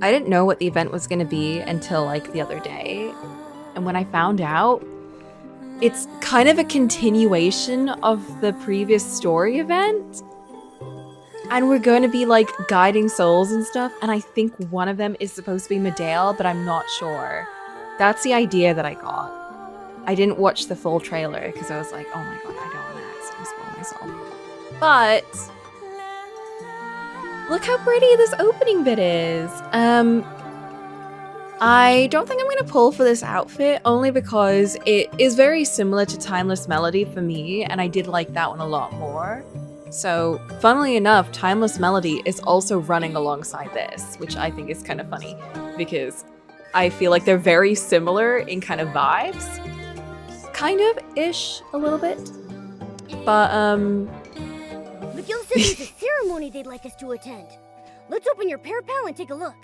I didn't know what the event was going to be until like the other day. And when I found out, it's kind of a continuation of the previous story event. And we're going to be like guiding souls and stuff. And I think one of them is supposed to be Medale, but I'm not sure. That's the idea that I got. I didn't watch the full trailer because I was like, oh my god, I don't want to accidentally spoil myself. But look how pretty this opening bit is. I don't think I'm going to pull for this outfit only because it is very similar to Timeless Melody for me, and I did like that one a lot more. So, funnily enough, Timeless Melody is also running alongside this, which I think is kind of funny because I feel like they're very similar in kind of vibes. Kind of-ish, a little bit. But, Miguel said there's a ceremony they'd like us to attend. Let's open your pear pal and take a look.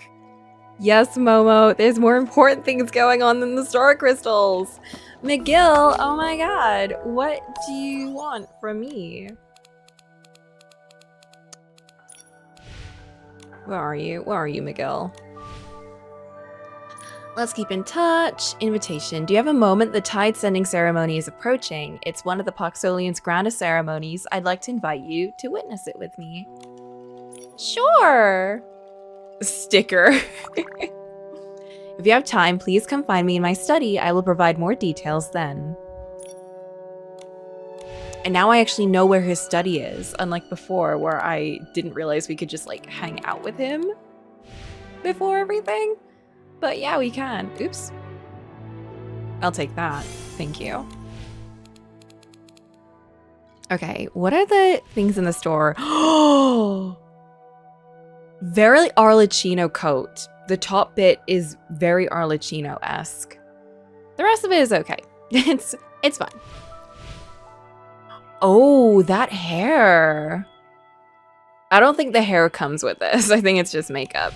Yes, Momo, there's more important things going on than the star crystals. Miguel, oh my god, what do you want from me? Where are you? Where are you, Miguel? Let's keep in touch. Invitation. Do you have a moment? The tide sending ceremony is approaching. It's one of the Poxolian's grandest ceremonies. I'd like to invite you to witness it with me. Sure. Sticker. If you have time, please come find me in my study. I will provide more details then. And now I actually know where his study is, unlike before where I didn't realize we could just like hang out with him before everything. But yeah, we can. Oops. I'll take that. Thank you. Okay, what are the things in the store? Oh! Very Arlecchino coat. The top bit is very Arlecchino-esque. The rest of it is okay. It's fine. Oh, that hair. I don't think the hair comes with this. I think it's just makeup.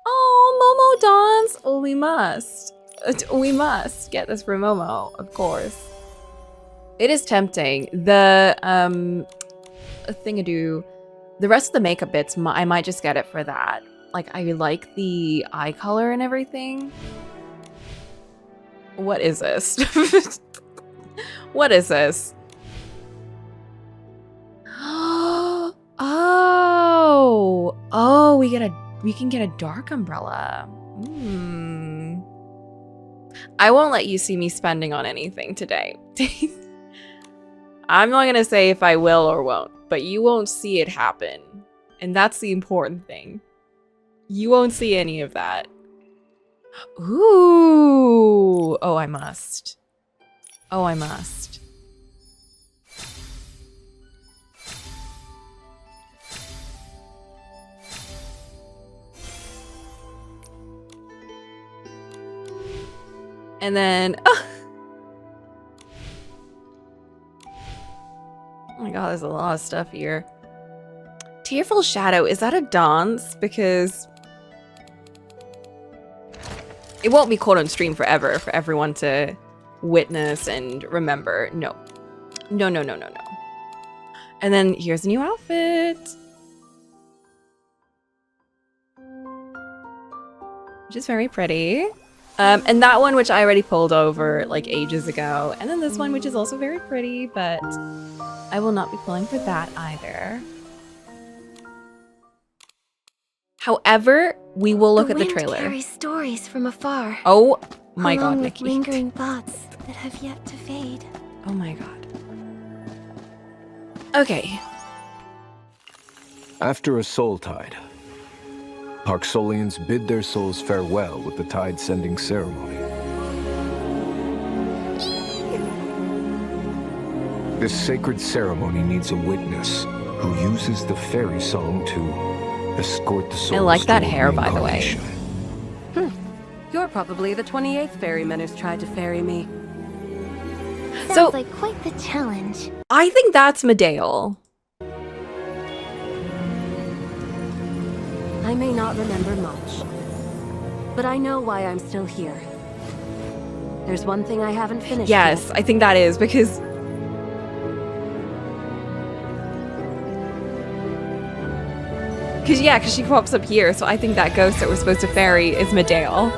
Oh, Momo dance. Oh, we must. We must get this for Momo, of course. It is tempting. The thingadoo. The rest of the makeup bits, I might just get it for that. Like, I like the eye color and everything. What is this? What is this? Oh, we can get a dark umbrella. I won't let you see me spending on anything today. I'm not gonna say if I will or won't, but you won't see it happen. And that's the important thing. You won't see any of that. Ooh. Oh, I must. Oh, I must. And then, oh my god, there's a lot of stuff here. Tearful Shadow, is that a dance? Because it won't be caught on stream forever for everyone to witness and remember. No. No, no, no, no, no. And then here's a new outfit. Which is very pretty. And that one, which I already pulled over like ages ago. And then this one, which is also very pretty, but I will not be pulling for that either. However, we will look at the trailer. The wind carries stories from afar. Oh my god, along Nikki. with lingering thoughts that have yet to fade. Oh my god. Okay. After a soul tide, Poxolians bid their souls farewell with the tide-sending ceremony. This sacred ceremony needs a witness who uses the fairy song to escort the souls. I like that to hair, by the way. You're probably the 28th ferryman who's tried to ferry me. Sounds like quite the challenge. I think that's Medale. I may not remember much, but I know why I'm still here. There's one thing I haven't finished Yes, yet. I think that is because Because she pops up here, so I think that ghost that we're supposed to ferry is Medale.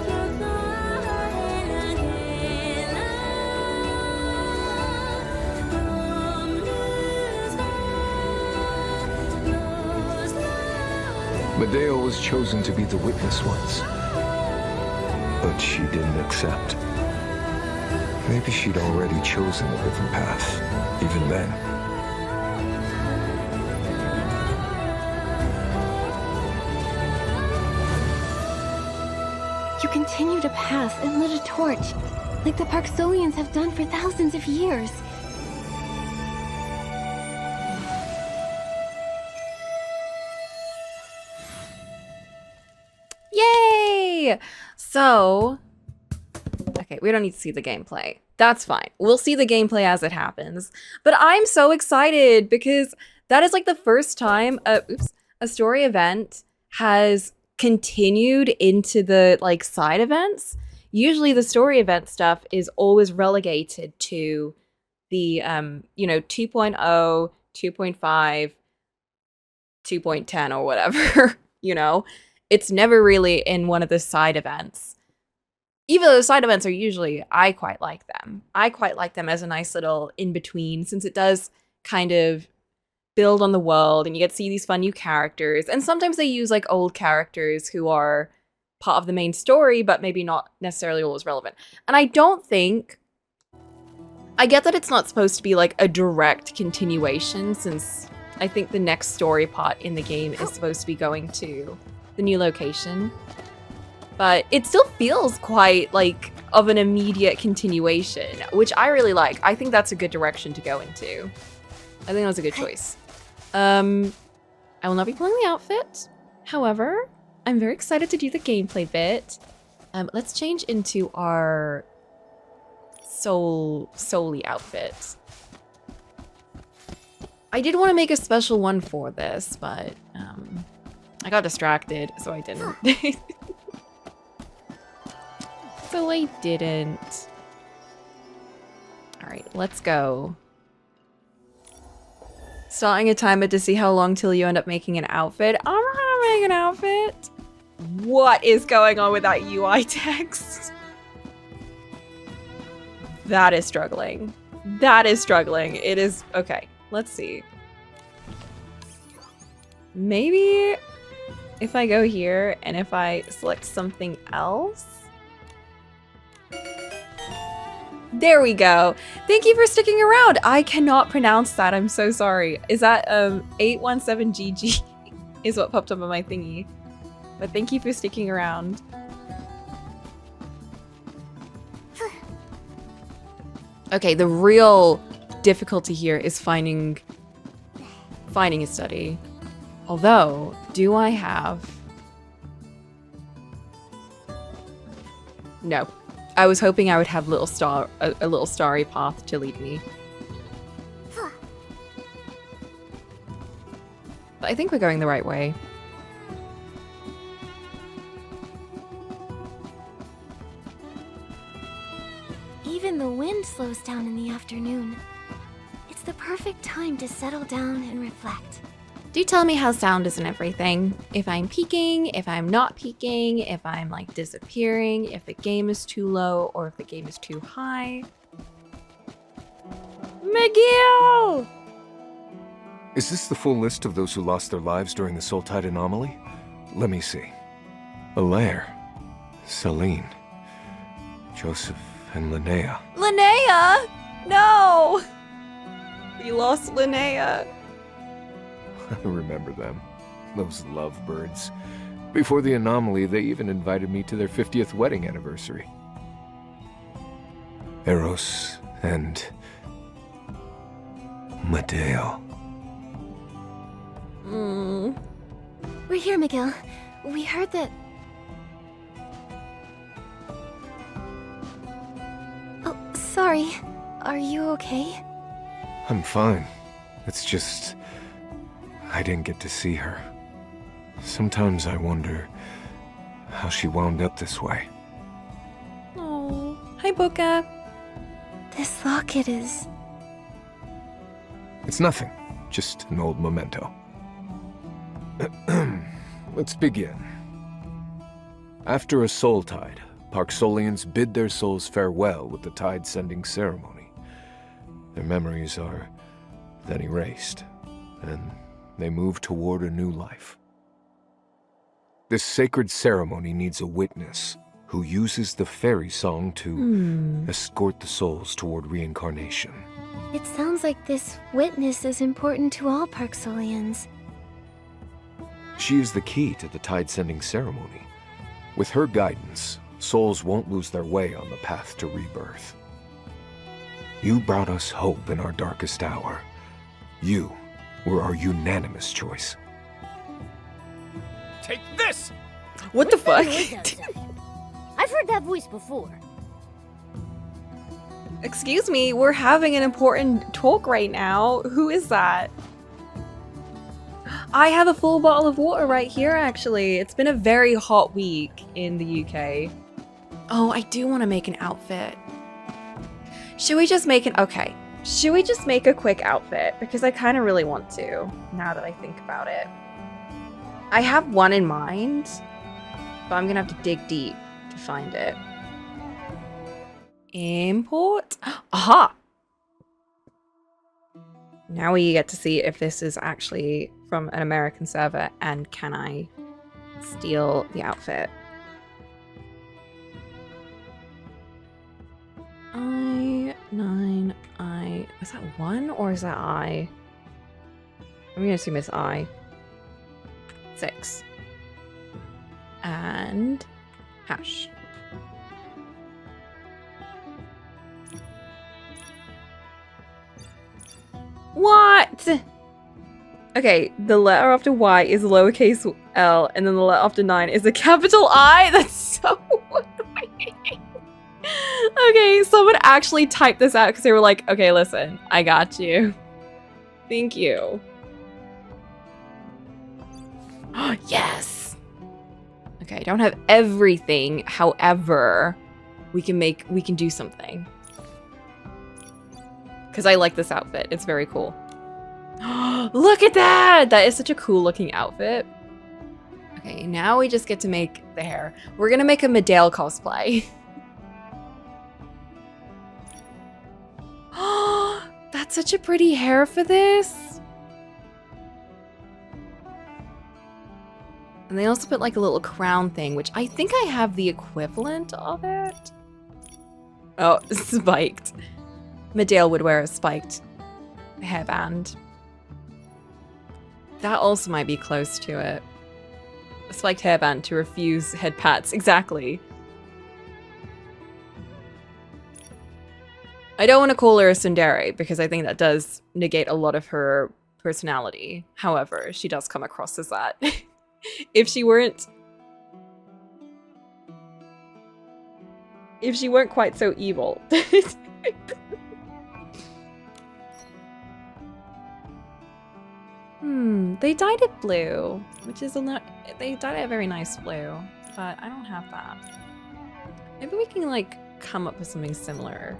Medea was chosen to be the witness once, but she didn't accept. Maybe she'd already chosen the rhythm path, even then. You continue to pass and lit a torch, like the Parksolians have done for thousands of years. Yay! So, okay, we don't need to see the gameplay. That's fine. We'll see the gameplay as it happens. But I'm so excited because that is like the first time a story event has continued into the like side events. Usually the story event stuff is always relegated to the 2.0, 2.5, 2.10 or whatever, It's never really in one of the side events. Even though the side events are usually, I quite like them. I quite like them as a nice little in-between, since it does kind of build on the world and you get to see these fun new characters. And sometimes they use like old characters who are part of the main story, but maybe not necessarily always relevant. And I get that it's not supposed to be like a direct continuation, since I think the next story part in the game is supposed to be going to the new location. But it still feels quite like of an immediate continuation, which I really like. I think that's a good direction to go into. I think that was a good choice. I will not be pulling the outfit. However, I'm very excited to do the gameplay bit. Let's change into our Soul-y outfit. I did want to make a special one for this, but I got distracted, so I didn't. Alright, let's go. Starting a timer to see how long till you end up making an outfit. I'm not gonna make an outfit. What is going on with that UI text? That is struggling. That is struggling. It is... Okay, let's see. Maybe if I go here and if I select something else... There we go. Thank you for sticking around. I cannot pronounce that. I'm so sorry. Is that 817GG is what popped up on my thingy. But thank you for sticking around. Okay, the real difficulty here is finding a study. Although, do I have... No. I was hoping I would have a little starry path to lead me. But I think we're going the right way. Even the wind slows down in the afternoon. It's the perfect time to settle down and reflect. Do tell me how sound is and everything. If I'm peaking, if I'm not peaking, if I'm like disappearing, if the game is too low or if the game is too high. McGill! Is this the full list of those who lost their lives during the Soul Tide anomaly? Let me see. Alaire, Celine, Joseph, and Linnea. Linnea! No! We lost Linnea. I remember them. Those lovebirds. Before the anomaly, they even invited me to their 50th wedding anniversary. Eros and... Medea. We're here, Miguel. We heard that... Oh, sorry. Are you okay? I'm fine. It's just... I didn't get to see her. Sometimes I wonder how she wound up this way. Oh, hi, Boca. This locket is... It's nothing. Just an old memento. let's begin. After a soul tide, Parksolians bid their souls farewell with the tide-sending ceremony. Their memories are then erased, and they move toward a new life. This sacred ceremony needs a witness who uses the fairy song to escort the souls toward reincarnation. It sounds like this witness is important to all Parksolians. She is the key to the tide-sending ceremony. With her guidance, souls won't lose their way on the path to rebirth. You brought us hope in our darkest hour. You were our unanimous choice. Take this! What the fuck? What's that noise outside? I've heard that voice before. Excuse me, we're having an important talk right now. Who is that? I have a full bottle of water right here, actually. It's been a very hot week in the UK. Oh, I do want to make an outfit. Should we just make an... Okay. Should we just make a quick outfit? Because I kind of really want to, now that I think about it. I have one in mind, but I'm going to have to dig deep to find it. Import? Aha! Now we get to see if this is actually from an American server, and can I steal the outfit? I... Is that 1 or is that I? I'm gonna assume it's I. 6. And... hash. What? Okay, the letter after Y is lowercase l, and then the letter after 9 is a capital I? That's so annoying. Okay, someone actually typed this out because they were like, okay, listen, I got you. Thank you. Oh, yes! Okay, I don't have everything, however, we can do something. Because I like this outfit, it's very cool. Look at that! That is such a cool looking outfit. Okay, now we just get to make the hair. We're gonna make a Medale cosplay. That's such a pretty hair for this. And they also put like a little crown thing, which I think I have the equivalent of it. Oh, spiked. Medale would wear a spiked hairband. That also might be close to it. A spiked hairband to refuse head pats. Exactly. I don't want to call her a tsundere because I think that does negate a lot of her personality. However, she does come across as that. If she weren't quite so evil. They dyed it blue, which is they dyed it a very nice blue, but I don't have that. Maybe we can like come up with something similar.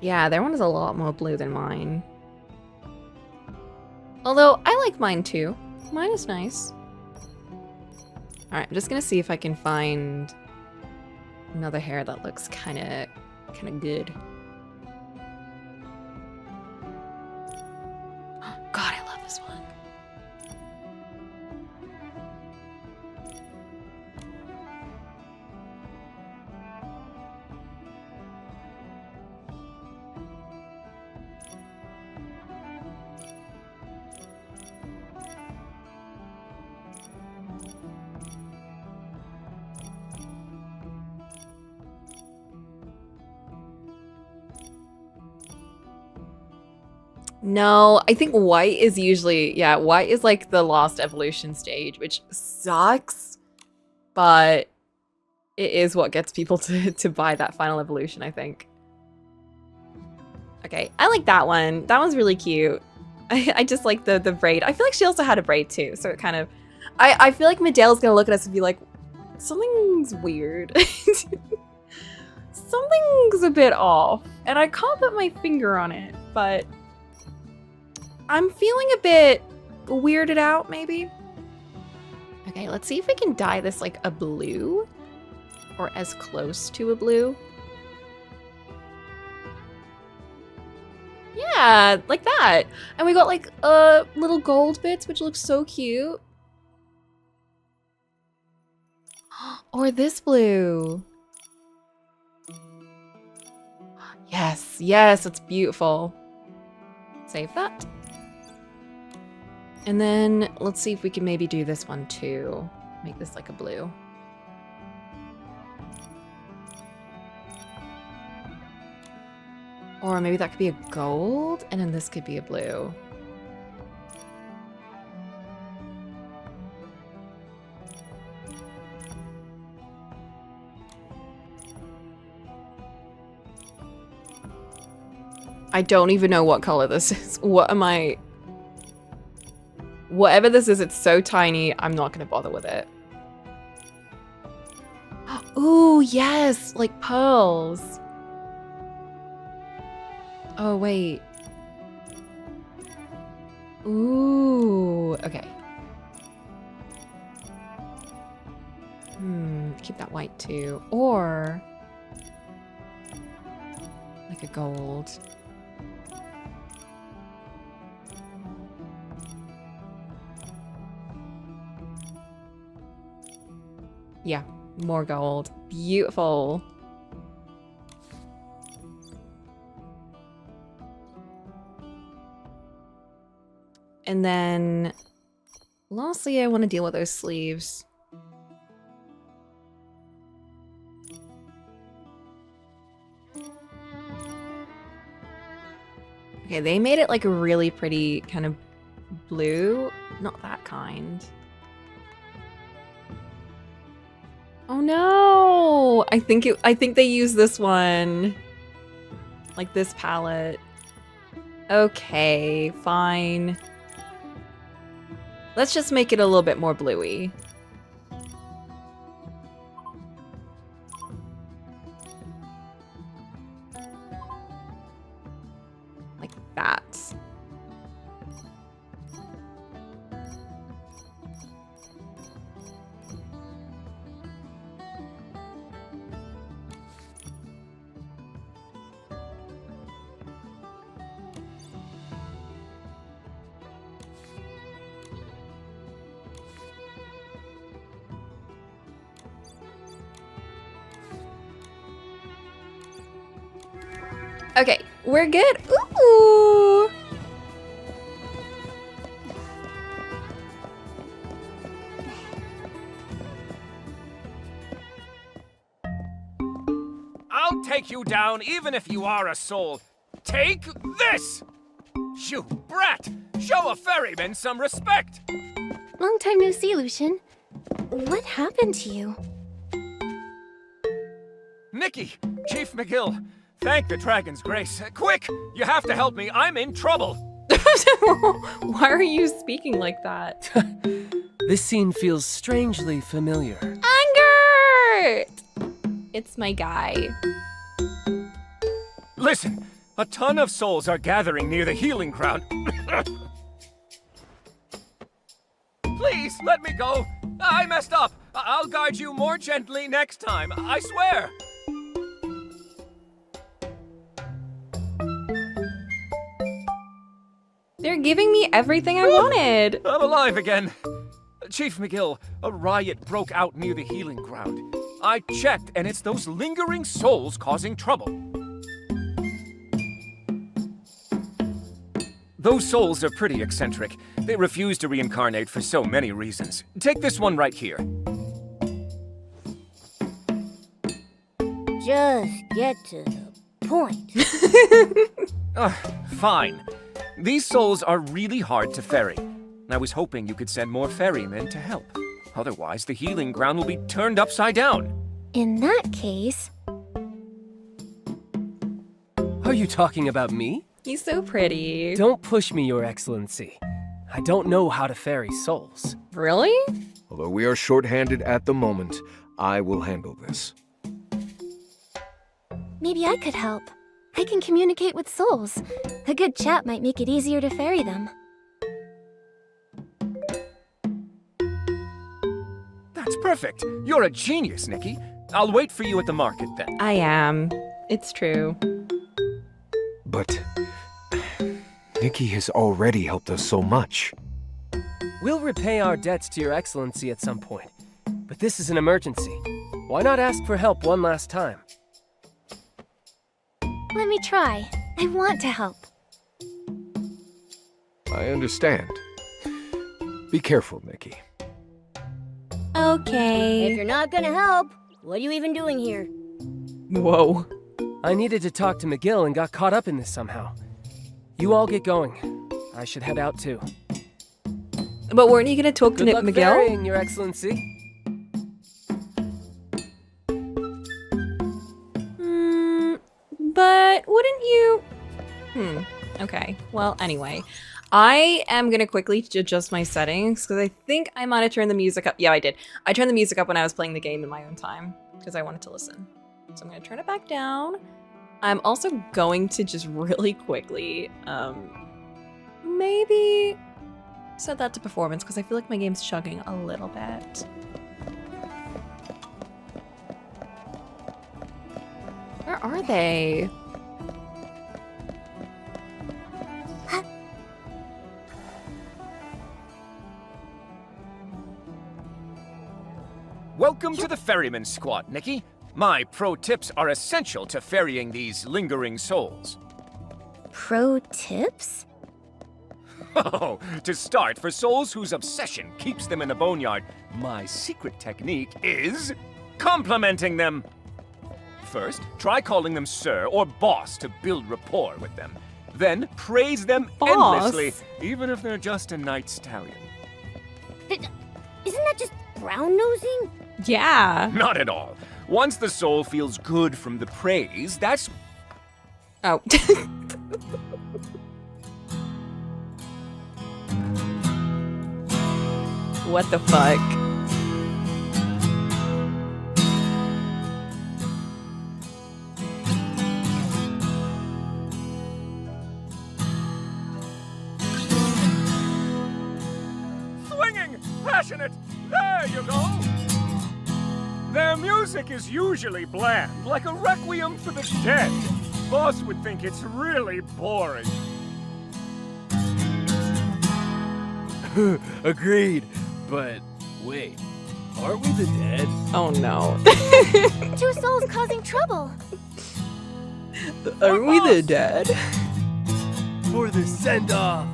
Yeah, their one is a lot more blue than mine. Although I like mine too. Mine is nice. Alright, I'm just gonna see if I can find another hair that looks kinda good. God, I love this one. No, I think white is usually, yeah, white is like the last evolution stage, which sucks, but it is what gets people to buy that final evolution, I think. Okay, I like that one. That one's really cute. I just like the braid. I feel like she also had a braid too, so it kind of... I feel like Medale's gonna look at us and be like, something's weird. Something's a bit off, and I can't put my finger on it. but I'm feeling a bit weirded out, maybe. Okay, let's see if we can dye this like a blue or as close to a blue. Yeah, like that. And we got like little gold bits, which looks so cute. Or this blue. Yes, yes, it's beautiful. Save that. And then let's see if we can maybe do this one too. Make this like a blue. Or maybe that could be a gold, and then this could be a blue. I don't even know what color this is. What am I... Whatever this is, it's so tiny, I'm not gonna bother with it. Ooh, yes! Like pearls. Oh, wait. Ooh, okay. Keep that white too. Or... like a gold. Yeah, more gold. Beautiful. And then, lastly, I want to deal with those sleeves. Okay, they made it like a really pretty kind of blue. Not that kind. Oh no! I think they use this one. Like this palette. Okay, fine. Let's just make it a little bit more bluey. Like that. Okay, we're good. Ooh. I'll take you down even if you are a soul. Take this! You brat! Show a ferryman some respect! Long time no see, Lucian. What happened to you? Nikki! Chief McGill! Thank the dragon's grace. Quick! You have to help me. I'm in trouble! Why are you speaking like that? This scene feels strangely familiar. Anger! It's my guy. Listen, a ton of souls are gathering near the healing ground. Please, let me go. I messed up. I'll guide you more gently next time. I swear. They're giving me everything I wanted. I'm alive again. Chief McGill, a riot broke out near the healing ground. I checked, and it's those lingering souls causing trouble. Those souls are pretty eccentric. They refuse to reincarnate for so many reasons. Take this one right here. Just get to the point. Fine. These souls are really hard to ferry. I was hoping you could send more ferrymen to help. Otherwise, the healing ground will be turned upside down. In that case... Are you talking about me? He's so pretty. Don't push me, Your Excellency. I don't know how to ferry souls. Really? Although we are short-handed at the moment, I will handle this. Maybe I could help. I can communicate with souls. A good chat might make it easier to ferry them. That's perfect. You're a genius, Nikki. I'll wait for you at the market then. I am. It's true. But Nikki has already helped us so much. We'll repay our debts to your excellency at some point. But this is an emergency. Why not ask for help one last time? Let me try. I want to help. I understand. Be careful, Nikki. If Okay. you're not gonna help, what are you even doing here? Whoa. I needed to talk to McGill and got caught up in this somehow. You all get going. I should head out too. But weren't you gonna talk to Good luck McGill? ferrying, your excellency. But wouldn't you? Okay. Well, anyway. I am going to quickly adjust my settings because I think I might have turned the music up. Yeah, I did. I turned the music up when I was playing the game in my own time because I wanted to listen. So I'm going to turn it back down. I'm also going to just really quickly maybe set that to performance because I feel like my game's chugging a little bit. Where are they? Welcome to the Ferryman Squad, Nikki. My pro tips are essential to ferrying these lingering souls. Pro tips? Oh, to start, for souls whose obsession keeps them in the boneyard, my secret technique is complimenting them. First, try calling them sir or boss to build rapport with them. Then, praise them Boss? endlessly, even if they're just a night stallion. Isn't that just brown nosing? Yeah. Not at all. Once the soul feels good from the praise, that's... Oh. What the fuck? swinging, passionate. There you go. Their music is usually bland, like a requiem for the dead. Boss would think it's really boring. Agreed. But wait, aren't we the dead? Oh no. Two souls causing trouble. Are we the dead? For the send-off.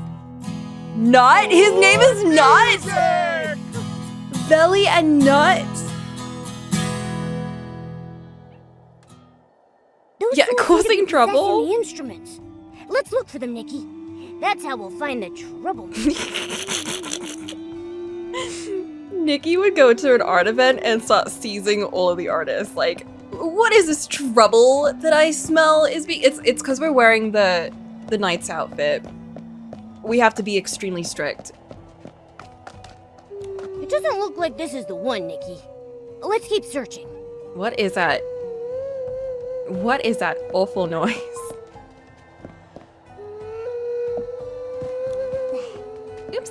Nut? His name is Nut? Music! Belly and Nut? Those Yeah, souls causing seem to be trouble? possessing the instruments. Let's look for them, Nikki. That's how we'll find the trouble. Nikki would go to an art event and start seizing all of the artists. Like, what is this trouble that I smell? It's because we're wearing the knight's outfit. We have to be extremely strict. It doesn't look like this is the one, Nikki. Let's keep searching. What is that? What is that awful noise? Oops.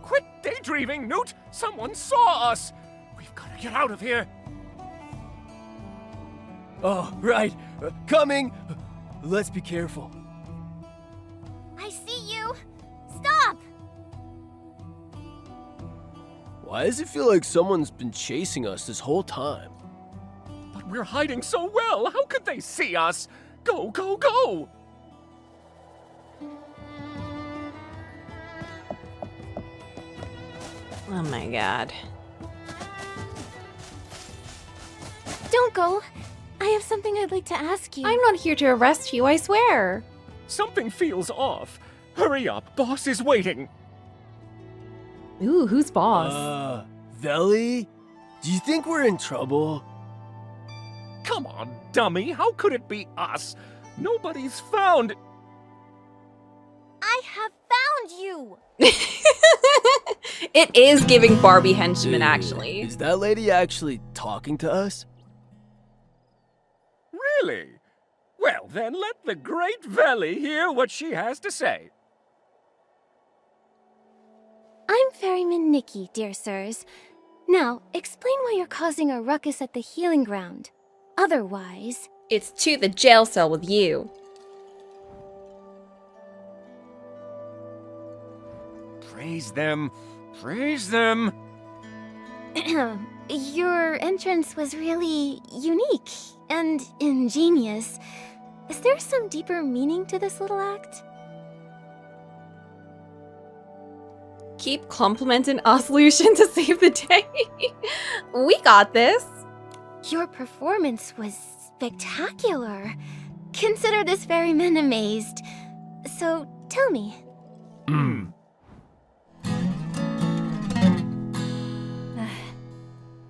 Quit daydreaming, Newt! Someone saw us! We've got to get out of here! Oh, right. Coming. Let's be careful. I see you. Stop! Why does it feel like someone's been chasing us this whole time? But we're hiding so well! How could they see us? Go, go, go! Oh my god. Don't go. I have something I'd like to ask you. I'm not here to arrest you, I swear. Something feels off. Hurry up, boss is waiting. Ooh, who's boss? Veli? Do you think we're in trouble? Come on, dummy, how could it be us? Nobody's found. I have found you! It is giving Barbie henchman, actually. Is that lady actually talking to us? Really? Well, then let the great Veli hear what she has to say. I'm Ferryman Nikki, dear sirs. Now, explain why you're causing a ruckus at the healing ground. Otherwise... It's to the jail cell with you. Praise them. Praise them. Your entrance was really unique and ingenious. Is there some deeper meaning to this little act? Keep complimenting us, Lucian, to save the day. We got this. Your performance was spectacular. Consider this ferryman amazed. So, tell me.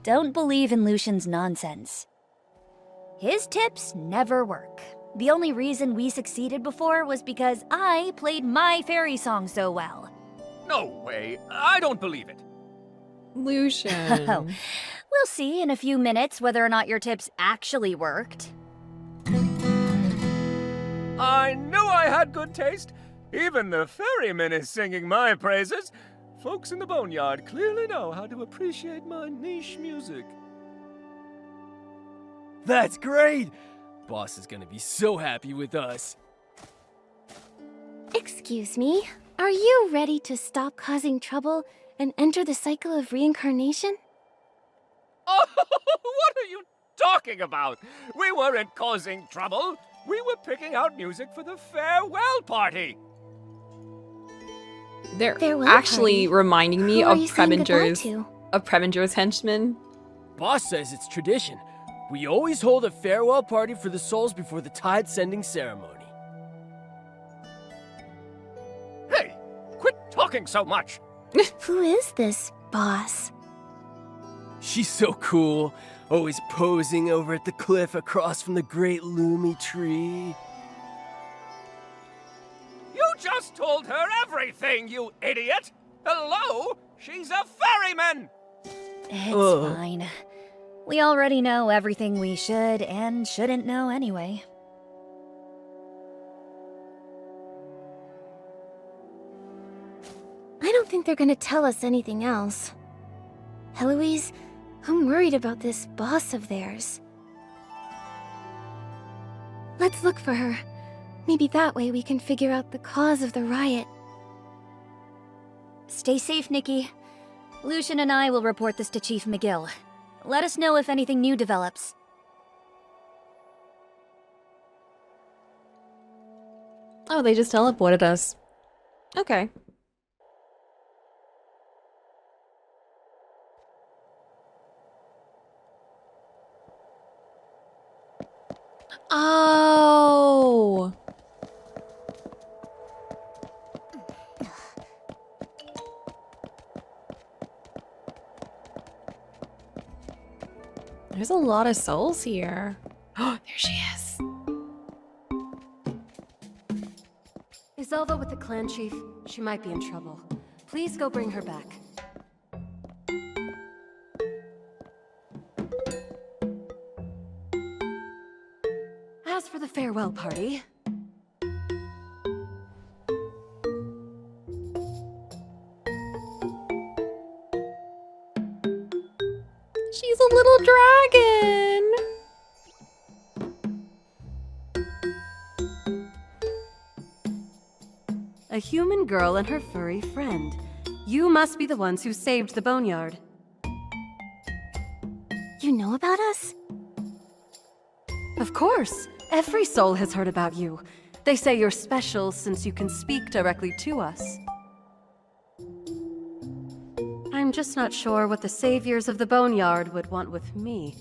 Don't believe in Lucian's nonsense. His tips never work. The only reason we succeeded before was because I played my fairy song so well. No way. I don't believe it. Lucian. We'll see in a few minutes whether or not your tips actually worked. I knew I had good taste. Even the ferryman is singing my praises. Folks in the boneyard clearly know how to appreciate my niche music. That's great! Boss is gonna be so happy with us. Excuse me, are you ready to stop causing trouble and enter the cycle of reincarnation? Oh, what are you talking about? We weren't causing trouble. We were picking out music for the farewell party. They're Farewell actually party? reminding me Who of are you saying goodbye Prevenger's to? henchmen. Boss says it's tradition. We always hold a farewell party for the souls before the tide sending ceremony. Hey, quit talking so much. Who is this boss? She's so cool, always posing over at the cliff across from the great Loomy tree. You just told her everything, you idiot! Hello? She's a ferryman! It's fine. We already know everything we should and shouldn't know anyway. I don't think they're gonna tell us anything else. Heloise, I'm worried about this boss of theirs. Let's look for her. Maybe that way we can figure out the cause of the riot. Stay safe, Nikki. Lucian and I will report this to Chief McGill. Let us know if anything new develops. Oh, they just teleported us. Okay. Oh. There's a lot of souls here. Oh, there she is. Is Elva with the clan chief? She might be in trouble. Please go bring her back. As for the farewell party... She's a little dragon. A human girl and her furry friend. You must be the ones who saved the boneyard. You know about us? Of course! Every soul has heard about you. They say you're special since you can speak directly to us. I'm just not sure what the saviors of the boneyard would want with me.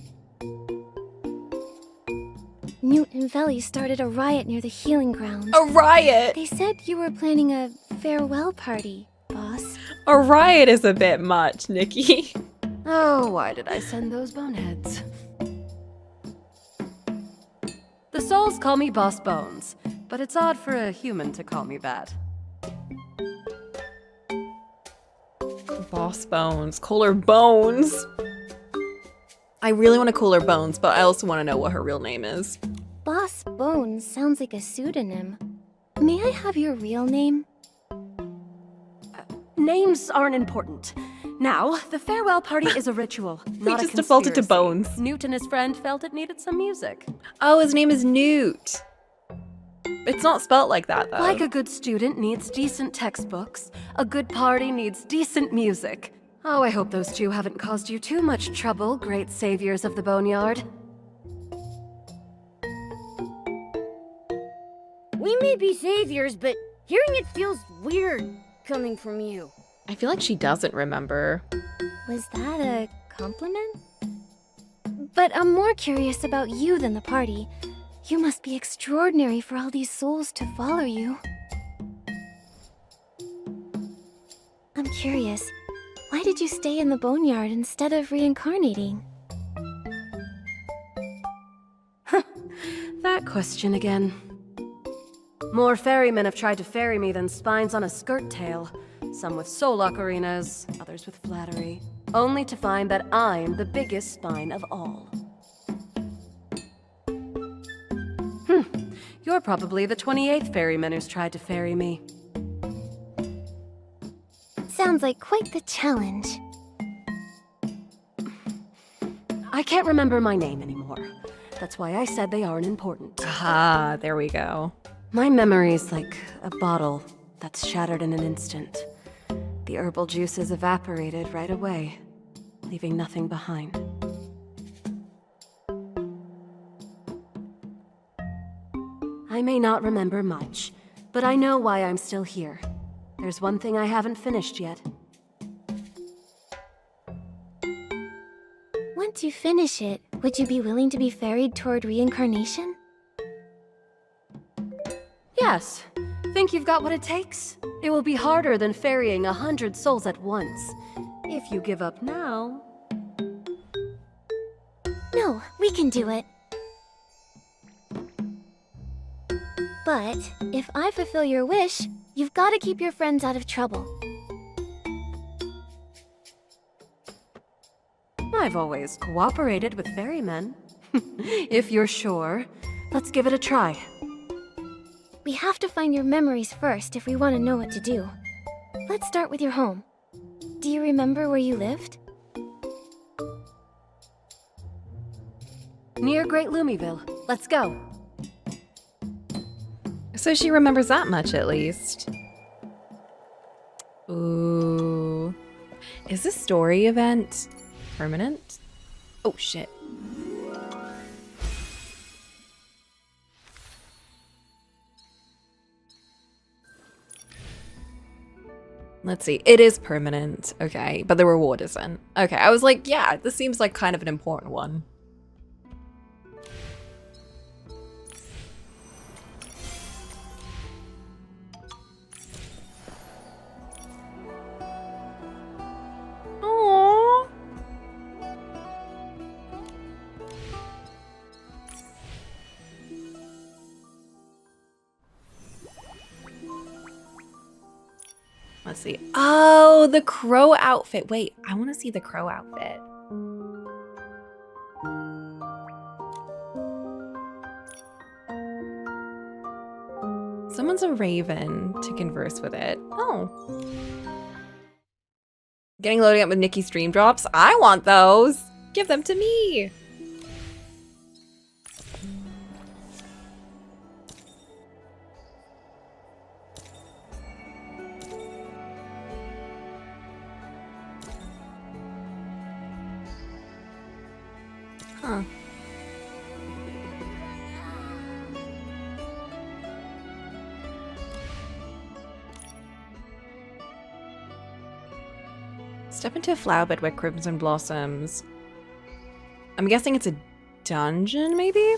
Newt and Veli started a riot near the healing ground. A riot. They said you were planning a farewell party, boss. A riot is a bit much, Nikki. Oh, why did I send those boneheads? The souls call me Boss Bones, but it's odd for a human to call me that. Boss Bones. Call her Bones. I really want to call her Bones, but I also want to know what her real name is. Boss Bones sounds like a pseudonym. May I have your real name? Names aren't important. Now, the farewell party is a ritual, not a just defaulted to conspiracy. Bones. Newt and his friend felt it needed some music. Oh, his name is Newt. It's not spelt like that, though. Like a good student needs decent textbooks, a good party needs decent music. Oh, I hope those two haven't caused you too much trouble, great saviors of the Boneyard. We may be saviors, but hearing it feels weird coming from you. I feel like she doesn't remember. Was that a compliment? But I'm more curious about you than the party. You must be extraordinary for all these souls to follow you. I'm curious, why did you stay in the Boneyard instead of reincarnating? That question again. More ferrymen have tried to ferry me than spines on a skirt tail. Some with soul ocarinas, others with flattery. Only to find that I'm the biggest spine of all. You're probably the 28th ferryman who's tried to ferry me. Sounds like quite the challenge. I can't remember my name anymore. That's why I said they aren't important. Ah, there we go. My memory's like a bottle that's shattered in an instant. The herbal juices evaporated right away, leaving nothing behind. I may not remember much, but I know why I'm still here. There's one thing I haven't finished yet. Once you finish it, would you be willing to be ferried toward reincarnation? Yes. Think you've got what it takes? It will be harder than ferrying 100 souls at once. If you give up now... No, we can do it. But if I fulfill your wish, you've got to keep your friends out of trouble. I've always cooperated with ferrymen. If you're sure, let's give it a try. We have to find your memories first if we want to know what to do. Let's start with your home. Do you remember where you lived? Near Great Lumiville. Let's go. So she remembers that much, at least. Ooh. Is this story event permanent? Oh, shit. Let's see. It is permanent. Okay. But the reward isn't. Okay. I was like, yeah, this seems like kind of an important one. Aww. Let's see. Oh, the crow outfit. Wait, I want to see the crow outfit. Someone's a raven to converse with it. Oh. Getting loading up with Nikki's stream drops. I want those. Give them to me. Huh. Step into a flower bed where crimson blossoms. I'm guessing it's a dungeon, maybe?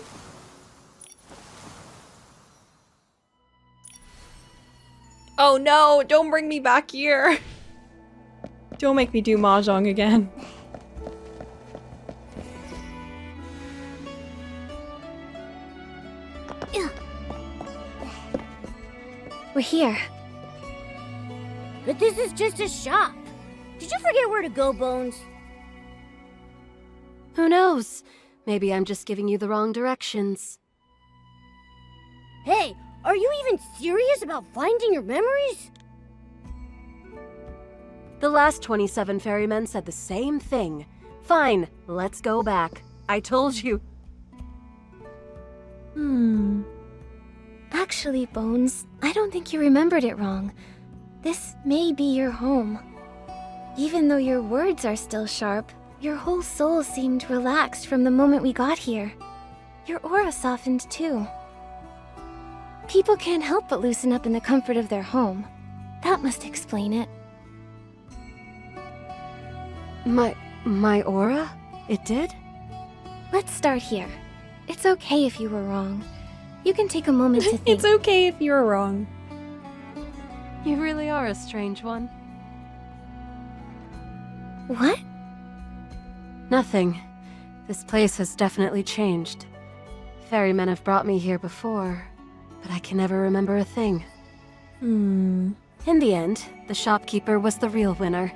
Oh no, don't bring me back here. Don't make me do mahjong again. here. But this is just a shop. Did you forget where to go, Bones? Who knows? Maybe I'm just giving you the wrong directions. Hey, are you even serious about finding your memories? The last 27 ferrymen said the same thing. Fine, let's go back. I told you. Actually, Bones, I don't think you remembered it wrong. This may be your home. Even though your words are still sharp, your whole soul seemed relaxed from the moment we got here. Your aura softened too. People can't help but loosen up in the comfort of their home. That must explain it. My aura? It did? Let's start here. It's okay if you were wrong. You can take a moment to think. It's okay if you're wrong. You really are a strange one. What? Nothing. This place has definitely changed. Ferrymen have brought me here before, but I can never remember a thing. In the end, the shopkeeper was the real winner.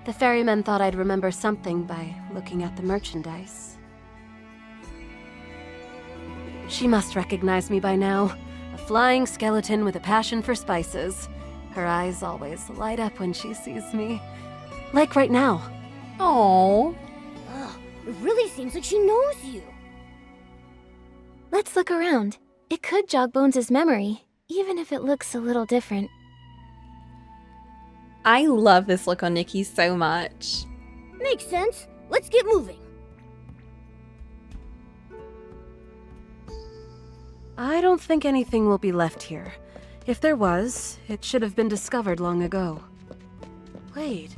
The ferryman thought I'd remember something by looking at the merchandise. She must recognize me by now. A flying skeleton with a passion for spices. Her eyes always light up when she sees me. Like right now. Oh. Ugh, it really seems like she knows you. Let's look around. It could jog Bones' memory, even if it looks a little different. I love this look on Nikki so much. Makes sense. Let's get moving. I don't think anything will be left here. If there was, it should have been discovered long ago. Wait,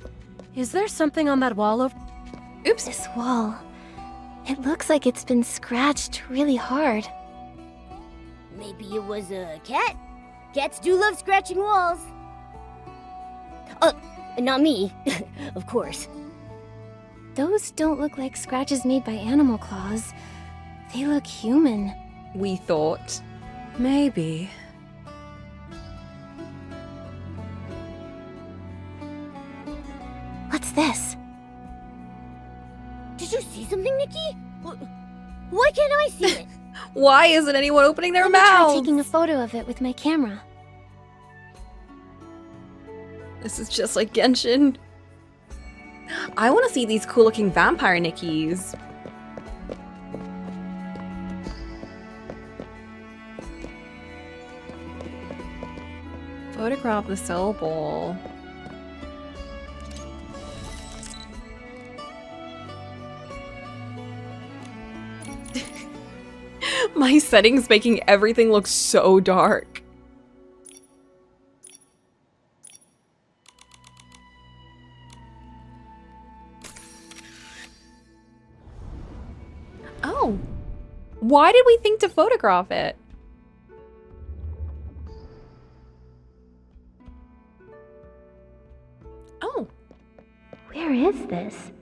is there something on that wall over— Oops. This wall. It looks like it's been scratched really hard. Maybe it was a cat? Cats do love scratching walls. Not me, of course. Those don't look like scratches made by animal claws. They look human. We thought. Maybe. What's this? Did you see something, Nikki? Why can't I see it? Why isn't anyone opening their Let me try mouths? taking a photo of it with my camera. This is just like Genshin. I want to see these cool looking vampire Nickies. Photograph the soul ball. My settings making everything look so dark. Oh. Why did we think to photograph it? Oh. Where is this?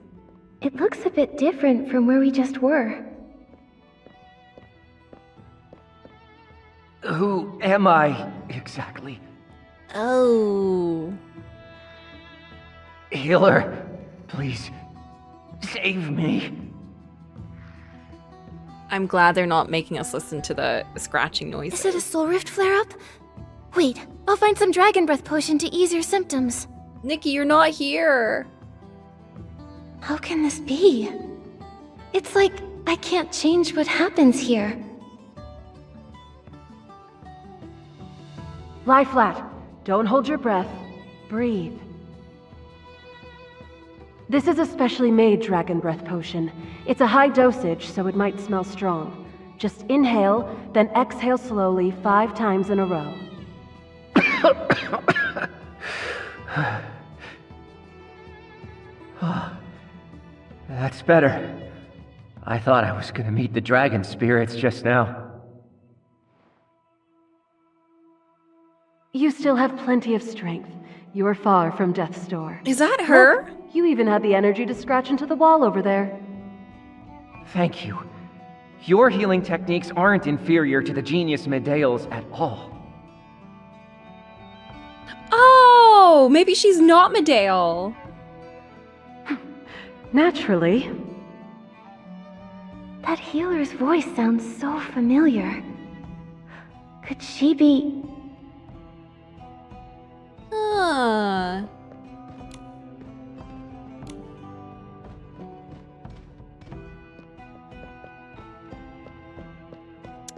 It looks a bit different from where we just were. Who am I, exactly? Oh. Healer, please, save me. I'm glad they're not making us listen to the scratching noises. Is it a soul rift flare-up? Wait, I'll find some dragon breath potion to ease your symptoms. Nikki, you're not here. How can this be? It's like I can't change what happens here. Lie flat. Don't hold your breath. Breathe. This is a specially made dragon breath potion. It's a high dosage, so it might smell strong. Just inhale, then exhale slowly 5 times in a row. That's better. I thought I was gonna meet the dragon spirits just now. You still have plenty of strength. You are far from death's door. Is that her? Look, you even had the energy to scratch into the wall over there. Thank you. Your healing techniques aren't inferior to the genius Medeo's at all. Oh, maybe she's not Medale. Naturally. That healer's voice sounds so familiar. Could she be... Huh.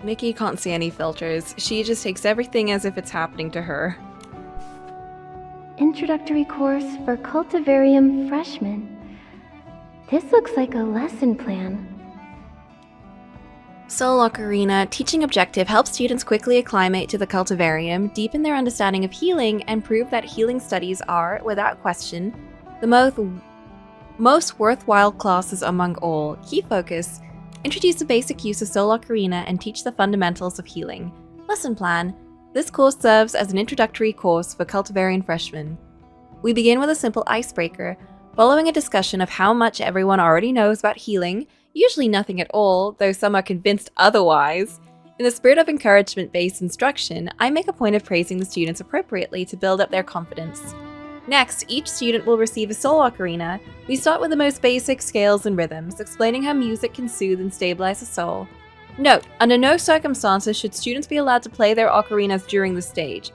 Nikki can't see any filters. She just takes everything as if it's happening to her. Introductory course for Cultivarium freshmen. This looks like a lesson plan. Soul Ocarina teaching objective helps students quickly acclimate to the Cultivarium, deepen their understanding of healing, and prove that healing studies are, without question, the most worthwhile classes among all. Key focus: introduce the basic use of Soul Ocarina and teach the fundamentals of healing. Lesson plan: this course serves as an introductory course for Cultivarian freshmen. We begin with a simple icebreaker, following a discussion of how much everyone already knows about healing, usually nothing at all, though some are convinced otherwise. In the spirit of encouragement-based instruction, I make a point of praising the students appropriately to build up their confidence. Next, each student will receive a Soul Ocarina. We start with the most basic scales and rhythms, explaining how music can soothe and stabilize the soul. Note, under no circumstances should students be allowed to play their ocarinas during the stage.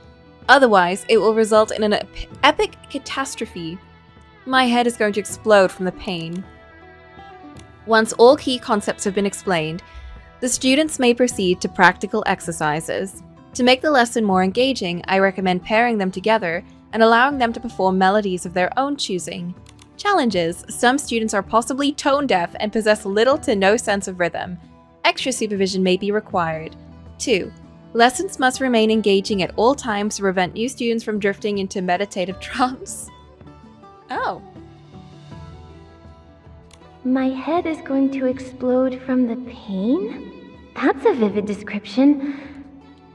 Otherwise, it will result in an epic catastrophe. My head is going to explode from the pain. Once all key concepts have been explained, the students may proceed to practical exercises. To make the lesson more engaging, I recommend pairing them together and allowing them to perform melodies of their own choosing. Challenges: some students are possibly tone deaf and possess little to no sense of rhythm. Extra supervision may be required. 2. Lessons must remain engaging at all times to prevent new students from drifting into meditative trance. Oh. My head is going to explode from the pain? That's a vivid description.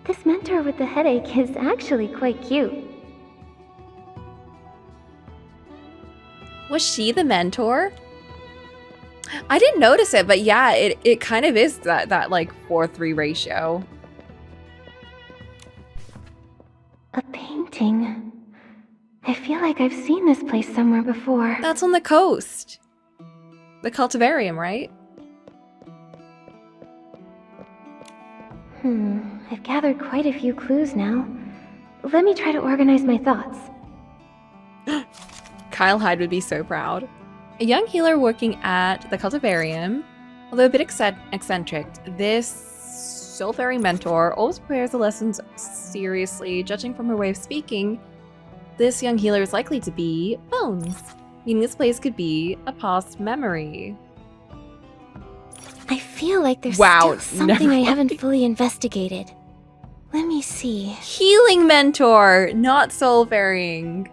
This mentor with the headache is actually quite cute. Was she the mentor? I didn't notice it, but yeah, it kind of is that like 4:3 ratio. A painting. I feel like I've seen this place somewhere before. That's on the coast. The Cultivarium, right? I've gathered quite a few clues now. Let me try to organize my thoughts. Kyle Hyde would be so proud. A young healer working at the Cultivarium, although a bit eccentric, this Soul Fairy mentor always prepares the lessons seriously. Judging from her way of speaking, this young healer is likely to be Bones, meaning this place could be a past memory. I feel like there's Wow, still something I haven't fully investigated. Let me see. Healing mentor, not soul ferrying.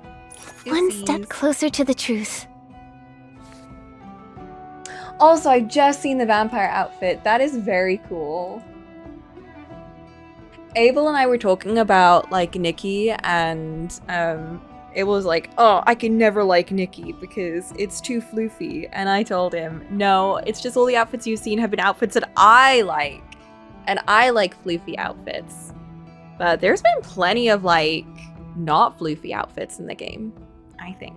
One step closer to the truth. Also, I've just seen the vampire outfit. That is very cool. Abel and I were talking about like Nikki, and it was like, oh, I can never like Nikki because it's too floofy. And I told him, no, it's just all the outfits you've seen have been outfits that I like. And I like floofy outfits. But there's been plenty of like not floofy outfits in the game, I think.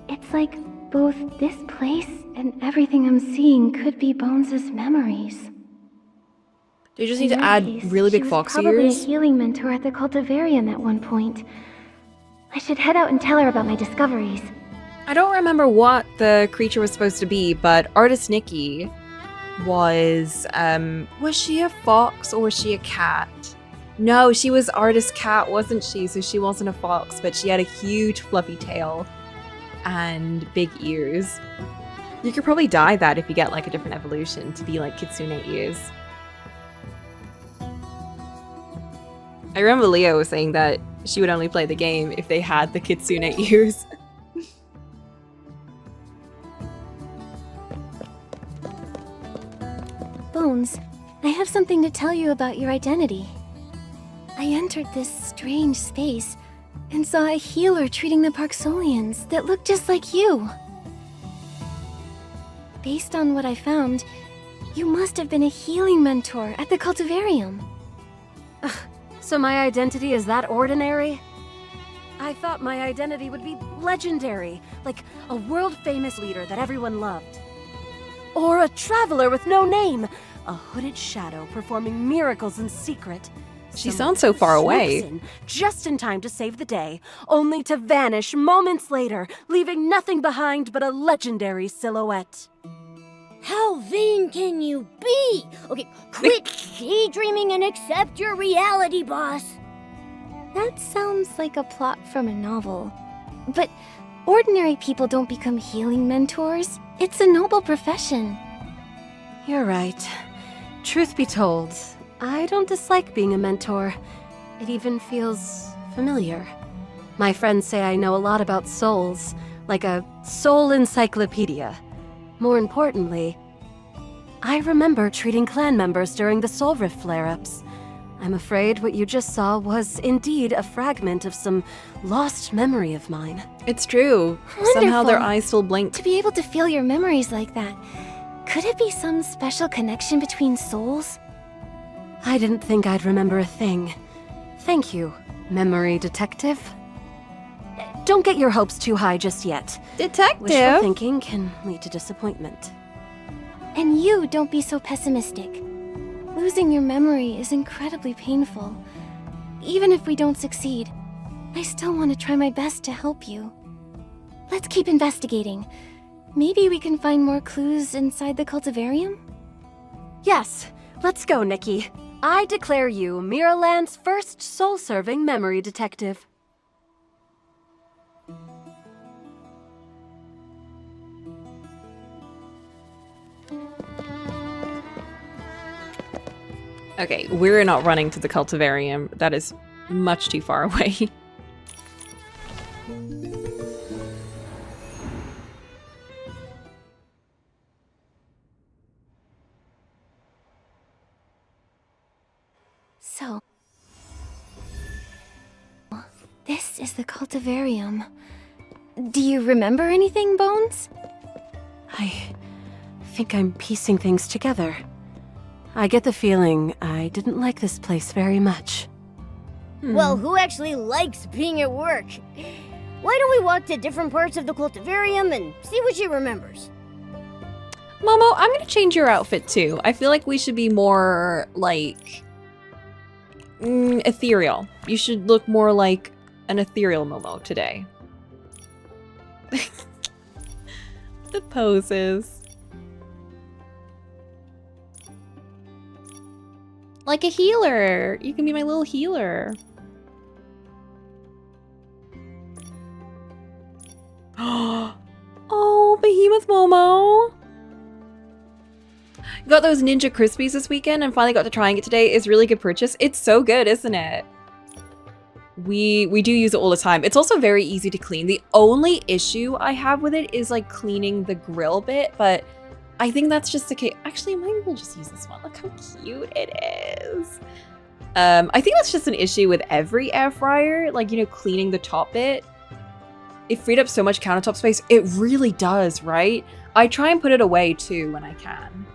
It's like both this place and everything I'm seeing could be Bones' memories. Do you just need to add really big fox probably ears? A healing mentor at the Cultivarium at one point. I should head out and tell her about my discoveries. I don't remember what the creature was supposed to be, but artist Nikki was she a fox or was she a cat? No, she was artist cat, wasn't she? So she wasn't a fox, but she had a huge fluffy tail and big ears. You could probably dye that if you get like a different evolution to be like kitsune ears. I remember Leo was saying that she would only play the game if they had the kitsune ears. Bones, I have something to tell you about your identity. I entered this strange space and saw a healer treating the Parksolians that looked just like you. Based on what I found, you must have been a healing mentor at the Cultivarium. So my identity is that ordinary? I thought my identity would be legendary, like a world-famous leader that everyone loved. Or a traveler with no name, a hooded shadow performing miracles in secret. She Someone sounds so far swoops away. in just in time to save the day, only to vanish moments later, leaving nothing behind but a legendary silhouette. How vain can you be? Okay, quit daydreaming and accept your reality, boss. That sounds like a plot from a novel. But ordinary people don't become healing mentors. It's a noble profession. You're right. Truth be told, I don't dislike being a mentor. It even feels familiar. My friends say I know a lot about souls, like a soul encyclopedia. More importantly, I remember treating clan members during the Soul Rift flare-ups. I'm afraid what you just saw was indeed a fragment of some lost memory of mine. It's true. Somehow their Wonderful. eyes still blink. To be able to feel your memories like that, could it be some special connection between souls? I didn't think I'd remember a thing. Thank you, memory detective. Don't get your hopes too high just yet. Wishful Detective? thinking can lead to disappointment. And you don't be so pessimistic. Losing your memory is incredibly painful. Even if we don't succeed, I still want to try my best to help you. Let's keep investigating. Maybe we can find more clues inside the cultivarium? Yes, let's go, Nikki. I declare you Miraland's first soul-serving memory detective. Okay, we're not running to the cultivarium. That is much too far away. So, this is the cultivarium. Do you remember anything, Bones? I think I'm piecing things together. I get the feeling I didn't like this place very much. Well, who actually likes being at work? Why don't we walk to different parts of the cultivarium and see what she remembers? Momo, I'm gonna change your outfit too. I feel like we should be more, like, ethereal. You should look more like an ethereal Momo today. The poses. Like a healer. You can be my little healer. Oh, Behemoth Momo. Got those Ninja Krispies this weekend and finally got to trying it today. It's really good purchase. It's so good, isn't it? We do use it all the time. It's also very easy to clean. The only issue I have with it is like cleaning the grill bit, but I think that's just okay. Actually, maybe we'll just use this one. Look how cute it is. I think that's just an issue with every air fryer, like, you know, cleaning the top bit. It freed up so much countertop space. It really does, right? I try and put it away too when I can.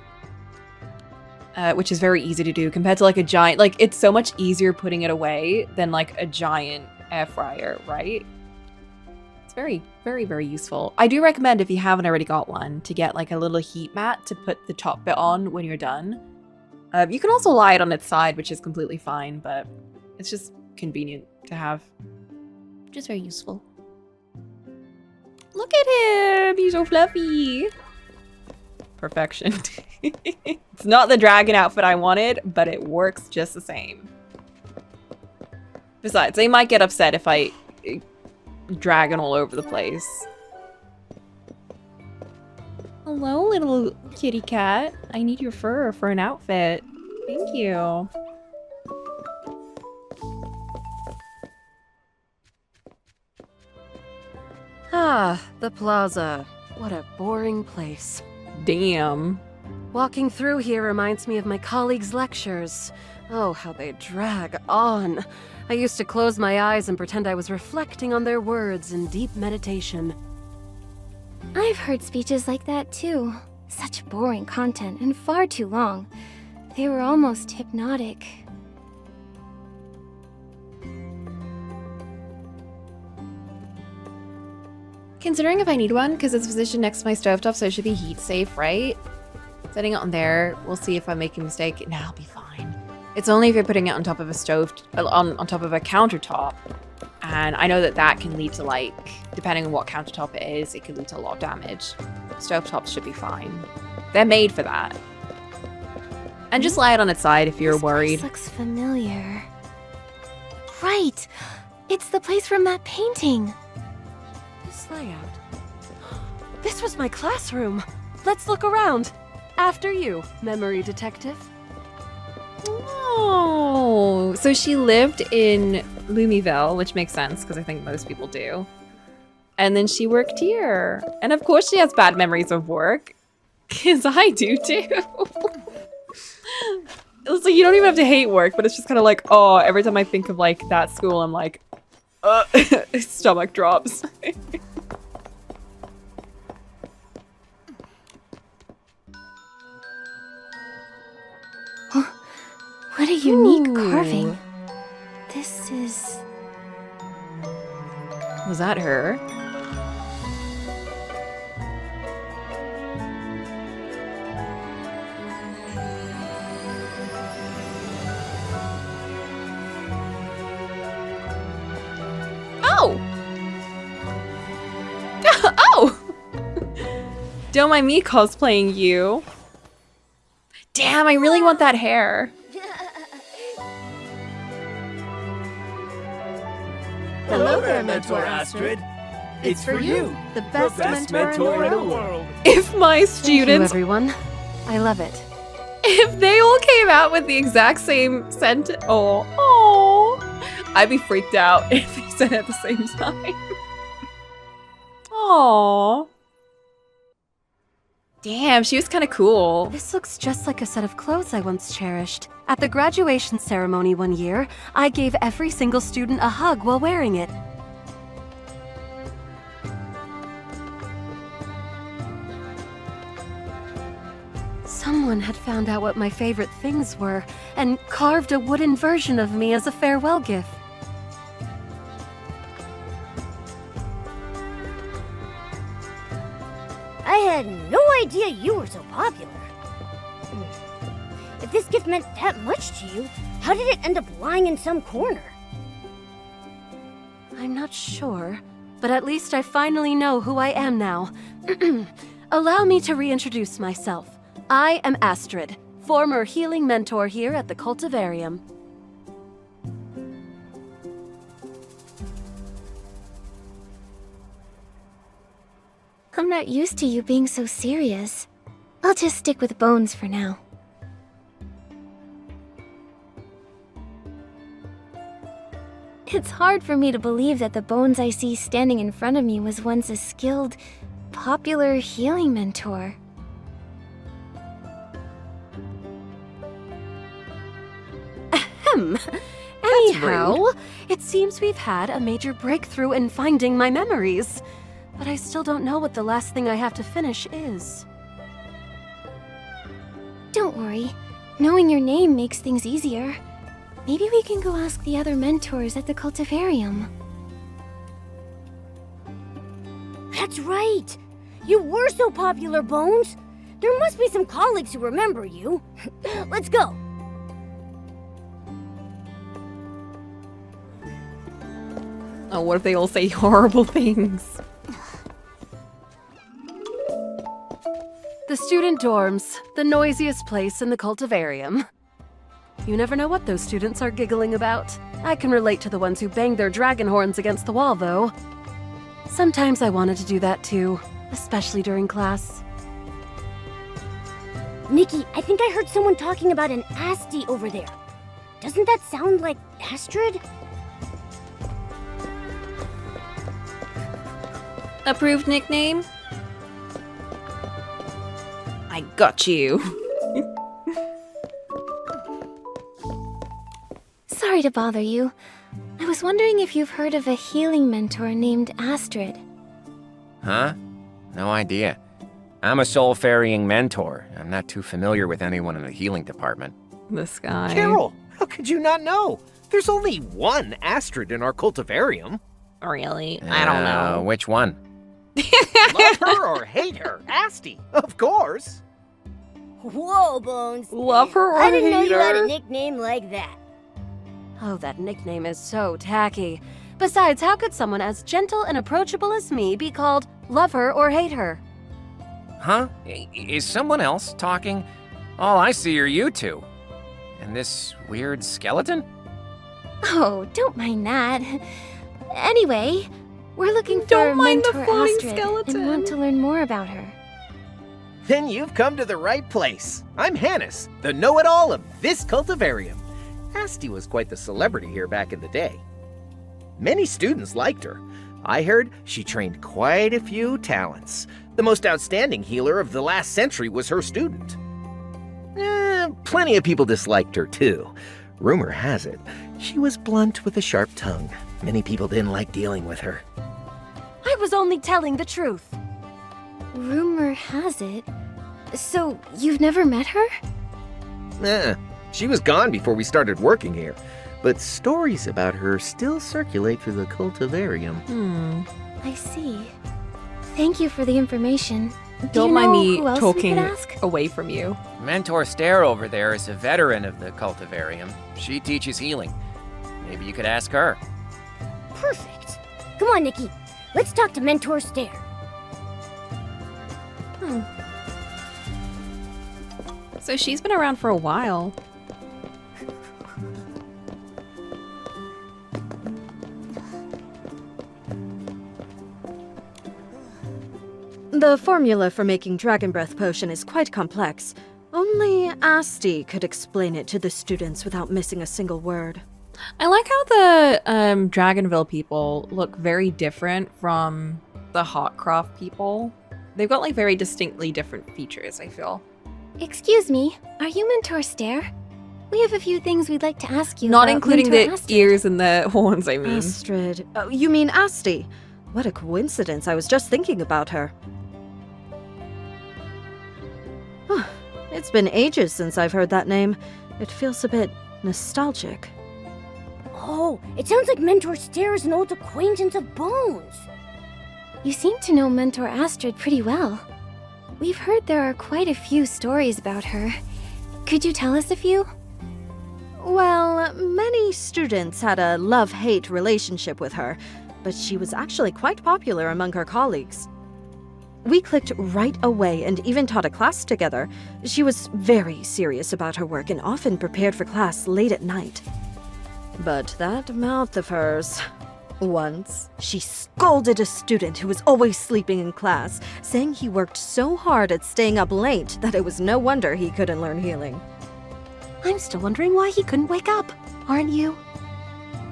Which is very easy to do compared to like a giant, like it's so much easier putting it away than like a giant air fryer, right? It's very, very, very useful. I do recommend, if you haven't already got one, to get like a little heat mat to put the top bit on when you're done. You can also lie it on its side, which is completely fine, but it's just convenient to have. Just very useful. Look at him! He's so fluffy! Perfection. It's not the dragon outfit I wanted, but it works just the same. Besides, they might get upset if I dragon all over the place. Hello, little kitty cat. I need your fur for an outfit. Thank you. Ah, the plaza. What a boring place. Damn. Walking through here reminds me of my colleagues' lectures. Oh, how they drag on. I used to close my eyes and pretend I was reflecting on their words in deep meditation. I've heard speeches like that too. Such boring content and far too long. They were almost hypnotic. Considering if I need one, because it's positioned next to my stovetop, so it should be heat safe, right? Setting it on there, we'll see if I'm making a mistake. Nah, I'll be fine. It's only if you're putting it on top of a stove, on top of a countertop. And I know that that can lead to, like, depending on what countertop it is, it can lead to a lot of damage. Stovetops should be fine. They're made for that. And just lie it on its side if you're worried. This looks familiar. Right! It's the place from that painting. This layout. This was my classroom. Let's look around. After you, memory detective. Oh, so she lived in Lumiville, which makes sense because I think most people do. And then she worked here. And of course she has bad memories of work. Because I do too. It's like you don't even have to hate work, but it's just kind of like, oh, every time I think of like that school, I'm like, stomach drops. What a unique carving. This is... Was that her? Oh! Oh! Don't mind me cosplaying you. Damn, I really want that hair. Hello there, Mentor Astrid. It's for you, the best mentor in the world. If my Thank you, students, everyone. I love it. if they all came out with the exact same sentence, I'd be freaked out if they said it at the same time. Aww. Damn, she was kind of cool. This looks just like a set of clothes I once cherished. At the graduation ceremony one year, I gave every single student a hug while wearing it. Someone had found out what my favorite things were and carved a wooden version of me as a farewell gift. I had no idea you were so popular. If this gift meant that much to you, how did it end up lying in some corner? I'm not sure, but at least I finally know who I am now. Allow me to reintroduce myself. I am Astrid, former healing mentor here at the Cultivarium. I'm not used to you being so serious. I'll just stick with Bones for now. It's hard for me to believe that the Bones I see standing in front of me was once a skilled, popular healing mentor. Anyhow, it seems we've had a major breakthrough in finding my memories. But I still don't know what the last thing I have to finish is. Don't worry. Knowing your name makes things easier. Maybe we can go ask the other mentors at the Cultivarium. That's right! You were so popular, Bones! There must be some colleagues who remember you. Let's go! Oh, what if they all say horrible things? The student dorms, the noisiest place in the Cultivarium. You never know what those students are giggling about. I can relate to the ones who bang their dragon horns against the wall, though. Sometimes I wanted to do that too, especially during class. Nikki, I think I heard someone talking about an Asti over there. Doesn't that sound like Astrid? Approved nickname? I got you. Sorry to bother you. I was wondering if you've heard of a healing mentor named Astrid. Huh? No idea. I'm a soul-ferrying mentor. I'm not too familiar with anyone in the healing department. This guy. Carol, how could you not know? There's only one Astrid in our cultivarium. Really? I don't know. Which one? Love her or hate her? Asti, of course. Whoa, Bones. Love her or I didn't know hate you had her? a nickname like that. Oh, that nickname is so tacky. Besides, how could someone as gentle and approachable as me be called love her or hate her? Huh? Is someone else talking? All I see are you two. And this weird skeleton? Oh, don't mind that. Anyway, we're looking for Don't mind the Mentor floating Astrid skeleton. and want to learn more about her. Then you've come to the right place. I'm Hannes, the know-it-all of this cultivarium. Asti was quite the celebrity here back in the day. Many students liked her. I heard she trained quite a few talents. The most outstanding healer of the last century was her student. Plenty of people disliked her, too. Rumor has it, she was blunt with a sharp tongue. Many people didn't like dealing with her. I was only telling the truth. Rumor has it. So, you've never met her? She was gone before we started working here. But stories about her still circulate through the cultivarium. I see. Thank you for the information. Don't mind me who else talking we could ask? away from you. Mentor Stare over there is a veteran of the cultivarium. She teaches healing. Maybe you could ask her. Perfect. Come on, Nikki. Let's talk to Mentor Stare. So she's been around for a while. The formula for making Dragon Breath Potion is quite complex. Only Asti could explain it to the students without missing a single word. I like how the Dragonville people look very different from the Hotcroft people. They've got like very distinctly different features, I feel. Excuse me, are you Mentor Stare? We have a few things we'd like to ask you Not about including Mentor the Astrid. ears and the horns, I mean. Astrid. Oh, you mean Asti? What a coincidence. I was just thinking about her. It's been ages since I've heard that name. It feels a bit nostalgic. Oh, it sounds like Mentor Stare is an old acquaintance of Bones. You seem to know Mentor Astrid pretty well. We've heard there are quite a few stories about her. Could you tell us a few? Well, many students had a love-hate relationship with her, but she was actually quite popular among her colleagues. We clicked right away and even taught a class together. She was very serious about her work and often prepared for class late at night. But that mouth of hers... Once, she scolded a student who was always sleeping in class, saying he worked so hard at staying up late that it was no wonder he couldn't learn healing. I'm still wondering why he couldn't wake up, aren't you?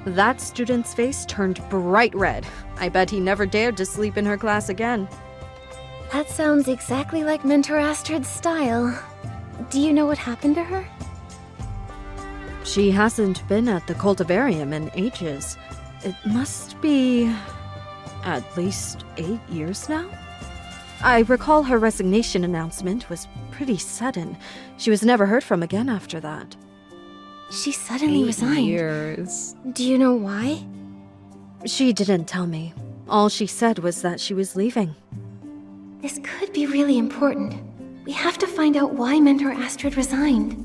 That student's face turned bright red. I bet he never dared to sleep in her class again. That sounds exactly like Mentor Astrid's style. Do you know what happened to her? She hasn't been at the cultivarium in ages. It must be at least 8 years now? I recall her resignation announcement was pretty sudden. She was never heard from again after that. She suddenly 8 resigned. years. Do you know why? She didn't tell me. All she said was that she was leaving. This could be really important. We have to find out why Mentor Astrid resigned.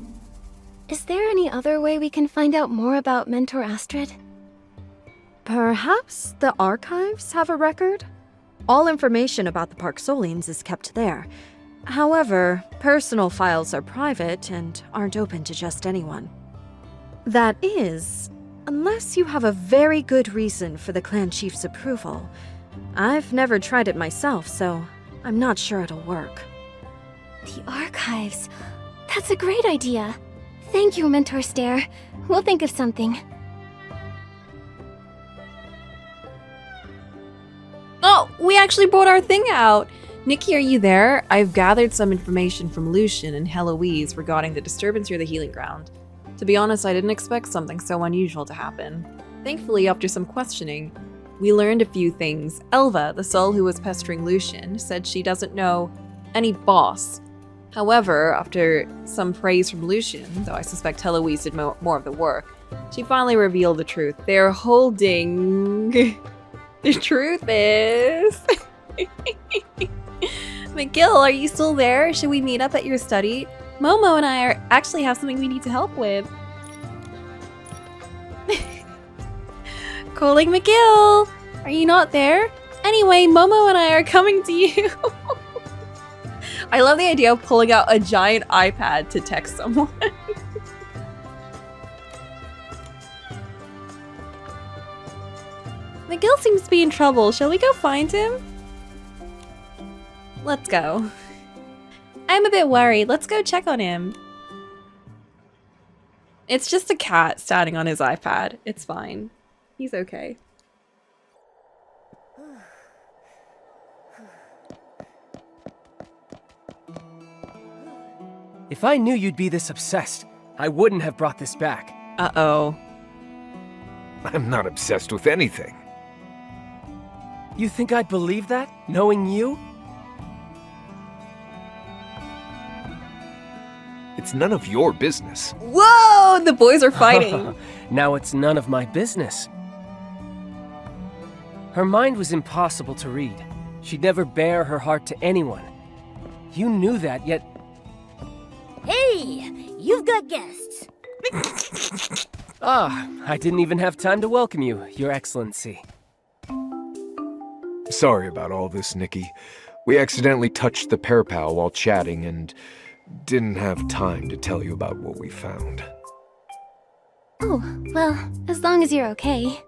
Is there any other way we can find out more about Mentor Astrid? Perhaps the archives have a record? All information about the Park Solines is kept there. However, personal files are private and aren't open to just anyone. That is, unless you have a very good reason for the clan chief's approval. I've never tried it myself, so I'm not sure it'll work. The archives. That's a great idea. Thank you, Mentor Stare. We'll think of something. Oh, we actually brought our thing out! Nikki, are you there? I've gathered some information from Lucian and Heloise regarding the disturbance near the healing ground. To be honest, I didn't expect something so unusual to happen. Thankfully, after some questioning, we learned a few things. Elva, the soul who was pestering Lucian, said she doesn't know any boss. However, after some praise from Lucian, though I suspect Heloise did more of the work, she finally revealed the truth. They're holding... The truth is... McGill, are you still there? Should we meet up at your study? Momo and I actually have something we need to help with. Calling McGill! Are you not there? Anyway, Momo and I are coming to you. I love the idea of pulling out a giant iPad to text someone. McGill seems to be in trouble. Shall we go find him? Let's go. I'm a bit worried. Let's go check on him. It's just a cat standing on his iPad. It's fine. He's okay. If I knew you'd be this obsessed, I wouldn't have brought this back. Uh-oh. I'm not obsessed with anything. You think I'd believe that, knowing you? It's none of your business. Whoa! The boys are fighting. Now it's none of my business. Her mind was impossible to read. She'd never bare her heart to anyone. You knew that, yet... Hey! You've got guests. I didn't even have time to welcome you, Your Excellency. Sorry about all this, Nikki. We accidentally touched the pear pal while chatting and didn't have time to tell you about what we found. Oh, well, as long as you're okay.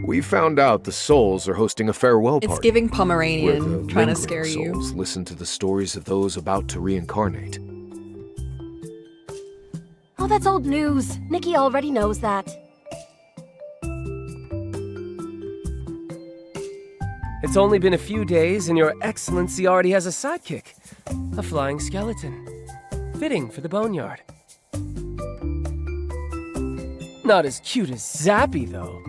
We found out the Souls are hosting a farewell party. It's giving where Pomeranian, the trying to lingering scare you. souls listen to the stories of those about to reincarnate. Oh, that's old news. Nikki already knows that. It's only been a few days and Your Excellency already has a sidekick. A flying skeleton. Fitting for the boneyard. Not as cute as Zappy, though.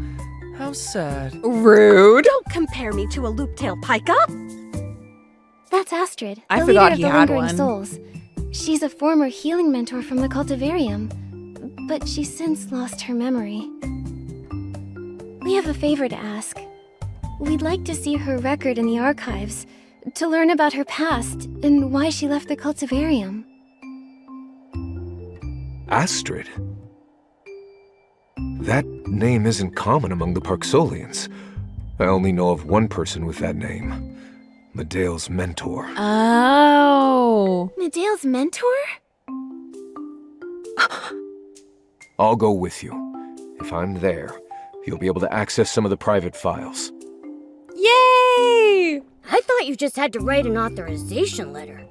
How sad. Rude. Don't compare me to a loop-tailed pika. That's Astrid, I the forgot leader he of the had Lingering one. Souls. She's a former healing mentor from the Cultivarium, but she's since lost her memory. We have a favor to ask. We'd like to see her record in the archives, to learn about her past and why she left the Cultivarium. Astrid? That name isn't common among the Parksolians. I only know of one person with that name. Medea's mentor. Oh. Medea's mentor? I'll go with you. If I'm there, you'll be able to access some of the private files. Yay! I thought you just had to write an authorization letter.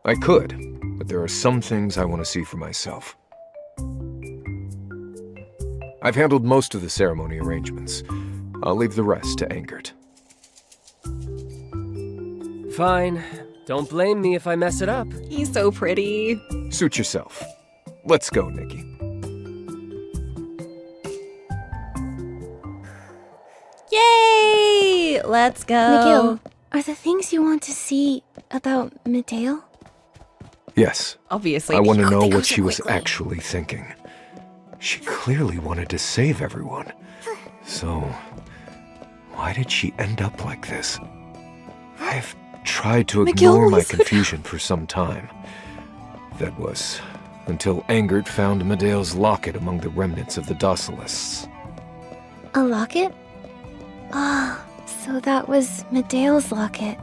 I could, but there are some things I want to see for myself. I've handled most of the ceremony arrangements. I'll leave the rest to Angert. Fine. Don't blame me if I mess it up. He's so pretty. Suit yourself. Let's go, Nikki. Yay! Let's go. McGill, are the things you want to see about Medea? Yes. Obviously. I want to know They go what so she was quickly. actually thinking. She clearly wanted to save everyone. So, why did she end up like this? I've tried to ignore my confusion for some time. That was until Angert found Medea's locket among the remnants of the Docilists. A locket? Ah, so that was Medea's locket.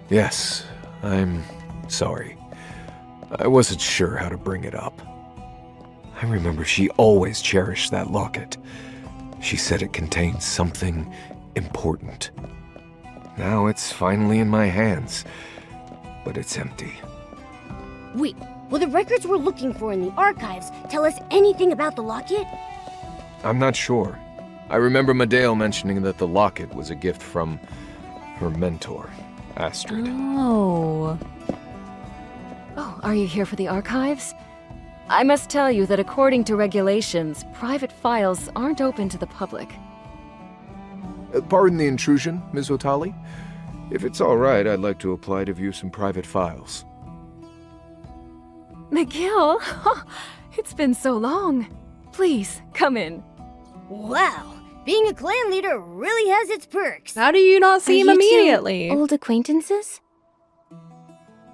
Yes, I'm sorry. I wasn't sure how to bring it up. I remember she always cherished that locket. She said it contained something important. Now it's finally in my hands, but it's empty. Wait, will the records we're looking for in the archives tell us anything about the locket? I'm not sure. I remember Medea mentioning that the locket was a gift from her mentor, Astrid. Oh. Oh, are you here for the archives? I must tell you that according to regulations, private files aren't open to the public. Pardon the intrusion, Ms. Otali. If it's all right, I'd like to apply to view some private files. McGill, it's been so long. Please, come in. Wow, Being a clan leader really has its perks. How do you not see him Are you two immediately? old acquaintances?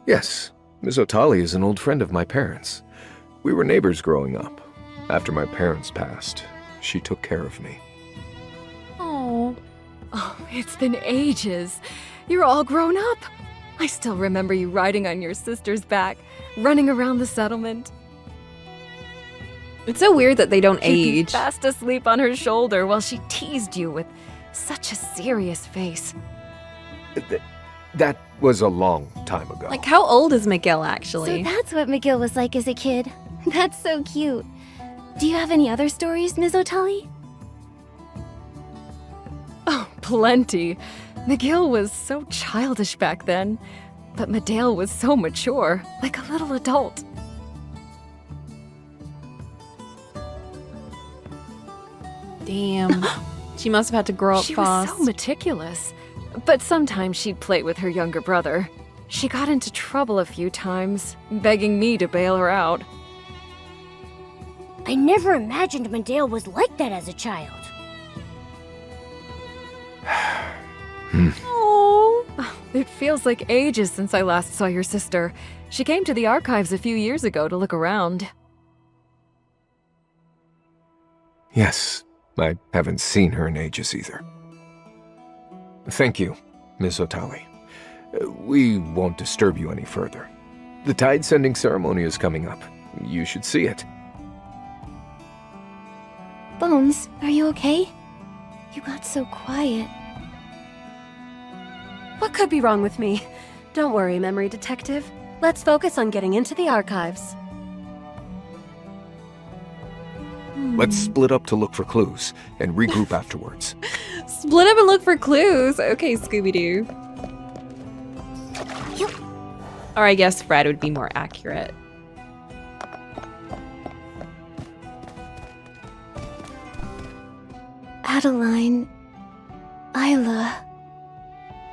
Yes, Ms. Otali is an old friend of my parents. We were neighbors growing up. After my parents passed, she took care of me. Oh. Oh, it's been ages. You're all grown up. I still remember you riding on your sister's back, running around the settlement. It's so weird that they don't You'd be age. fast asleep on her shoulder while she teased you with such a serious face. That was a long time ago. Like, how old is Miguel So actually? that's what McGill was like as a kid. That's so cute. Do you have any other stories, Ms. Otali? Oh, plenty. McGill was so childish back then, but Medale was so mature, like a little adult. Damn. She must have had to grow up She fast. was so meticulous, but sometimes she'd play with her younger brother. She got into trouble a few times, begging me to bail her out. I never imagined Medale was like that as a child. Oh. It feels like ages since I last saw your sister. She came to the archives a few years ago to look around. Yes, I haven't seen her in ages either. Thank you, Ms. Otali. We won't disturb you any further. The tide sending ceremony is coming up. You should see it. Bones, are you okay? You got so quiet. What could be wrong with me? Don't worry, Memory Detective. Let's focus on getting into the archives. Let's split up to look for clues and regroup afterwards. Split up and look for clues. Okay, Scooby-Doo. Or I guess Fred would be more accurate. Adeline, Isla,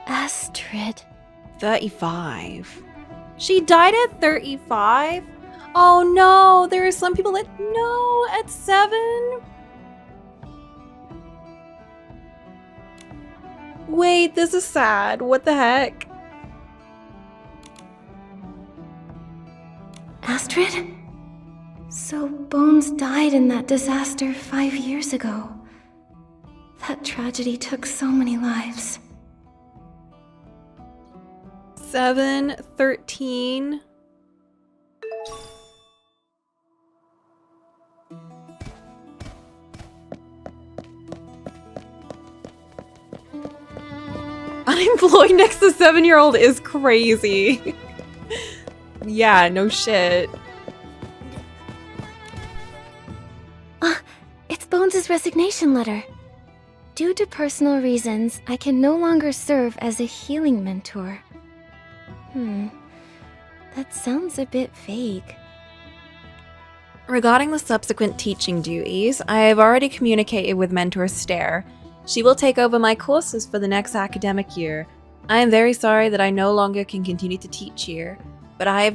Astrid. 35. She died at 35? Oh no, there are some people that no at 7. Wait, this is sad. What the heck? Astrid? So Bones died in that disaster 5 years ago. That tragedy took so many lives. 7, 13. Unemployed next to 7-year-old is crazy. Yeah, no shit. It's Bones' resignation letter. Due to personal reasons, I can no longer serve as a healing mentor. That sounds a bit vague. Regarding the subsequent teaching duties, I have already communicated with Mentor Stare. She will take over my courses for the next academic year. I am very sorry that I no longer can continue to teach here, but I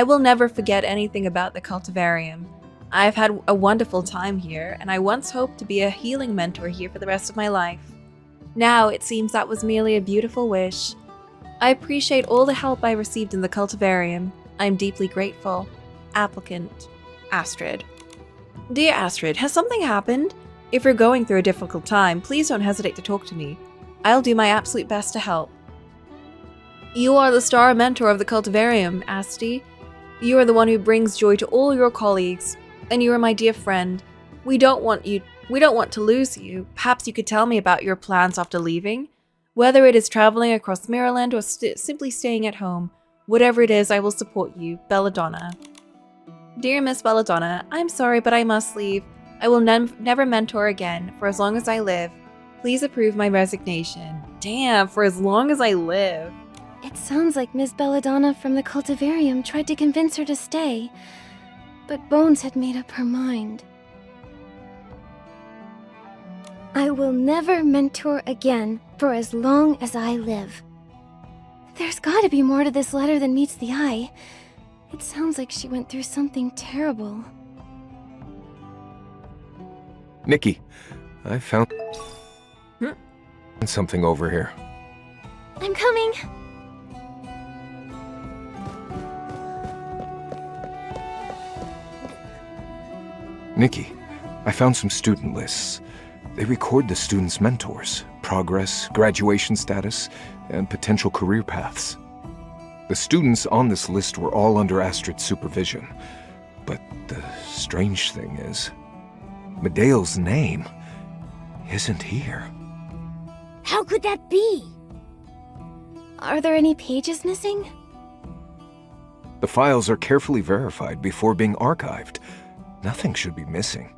will never forget anything about the Cultivarium. I have had a wonderful time here, and I once hoped to be a healing mentor here for the rest of my life. Now, it seems that was merely a beautiful wish. I appreciate all the help I received in the Cultivarium. I am deeply grateful. Applicant, Astrid. Dear Astrid, has something happened? If you're going through a difficult time, please don't hesitate to talk to me. I'll do my absolute best to help. You are the star mentor of the Cultivarium, Asti. You are the one who brings joy to all your colleagues, and you are my dear friend. We don't want to lose you. Perhaps you could tell me about your plans after leaving? Whether it is traveling across Maryland or simply staying at home, whatever it is, I will support you, Belladonna. Dear Miss Belladonna, I'm sorry, but I must leave. I will never mentor again, for as long as I live. Please approve my resignation. Damn, for as long as I live. It sounds like Miss Belladonna from the Cultivarium tried to convince her to stay, but Bones had made up her mind. I will never mentor again for as long as I live. There's gotta be more to this letter than meets the eye. It sounds like she went through something terrible. Nikki, I found... Something over here. I'm coming. Nikki, I found some student lists. They record the students' mentors, progress, graduation status, and potential career paths. The students on this list were all under Astrid's supervision. But the strange thing is, Medeo's name isn't here. How could that be? Are there any pages missing? The files are carefully verified before being archived. Nothing should be missing.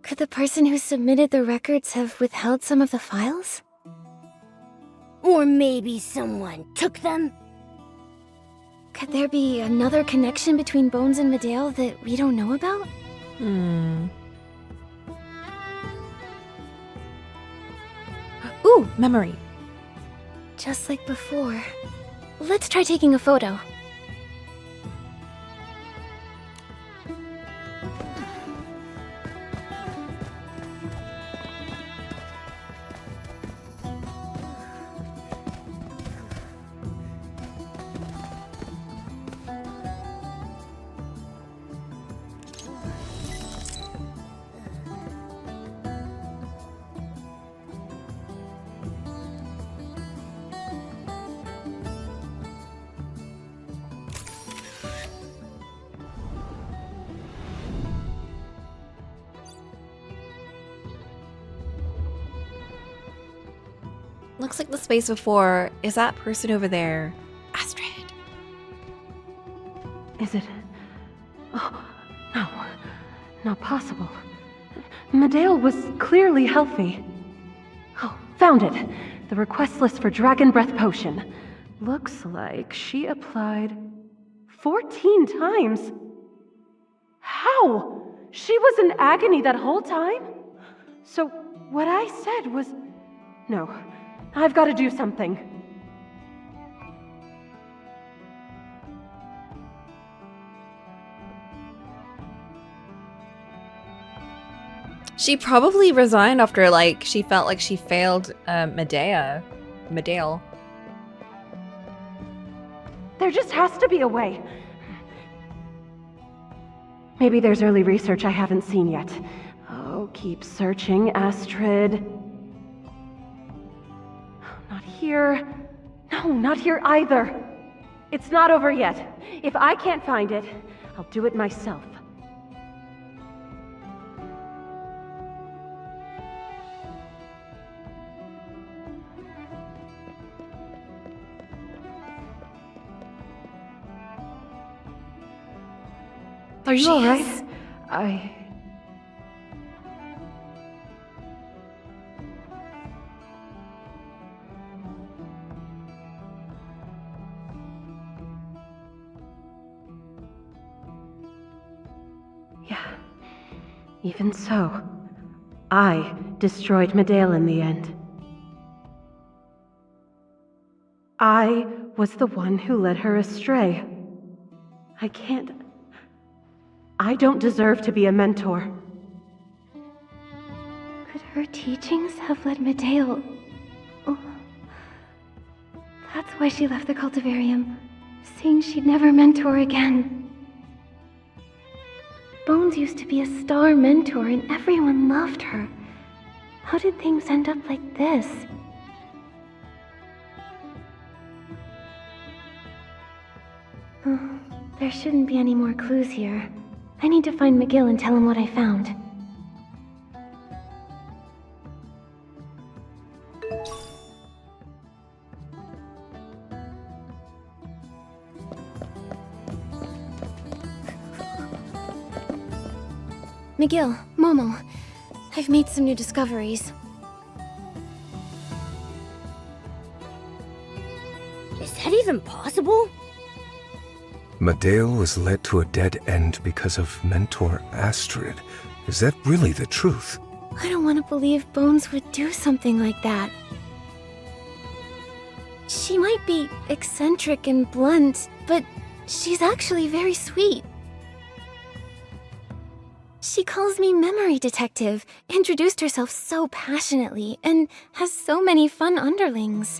Could the person who submitted the records have withheld some of the files? Or maybe someone took them? Could there be another connection between Bones and Medeo that we don't know about? Ooh, memory. Just like before. Let's try taking a photo. Looks like the space before is that person over there. Astrid. Is it? Oh, no. Not possible. Medeo was clearly healthy. Oh, found it. The request list for Dragon Breath Potion. Looks like she applied 14 times. How? She was in agony that whole time? So what I said was... No, I've got to do something. She probably resigned after, like, she felt like she failed Medeo. There just has to be a way. Maybe there's early research I haven't seen yet. Oh, keep searching, Astrid. Not here. No, not here either. It's not over yet. If I can't find it, I'll do it myself. Are you all right? Yeah. Even so, I destroyed Medale in the end. I was the one who led her astray. I don't deserve to be a mentor. Could her teachings have led Medeo? Oh. That's why she left the cultivarium, saying she'd never mentor again. Bones used to be a star mentor and everyone loved her. How did things end up like this? Oh, there shouldn't be any more clues here. I need to find McGill and tell him what I found. McGill, Momo, I've made some new discoveries. Is that even possible? Medale was led to a dead end because of Mentor Astrid. Is that really the truth? I don't want to believe Bones would do something like that. She might be eccentric and blunt, but she's actually very sweet. She calls me Memory Detective, introduced herself so passionately, and has so many fun underlings.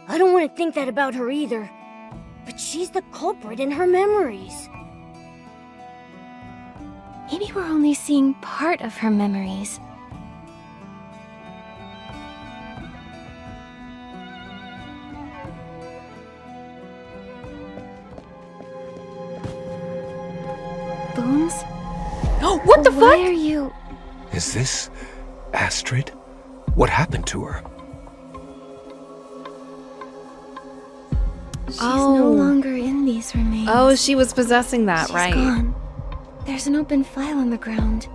I don't want to think that about her either. But she's the culprit in her memories. Maybe we're only seeing part of her memories. Bones? Oh, what the fuck? Why are you... Is this Astrid? What happened to her? She's no longer in these remains. Oh, she was possessing that, She's right? Gone. There's an open file on the ground.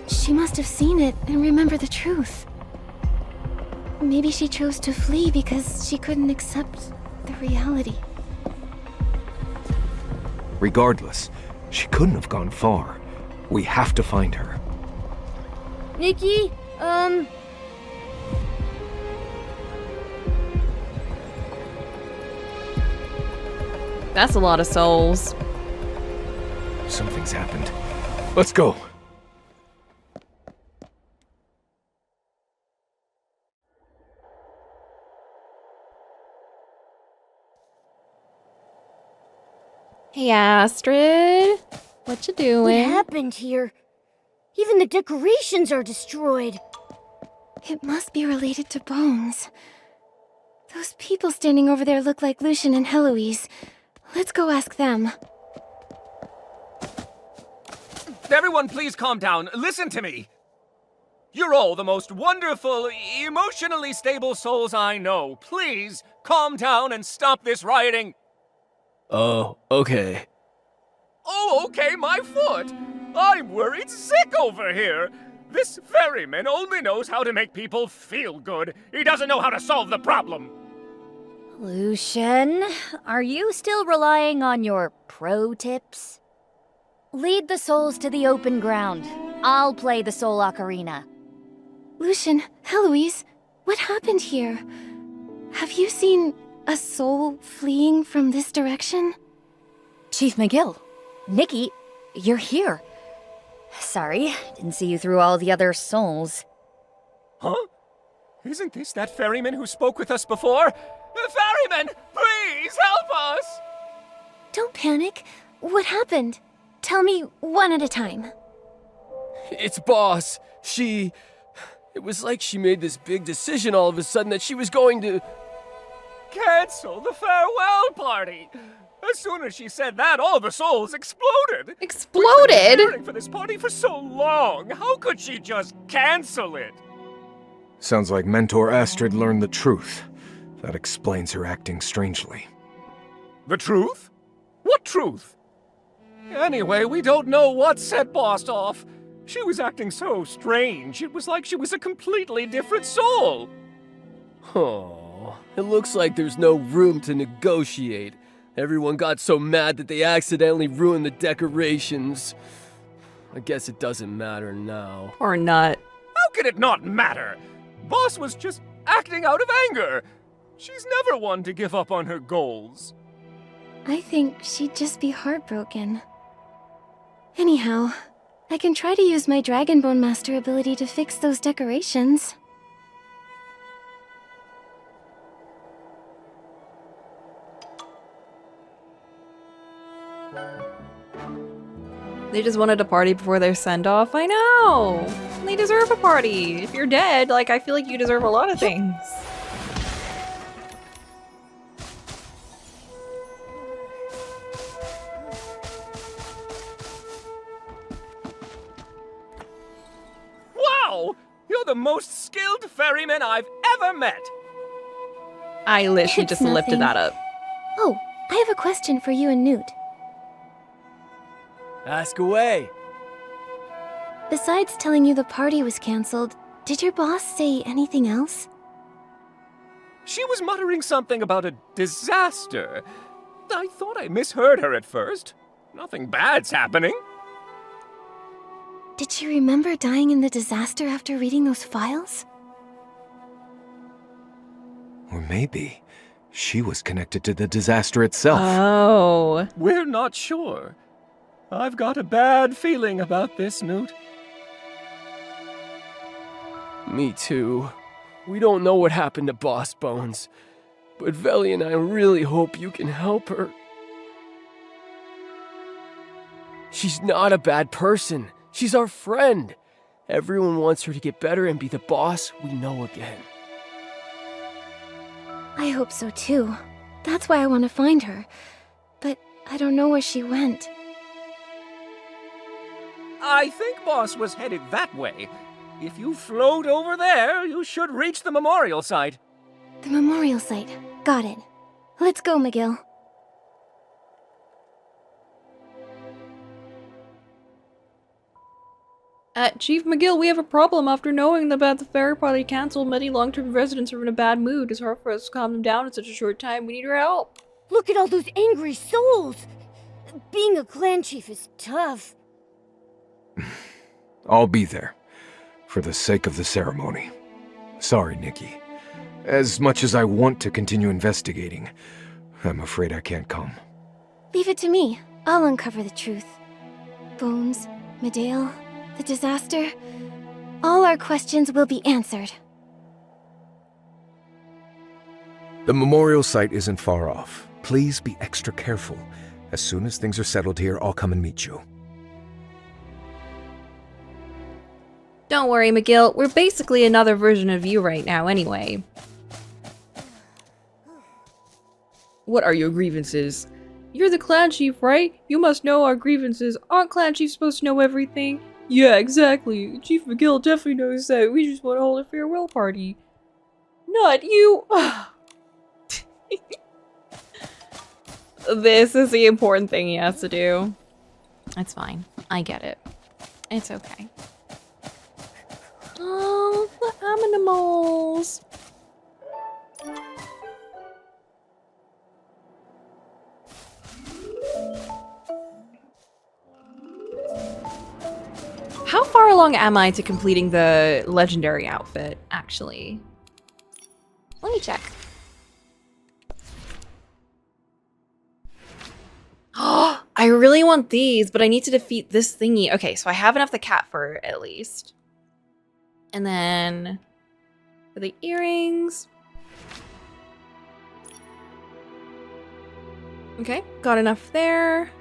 She must have seen it and remember the truth. Maybe she chose to flee because she couldn't accept the reality. Regardless, she couldn't have gone far. We have to find her. Nikki, That's a lot of souls. Something's happened. Let's go. Hey, Astrid. What you what doing? happened here? Even the decorations are destroyed. It must be related to Bones. Those people standing over there look like Lucian and Heloise. Let's go ask them. Everyone, please calm down. Listen to me. You're all the most wonderful, emotionally stable souls I know. Please calm down and stop this rioting. Oh, okay. Oh, okay, my foot. I'm worried sick over here. This ferryman only knows how to make people feel good. He doesn't know how to solve the problem. Lucian, are you still relying on your pro tips? Lead the souls to the open ground. I'll play the soul ocarina. Lucian, Heloise, what happened here? Have you seen a soul fleeing from this direction? Chief McGill, Nikki, you're here. Sorry, didn't see you through all the other souls. Huh? Isn't this that ferryman who spoke with us before? Ferryman, please help us! Don't panic. What happened? Tell me one at a time. It's Boss. It was like she made this big decision all of a sudden that she was going to... Cancel the farewell party! As soon as she said that, all the souls exploded! Exploded? We've been preparing for this party for so long! How could she just cancel it? Sounds like Mentor Astrid learned the truth. That explains her acting strangely. The truth? What truth? Anyway, we don't know what set Boss off. She was acting so strange. It was like she was a completely different soul. Oh, it looks like there's no room to negotiate. Everyone got so mad that they accidentally ruined the decorations. I guess it doesn't matter now. Or not. How could it not matter? Boss was just acting out of anger. She's never one to give up on her goals. I think she'd just be heartbroken. Anyhow, I can try to use my Dragonbone Master ability to fix those decorations. They just wanted a party before their send-off. I know! They deserve a party. If you're dead, like, I feel like you deserve a lot of things. Wow! You're the most skilled ferryman I've ever met! I literally It's just lifted nothing. that up. Oh, I have a question for you and Newt. Ask away. Besides telling you the party was cancelled, did your boss say anything else? She was muttering something about a disaster. I thought I misheard her at first. Nothing bad's happening. Did she remember dying in the disaster after reading those files? Or maybe she was connected to the disaster itself. Oh. We're not sure. I've got a bad feeling about this, Newt. Me too. We don't know what happened to Boss Bones, but Veli and I really hope you can help her. She's not a bad person. She's our friend. Everyone wants her to get better and be the boss we know again. I hope so too. That's why I want to find her. But I don't know where she went. I think Boss was headed that way. If you float over there, you should reach the memorial site. The memorial site. Got it. Let's go, McGill. Chief McGill, we have a problem. After knowing about the fair party canceled, many long-term residents are in a bad mood. It's hard for us to calm them down in such a short time. We need your help. Look at all those angry souls! Being a clan chief is tough. I'll be there, for the sake of the ceremony. Sorry, Nikki. As much as I want to continue investigating, I'm afraid I can't come. Leave it to me. I'll uncover the truth. Bones, Medale, the disaster. All our questions will be answered. The memorial site isn't far off. Please be extra careful. As soon as things are settled here, I'll come and meet you. Don't worry, McGill. We're basically another version of you right now anyway. What are your grievances? You're the clan chief, right? You must know our grievances. Aren't clan chiefs supposed to know everything? Yeah, exactly. Chief McGill definitely knows that. We just want to hold a farewell party. Not you. This is the important thing he has to do. It's fine. I get it. It's okay. Oh, the animals. How far along am I to completing the legendary outfit, actually? Let me check. Oh, I really want these, but I need to defeat this thingy. Okay, so I have enough the cat fur, at least. And then for the earrings. Okay, got enough there.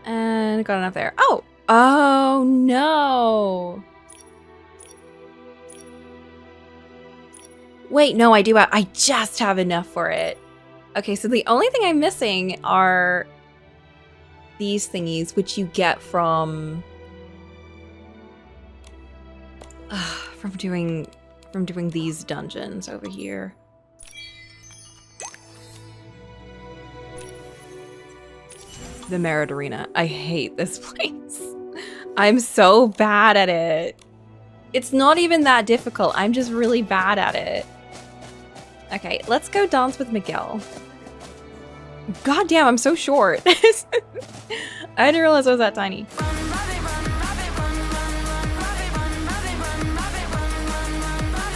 And got enough there. Oh! Oh, no! Wait, no, I do. I just have enough for it. Okay, so the only thing I'm missing are these thingies, which you get from doing these dungeons over here. The Merit Arena. I hate this place. I'm so bad at it. It's not even that difficult. I'm just really bad at it. Okay, let's go dance with McGill. God damn, I'm so short. I didn't realize I was that tiny.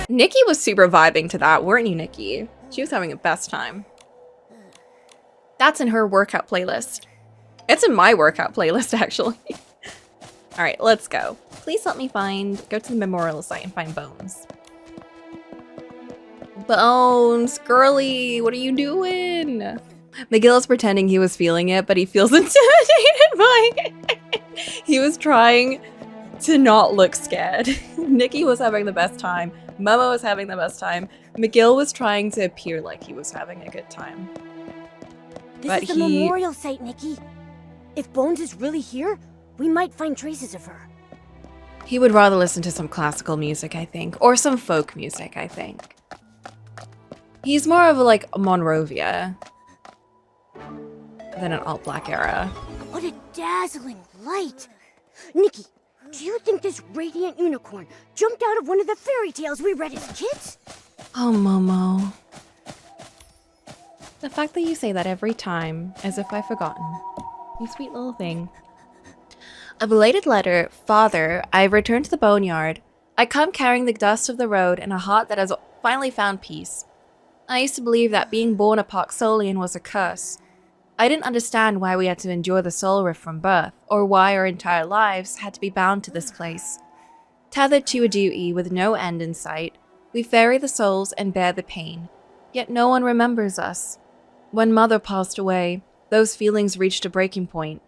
Nikki was super vibing to that, weren't you, Nikki? She was having a best time. That's in her workout playlist. It's in my workout playlist, actually. All right, let's go. Please let me go to the memorial site and find Bones. Bones, girly, what are you doing? McGill is pretending he was feeling it, but he feels intimidated by it. He was trying to not look scared. Nikki was having the best time. Momo was having the best time. McGill was trying to appear like he was having a good time. This is the memorial site, Nikki. If Bones is really here, we might find traces of her. He would rather listen to some classical music, I think. Or some folk music, I think. He's more of like a Monrovia than an alt-black era. What a dazzling light! Nikki, do you think this radiant unicorn jumped out of one of the fairy tales we read as kids? Oh, Momo. The fact that you say that every time, as if I've forgotten. You sweet little thing. A belated letter. Father, I've returned to the boneyard. I come carrying the dust of the road and a heart that has finally found peace. I used to believe that being born a Poxolian was a curse. I didn't understand why we had to endure the soul rift from birth, or why our entire lives had to be bound to this place. Tethered to a duty with no end in sight, we ferry the souls and bear the pain, yet no one remembers us. When Mother passed away, those feelings reached a breaking point.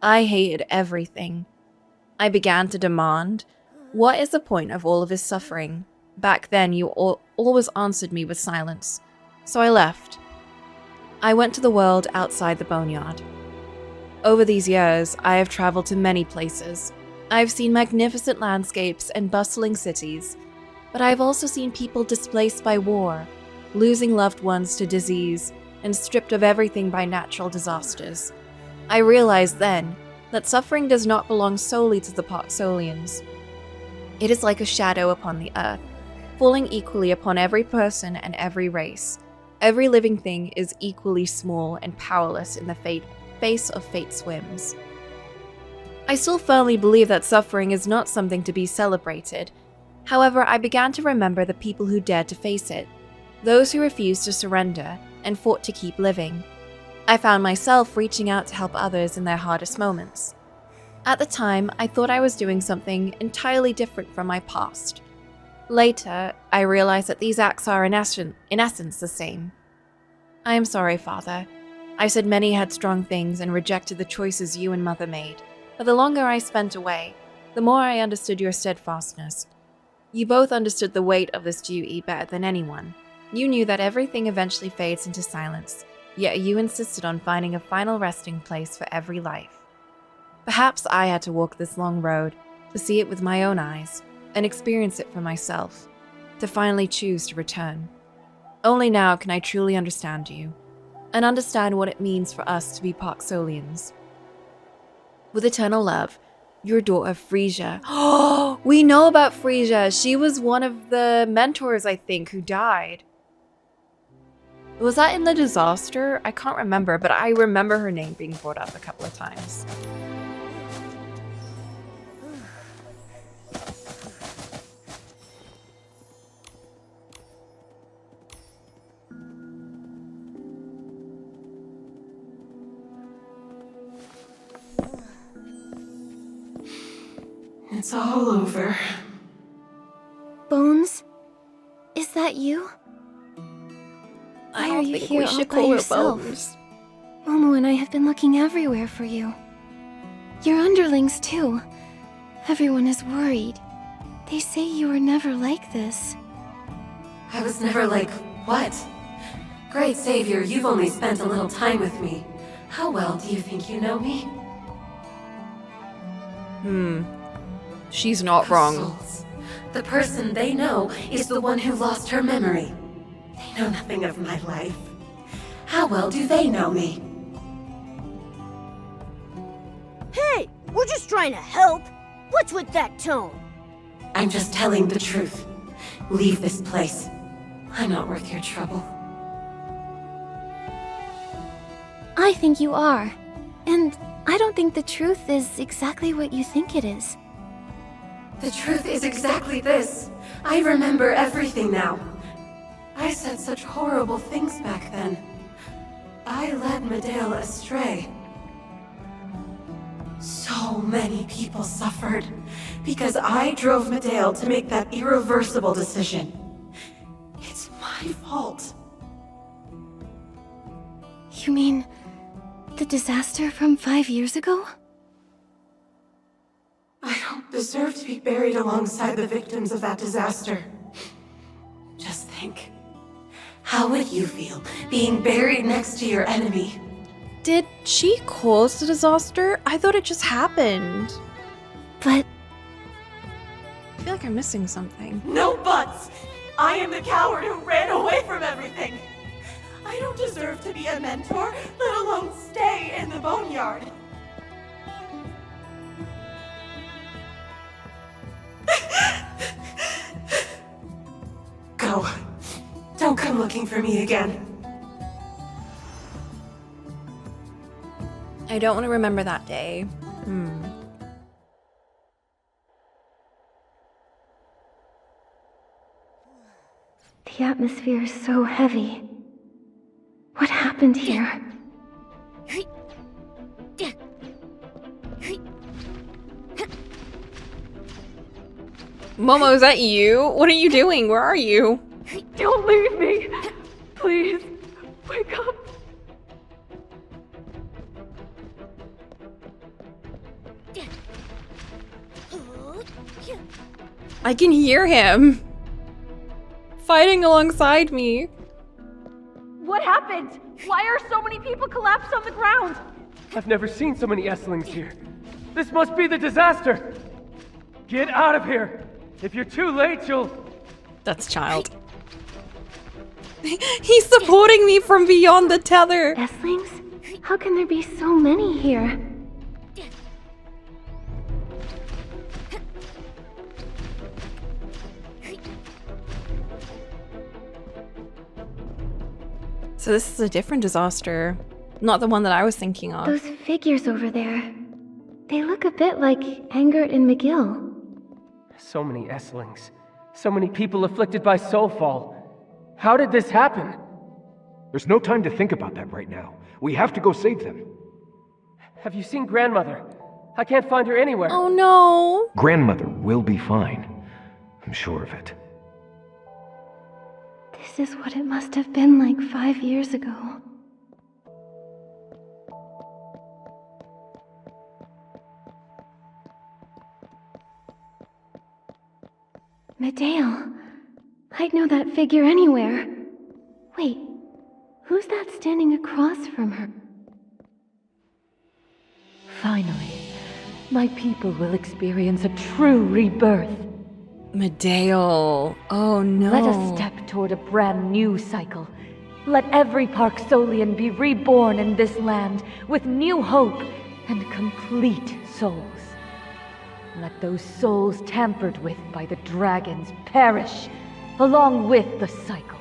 I hated everything. I began to demand, what is the point of all of his suffering? Back then, you always answered me with silence, so I left. I went to the world outside the boneyard. Over these years, I have traveled to many places. I've seen magnificent landscapes and bustling cities, but I've also seen people displaced by war, losing loved ones to disease, and stripped of everything by natural disasters. I realized then that suffering does not belong solely to the Poxolians. It is like a shadow upon the earth, falling equally upon every person and every race. Every living thing is equally small and powerless in the face of fate's whims. I still firmly believe that suffering is not something to be celebrated. However, I began to remember the people who dared to face it, those who refused to surrender and fought to keep living. I found myself reaching out to help others in their hardest moments. At the time, I thought I was doing something entirely different from my past. Later, I realized that these acts are in essence the same. I am sorry, Father. I said many headstrong things and rejected the choices you and Mother made, but the longer I spent away, the more I understood your steadfastness. You both understood the weight of this duty better than anyone. You knew that everything eventually fades into silence, yet you insisted on finding a final resting place for every life. Perhaps I had to walk this long road to see it with my own eyes and experience it for myself, to finally choose to return. Only now can I truly understand you, and understand what it means for us to be Poxolians. With eternal love, your daughter Frisia. Oh, we know about Frisia. She was one of the mentors, I think, who died. Was that in the disaster? I can't remember, but I remember her name being brought up a couple of times. It's all over. Bones? Is that you? I Why are don't you think here we all should by call her yourself? Bones. Momo and I have been looking everywhere for you. Your underlings, too. Everyone is worried. They say you were never like this. I was never like, what? Great Savior, you've only spent a little time with me. How well do you think you know me? She's not wrong. Souls. The person they know is the one who lost her memory. They know nothing of my life. How well do they know me? Hey, we're just trying to help. What's with that tone? I'm just telling the truth. Leave this place. I'm not worth your trouble. I think you are. And I don't think the truth is exactly what you think it is. The truth is exactly this. I remember everything now. I said such horrible things back then. I led Medale astray. So many people suffered because I drove Medale to make that irreversible decision. It's my fault. You mean the disaster from 5 years ago? I don't deserve to be buried alongside the victims of that disaster. Just think. How would you feel being buried next to your enemy? Did she cause the disaster? I thought it just happened. But I feel like I'm missing something. No buts! I am the coward who ran away from everything! I don't deserve to be a mentor, let alone stay in the boneyard. Go. Don't come looking for me again. I don't want to remember that day. the atmosphere is so heavy. What happened here? Momo, is that you? What are you doing? Where are you? Don't leave me! Please, wake up! I can hear him fighting alongside me. What happened? Why are so many people collapsed on the ground? I've never seen so many Esslings here. This must be the disaster. Get out of here. If you're too late, you'll... That's Child. He's supporting me from beyond the tether. Esslings? How can there be so many here? So this is a different disaster. Not the one that I was thinking of. Those figures over there. They look a bit like Angert and McGill. So many Esslings. So many people afflicted by soulfall. How did this happen? There's no time to think about that right now. We have to go save them. Have you seen Grandmother? I can't find her anywhere. Oh no. Grandmother will be fine. I'm sure of it. This is what it must have been like 5 years ago. Medale. I'd know that figure anywhere. Wait, who's that standing across from her? Finally, my people will experience a true rebirth. Medale. Oh no. Let us step toward a brand new cycle. Let every Parksolian be reborn in this land with new hope and complete souls. Let those souls tampered with by the dragons perish, along with the cycle.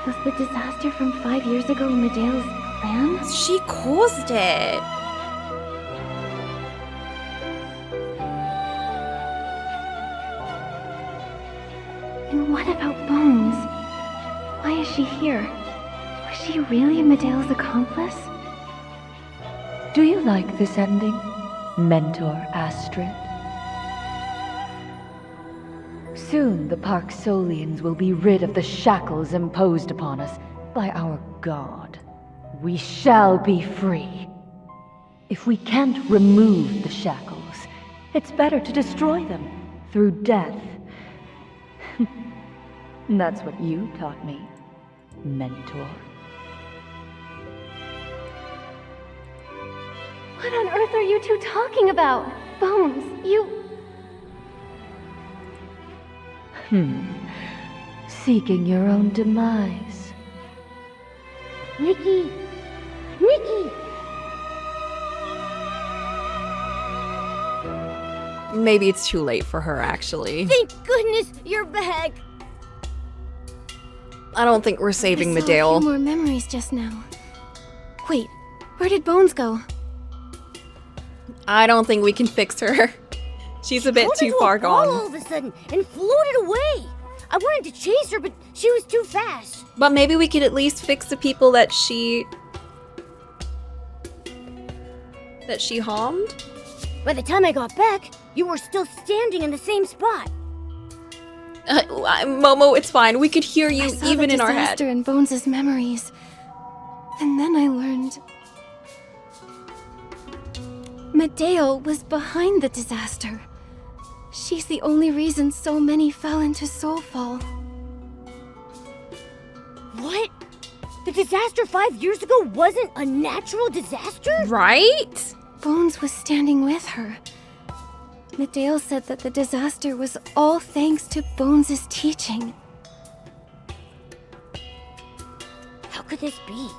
Was the disaster from 5 years ago Medale's plan? She caused it. And what about Bones? Why is she here? Was she really Medale's accomplice? Do you like this ending, Mentor Astrid? Soon the Parksolians will be rid of the shackles imposed upon us by our god. We shall be free. If we can't remove the shackles, it's better to destroy them through death. That's what you taught me, Mentor. What on earth are you two talking about? Bones, you... Seeking your own demise. Nikki! Nikki! Maybe it's too late for her, actually. Thank goodness you're back! I don't think we're saving I saw a Medale. few more memories just now. Wait, where did Bones go? I don't think we can fix her. She's a bit too far gone. All of a sudden and floated away. I wanted to chase her, but she was too fast. But maybe we could at least fix the people that she harmed? By the time I got back, you were still standing in the same spot. Momo, it's fine. We could hear you even in our head. I saw the disaster in Bones' memories. And then I learned... Medale was behind the disaster. She's the only reason so many fell into Soulfall. What? The disaster 5 years ago wasn't a natural disaster? Right? Bones was standing with her. Medale said that the disaster was all thanks to Bones' teaching. How could this be?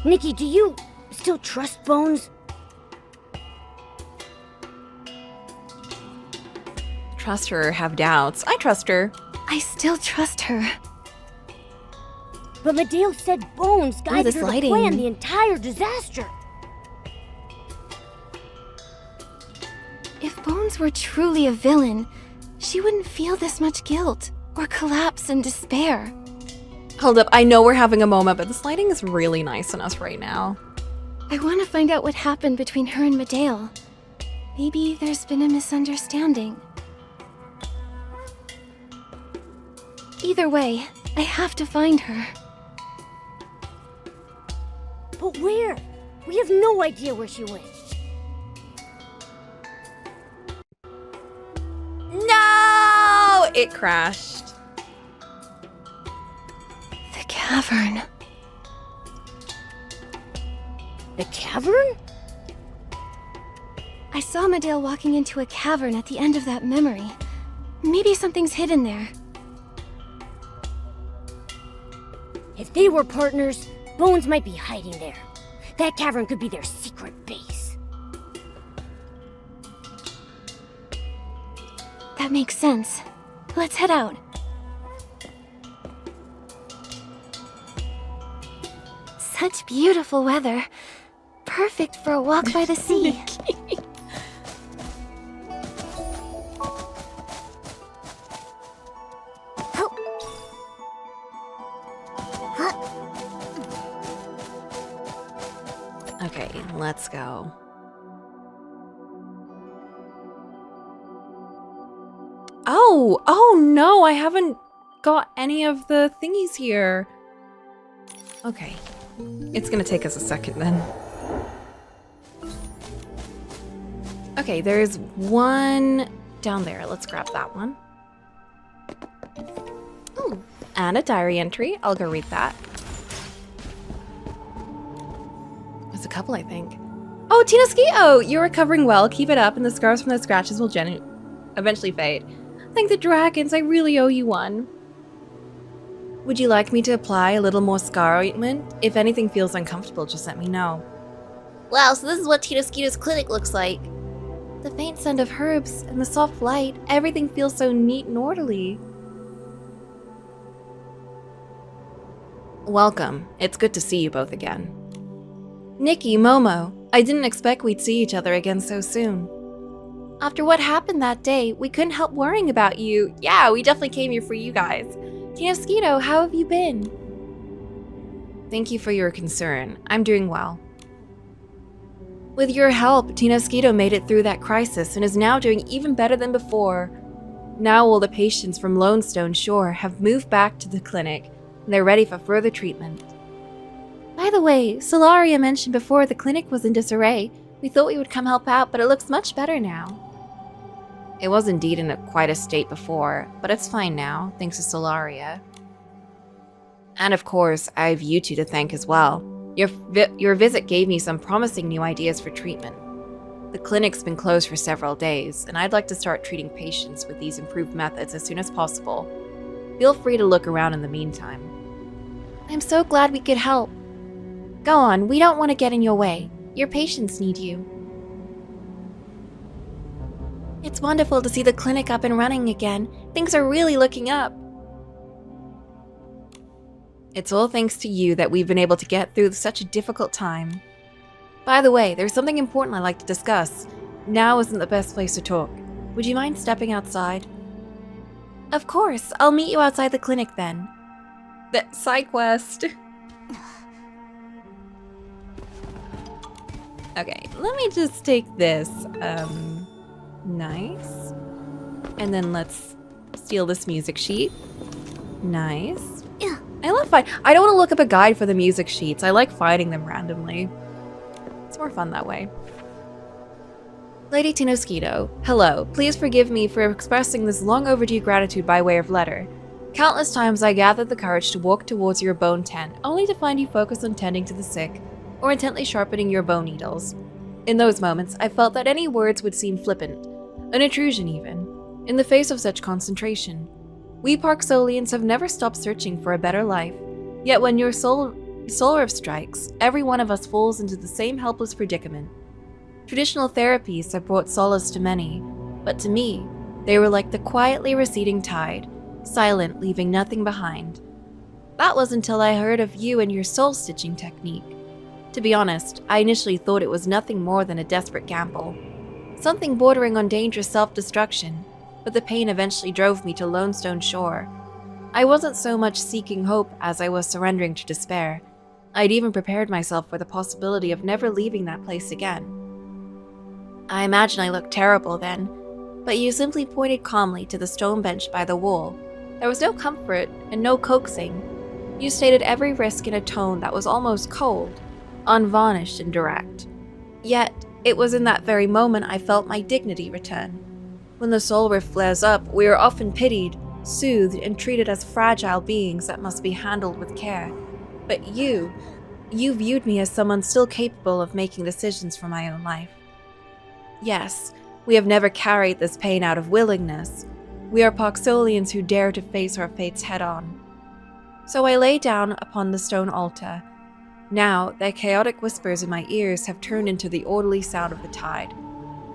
Nikki, do you still trust Bones? Trust her or have doubts. I trust her. I still trust her. But Medale said Bones guided this her to lighting. plan the entire disaster. If Bones were truly a villain, she wouldn't feel this much guilt or collapse in despair. Hold up, I know we're having a moment, but this lighting is really nice on us right now. I want to find out what happened between her and Medale. Maybe there's been a misunderstanding. Either way, I have to find her. But where? We have no idea where she went. No! It crashed. The cavern. The cavern? I saw Medale walking into a cavern at the end of that memory. Maybe something's hidden there. If they were partners, Bones might be hiding there. That cavern could be their secret base. That makes sense. Let's head out. Such beautiful weather. Perfect for a walk by the sea. Okay, let's go. Oh no, I haven't got any of the thingies here. Okay, it's gonna take us a second then. Okay, there's one down there. Let's grab that one. Ooh, and a diary entry. I'll go read that. There's a couple, I think. Oh, Tina Ski-Oh! You're recovering well. Keep it up, and the scars from those scratches will eventually fade. Thank the dragons, I really owe you one. Would you like me to apply a little more scar ointment? If anything feels uncomfortable, just let me know. Wow, so this is what Tina Ski-Oh's clinic looks like. The faint scent of herbs and the soft light, everything feels so neat and orderly. Welcome. It's good to see you both again. Nikki, Momo, I didn't expect we'd see each other again so soon. After what happened that day, we couldn't help worrying about you. Yeah, we definitely came here for you guys. Tina Ski-Oh, how have you been? Thank you for your concern. I'm doing well. With your help, Tina Ski-Oh made it through that crisis and is now doing even better than before. Now all the patients from Lone Shore have moved back to the clinic, and they're ready for further treatment. By the way, Solaria mentioned before the clinic was in disarray. We thought we would come help out, but it looks much better now. It was indeed in quite a state before, but it's fine now, thanks to Solaria. And of course, I have you two to thank as well. Your visit gave me some promising new ideas for treatment. The clinic's been closed for several days, and I'd like to start treating patients with these improved methods as soon as possible. Feel free to look around in the meantime. I'm so glad we could help. Go on, we don't want to get in your way. Your patients need you. It's wonderful to see the clinic up and running again. Things are really looking up. It's all thanks to you that we've been able to get through such a difficult time. By the way, there's something important I'd like to discuss. Now isn't the best place to talk. Would you mind stepping outside? Of course, I'll meet you outside the clinic then. The side quest. Okay, let me just take this. Nice. And then let's steal this music sheet. Nice. I love fighting. I don't want to look up a guide for the music sheets. I like finding them randomly. It's more fun that way. Lady Tina Ski-Oh, hello. Please forgive me for expressing this long overdue gratitude by way of letter. Countless times I gathered the courage to walk towards your bone tent, only to find you focused on tending to the sick, or intently sharpening your bone needles. In those moments, I felt that any words would seem flippant, an intrusion even, in the face of such concentration. We Parksolians have never stopped searching for a better life, yet when your solar strikes, every one of us falls into the same helpless predicament. Traditional therapies have brought solace to many, but to me, they were like the quietly receding tide, silent, leaving nothing behind. That was until I heard of you and your soul-stitching technique. To be honest, I initially thought it was nothing more than a desperate gamble. Something bordering on dangerous self-destruction, but the pain eventually drove me to Lone Shore. I wasn't so much seeking hope as I was surrendering to despair. I'd even prepared myself for the possibility of never leaving that place again. I imagine I looked terrible then, but you simply pointed calmly to the stone bench by the wall. There was no comfort and no coaxing. You stated every risk in a tone that was almost cold, unvarnished and direct. Yet, it was in that very moment I felt my dignity return. When the soul rift flares up, we are often pitied, soothed, and treated as fragile beings that must be handled with care. But you viewed me as someone still capable of making decisions for my own life. Yes, we have never carried this pain out of willingness. We are Poxolians who dare to face our fates head-on. So I lay down upon the stone altar. Now, the chaotic whispers in my ears have turned into the orderly sound of the tide.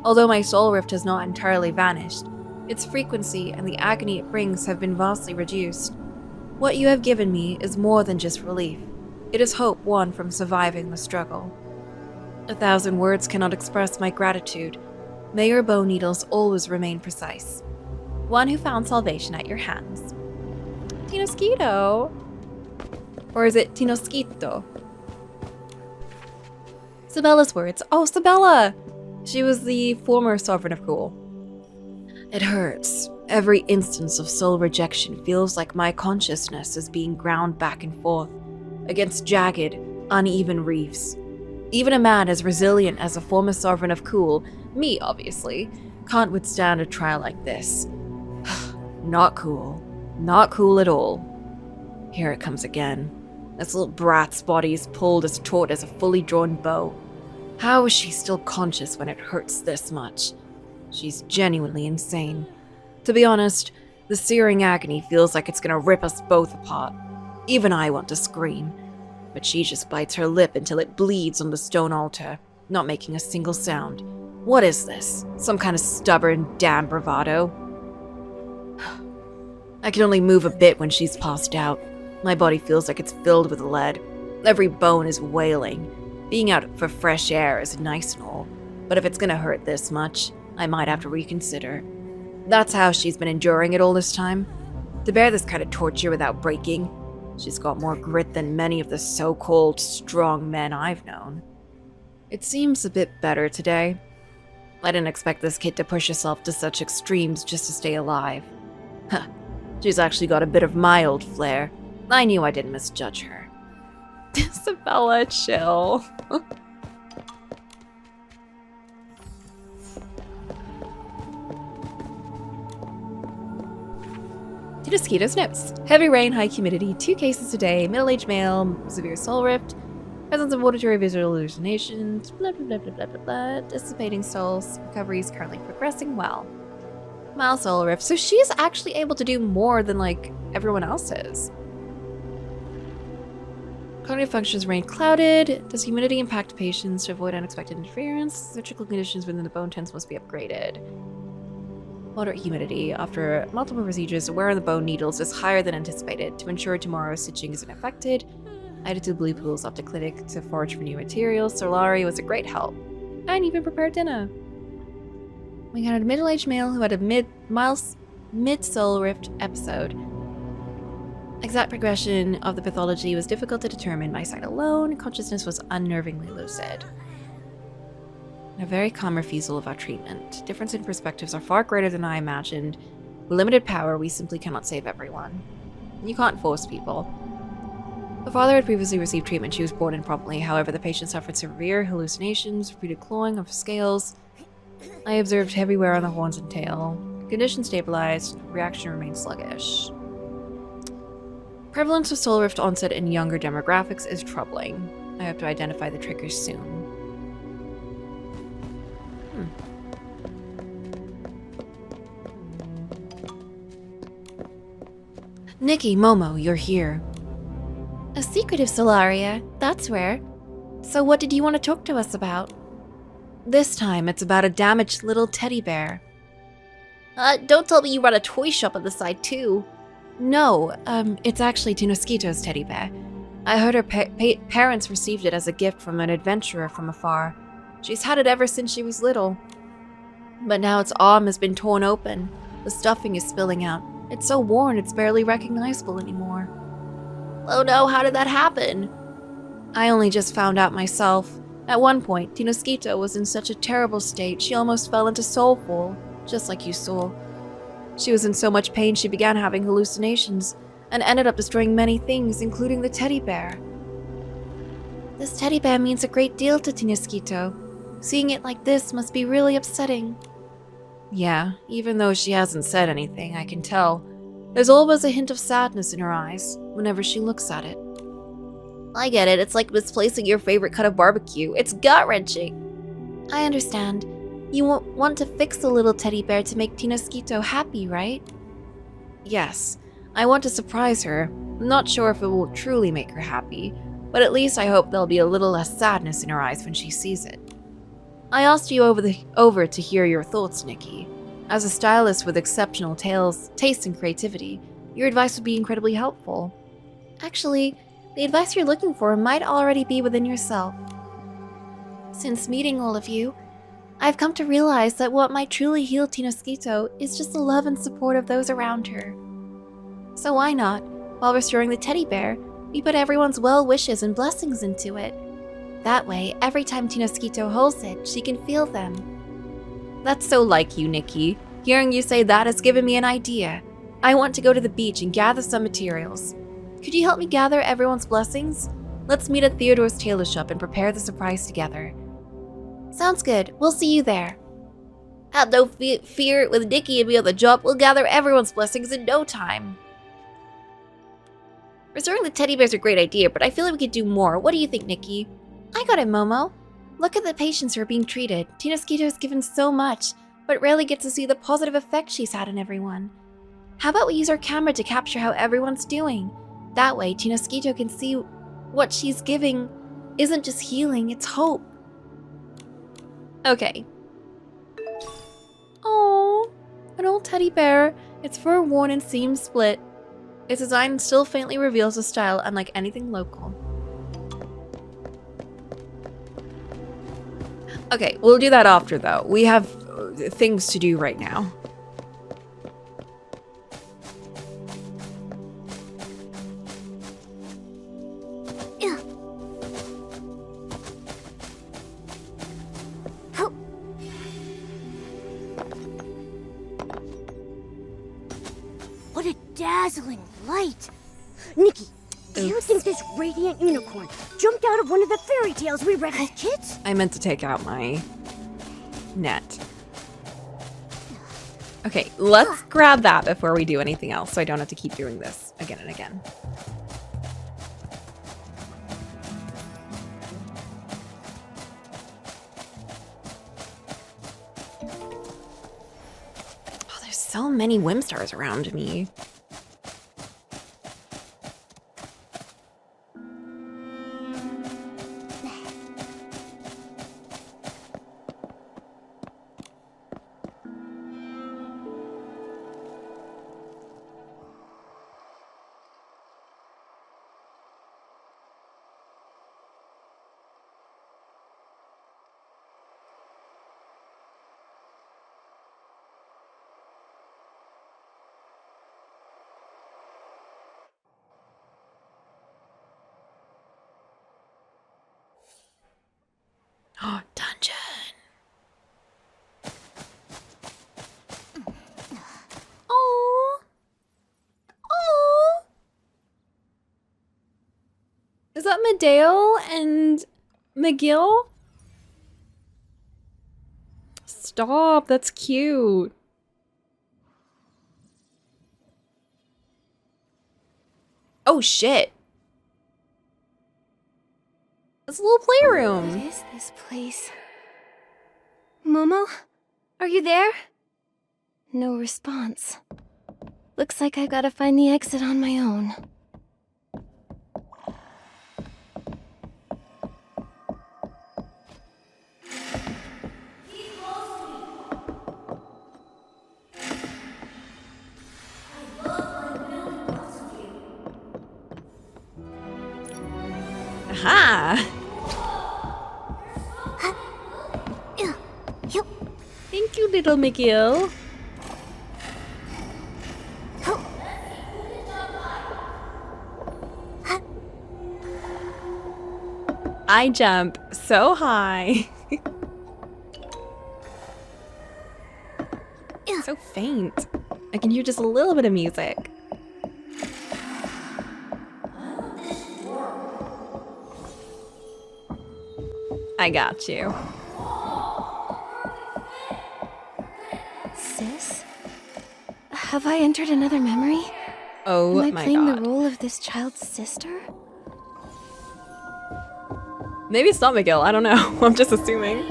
Although my soul rift has not entirely vanished, its frequency and the agony it brings have been vastly reduced. What you have given me is more than just relief. It is hope won from surviving the struggle. 1,000 words cannot express my gratitude. May your bow needles always remain precise. One who found salvation at your hands. Tinoskito. Or is it Tinoskito? Sabella's words. Oh, Sabella! She was the former sovereign of Cool. It hurts. Every instance of soul rejection feels like my consciousness is being ground back and forth against jagged, uneven reefs. Even a man as resilient as a former sovereign of Cool, me obviously, can't withstand a trial like this. Not cool. Not cool at all. Here it comes again. This little brat's body is pulled as taut as a fully drawn bow. How is she still conscious when it hurts this much? She's genuinely insane. To be honest, the searing agony feels like it's gonna rip us both apart. Even I want to scream, but she just bites her lip until it bleeds on the stone altar, not making a single sound. What is this? Some kind of stubborn, damn bravado? I can only move a bit when she's passed out. My body feels like it's filled with lead. Every bone is wailing. Being out for fresh air is nice and all, but if it's gonna hurt this much, I might have to reconsider. That's how she's been enduring it all this time. To bear this kind of torture without breaking, she's got more grit than many of the so-called strong men I've known. It seems a bit better today. I didn't expect this kid to push herself to such extremes just to stay alive. Huh. She's actually got a bit of my old flair. I knew I didn't misjudge her. Isabella, chill. Tinoskito's notes. Heavy rain, high humidity, 2 cases a day, middle-aged male, severe soul rift, presence of auditory visual hallucinations, blah blah blah blah blah blah blah, dissipating souls, recovery is currently progressing well. Mild soul rift, so she's actually able to do more than like everyone else is. Cognitive functions remain clouded. Does humidity impact patients to avoid unexpected interference? Surgical conditions within the bone tents must be upgraded. Moderate humidity. After multiple procedures, the wear on the bone needles is higher than anticipated. To ensure tomorrow's stitching isn't affected, I added 2 blue pools off the clinic to forage for new materials. Solari was a great help. And even prepared dinner. We had a middle-aged male who had a mid-soul rift episode. Exact progression of the pathology was difficult to determine by sight alone. Consciousness was unnervingly lucid. A very calm refusal of our treatment. Difference in perspectives are far greater than I imagined. With limited power, we simply cannot save everyone. You can't force people. The father had previously received treatment. She was born improperly. However, the patient suffered severe hallucinations, repeated clawing of scales. I observed heavy wear on the horns and tail. Condition stabilized. Reaction remained sluggish. Prevalence of soul rift onset in younger demographics is troubling. I hope to identify the triggers soon. Nikki, Momo, you're here. A secretive Solaria, that's rare. So what did you want to talk to us about? This time, it's about a damaged little teddy bear. Don't tell me you run a toy shop on the side, too. No, it's actually Tinoskito's teddy bear. I heard her parents received it as a gift from an adventurer from afar. She's had it ever since she was little. But now its arm has been torn open. The stuffing is spilling out. It's so worn it's barely recognizable anymore. Oh no, how did that happen? I only just found out myself. At one point, Tinoskito was in such a terrible state she almost fell into soulful, just like you saw. She was in so much pain she began having hallucinations, and ended up destroying many things, including the teddy bear. This teddy bear means a great deal to Tinoskito. Seeing it like this must be really upsetting. Yeah, even though she hasn't said anything, I can tell. There's always a hint of sadness in her eyes whenever she looks at it. I get it, it's like misplacing your favorite cut of barbecue. It's gut-wrenching. I understand. You want to fix the little teddy bear to make Tinoskito happy, right? Yes, I want to surprise her. I'm not sure if it will truly make her happy, but at least I hope there'll be a little less sadness in her eyes when she sees it. I asked you over to hear your thoughts, Nikki. As a stylist with exceptional taste and creativity, your advice would be incredibly helpful. Actually, the advice you're looking for might already be within yourself. Since meeting all of you, I've come to realize that what might truly heal Tinoskito is just the love and support of those around her. So why not, while restoring the teddy bear, we put everyone's well wishes and blessings into it. That way, every time Tinoskito holds it, she can feel them. That's so like you, Nikki. Hearing you say that has given me an idea. I want to go to the beach and gather some materials. Could you help me gather everyone's blessings? Let's meet at Theodore's tailor shop and prepare the surprise together. Sounds good. We'll see you there. Have no fear, with Nikki and me on the job, we'll gather everyone's blessings in no time. Restoring the teddy bear's a great idea, but I feel like we could do more. What do you think, Nikki? I got it, Momo. Look at the patients who are being treated. Tinoskito has given so much, but rarely gets to see the positive effect she's had on everyone. How about we use our camera to capture how everyone's doing? That way, Tinoskito can see what she's giving isn't just healing, it's hope. Okay. Oh, an old teddy bear. Its fur worn and seams split. Its design still faintly reveals a style unlike anything local. Okay, we'll do that after though. We have things to do right now. What a dazzling light! Nikki, do you think this radiant unicorn jumped out of one of the fairy tales we read as kids? I meant to take out my net. Okay, let's grab that before we do anything else so I don't have to keep doing this again and again. Oh, there's so many Whimstars around me. Oh, dungeon. Oh. Oh. Is that Medeo and McGill? Stop, that's cute. Oh shit. It's a little playroom. What is this place? Momo? Are you there? No response. Looks like I gotta find the exit on my own. Aha! Thank you, little McGill. I jump so high. So faint. I can hear just a little bit of music. I got you. Sis? Have I entered another memory? Oh Am I my playing god. the role of this child's sister? Maybe it's not Miguel, I don't know. I'm just assuming.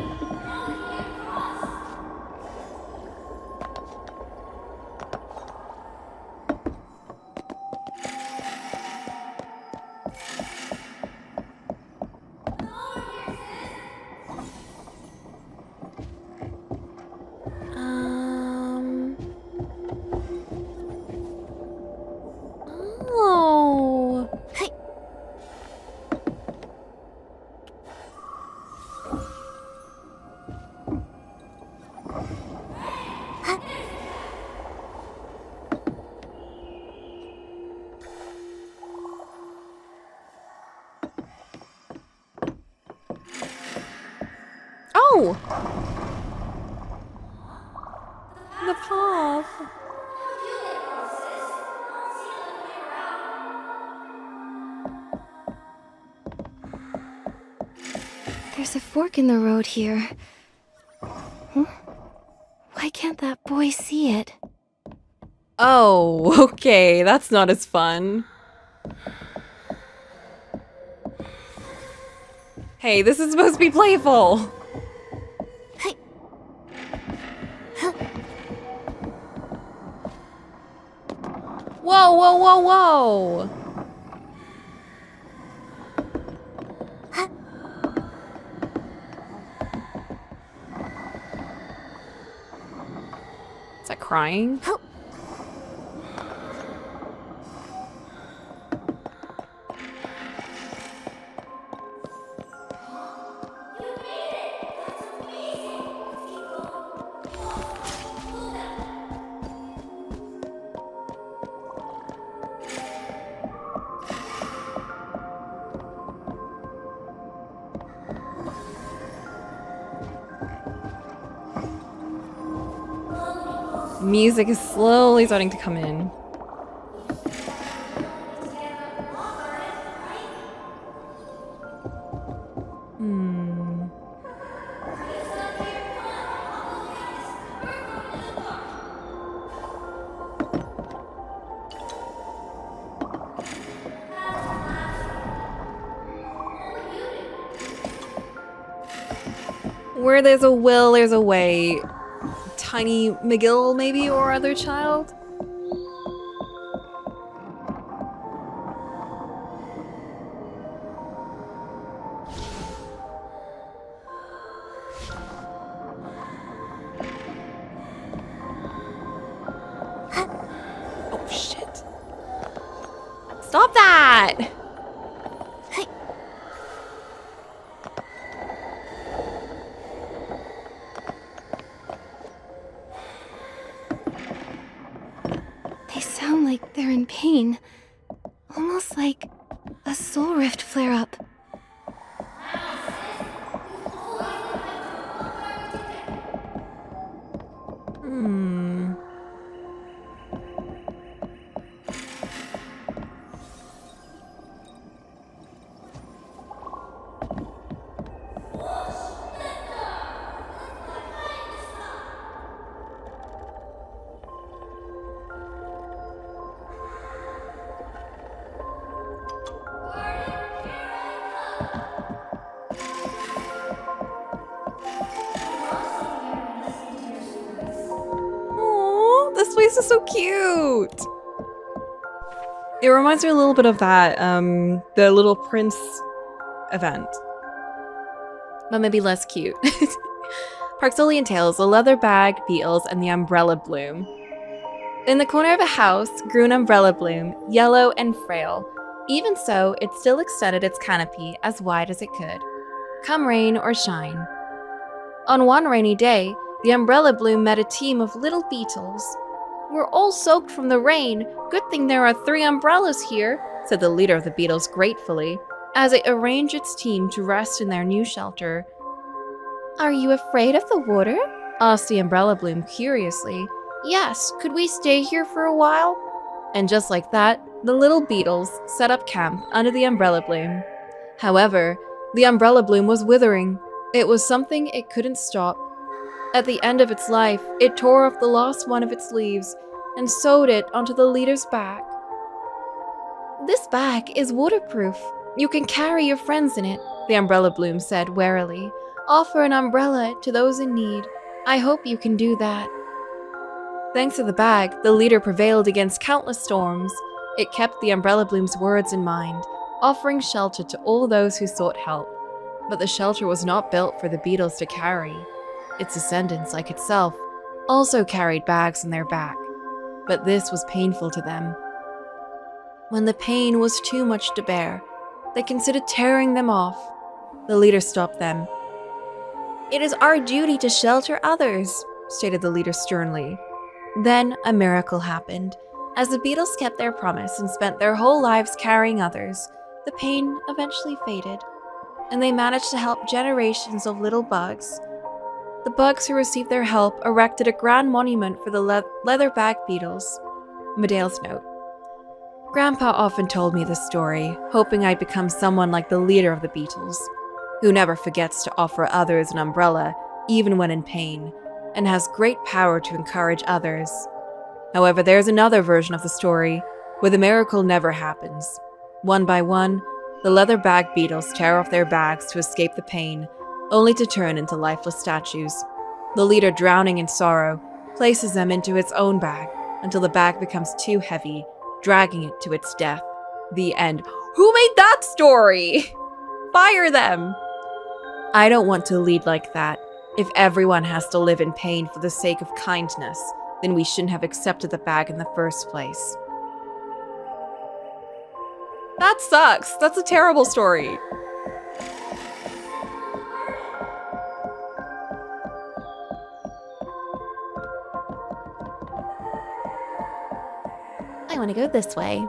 Oh. Hey. Oh! The path. There's a fork in the road here. Huh? Why can't that boy see it? Oh, okay, that's not as fun. Hey, this is supposed to be playful. Hey. Whoa, whoa, whoa, whoa. Is that crying? Music is slowly starting to come in. Where there's a will, there's a way. Tiny McGill, maybe, or other child? Oh, shit. Stop that! They sound like they're in pain. Almost like a soul rift flare-up. Aww, this place is so cute. It reminds me a little bit of that, the Little Prince event. But maybe less cute. Parksolian Tales, the leather bag, beetles, and the umbrella bloom. In the corner of a house grew an umbrella bloom, yellow and frail. Even so, it still extended its canopy as wide as it could, come rain or shine. On one rainy day, the umbrella bloom met a team of little beetles. "We're all soaked from the rain. Good thing there are 3 umbrellas here," said the leader of the beetles gratefully. as it arranged its team to rest in their new shelter. "Are you afraid of the water?" asked the umbrella bloom curiously. "Yes, could we stay here for a while?" And just like that, the little beetles set up camp under the umbrella bloom. However, the umbrella bloom was withering. It was something it couldn't stop. At the end of its life, it tore off the last one of its leaves and sewed it onto the leader's back. "This bag is waterproof. You can carry your friends in it," the umbrella bloom said warily. "Offer an umbrella to those in need. I hope you can do that." Thanks to the bag, the leader prevailed against countless storms. It kept the umbrella bloom's words in mind, offering shelter to all those who sought help. But the shelter was not built for the beetles to carry. Its descendants, like itself, also carried bags on their back. But this was painful to them. When the pain was too much to bear, they considered tearing them off. The leader stopped them. "It is our duty to shelter others," stated the leader sternly. Then a miracle happened. As the beetles kept their promise and spent their whole lives carrying others, the pain eventually faded, and they managed to help generations of little bugs. The bugs who received their help erected a grand monument for the leatherback beetles. Medail's note. Grandpa often told me this story, hoping I'd become someone like the leader of the beetles, who never forgets to offer others an umbrella, even when in pain, and has great power to encourage others. However, there's another version of the story, where the miracle never happens. One by one, the leatherback beetles tear off their bags to escape the pain, only to turn into lifeless statues. The leader, drowning in sorrow, places them into its own bag, until the bag becomes too heavy, dragging it to its death. The end. Who made that story? Fire them! I don't want to lead like that. If everyone has to live in pain for the sake of kindness, then we shouldn't have accepted the bag in the first place. That sucks. That's a terrible story. I want to go this way.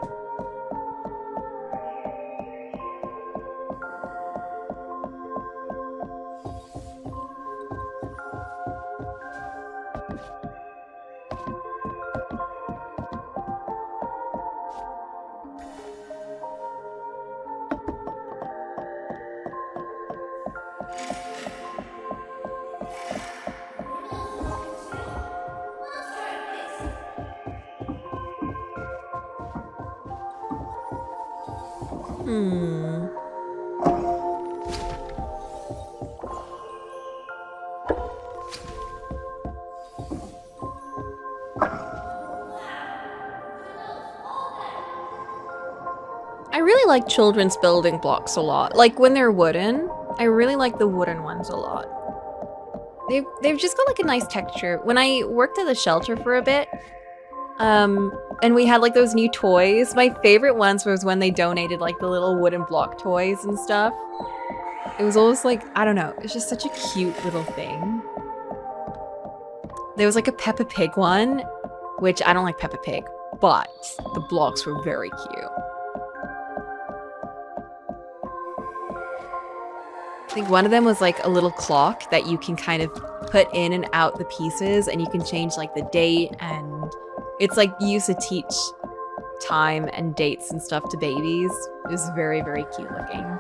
I really like children's building blocks a lot. Like when they're wooden, I really like the wooden ones a lot. They've just got like a nice texture. When I worked at the shelter for a bit, and we had like those new toys, my favorite ones was when they donated like the little wooden block toys and stuff. It was always like, I don't know, it's just such a cute little thing. There was like a Peppa Pig one, which I don't like Peppa Pig, but the blocks were very cute. I think one of them was like a little clock that you can kind of put in and out the pieces, and you can change like the date, and it's like used to teach time and dates and stuff to babies. It was very, very cute looking.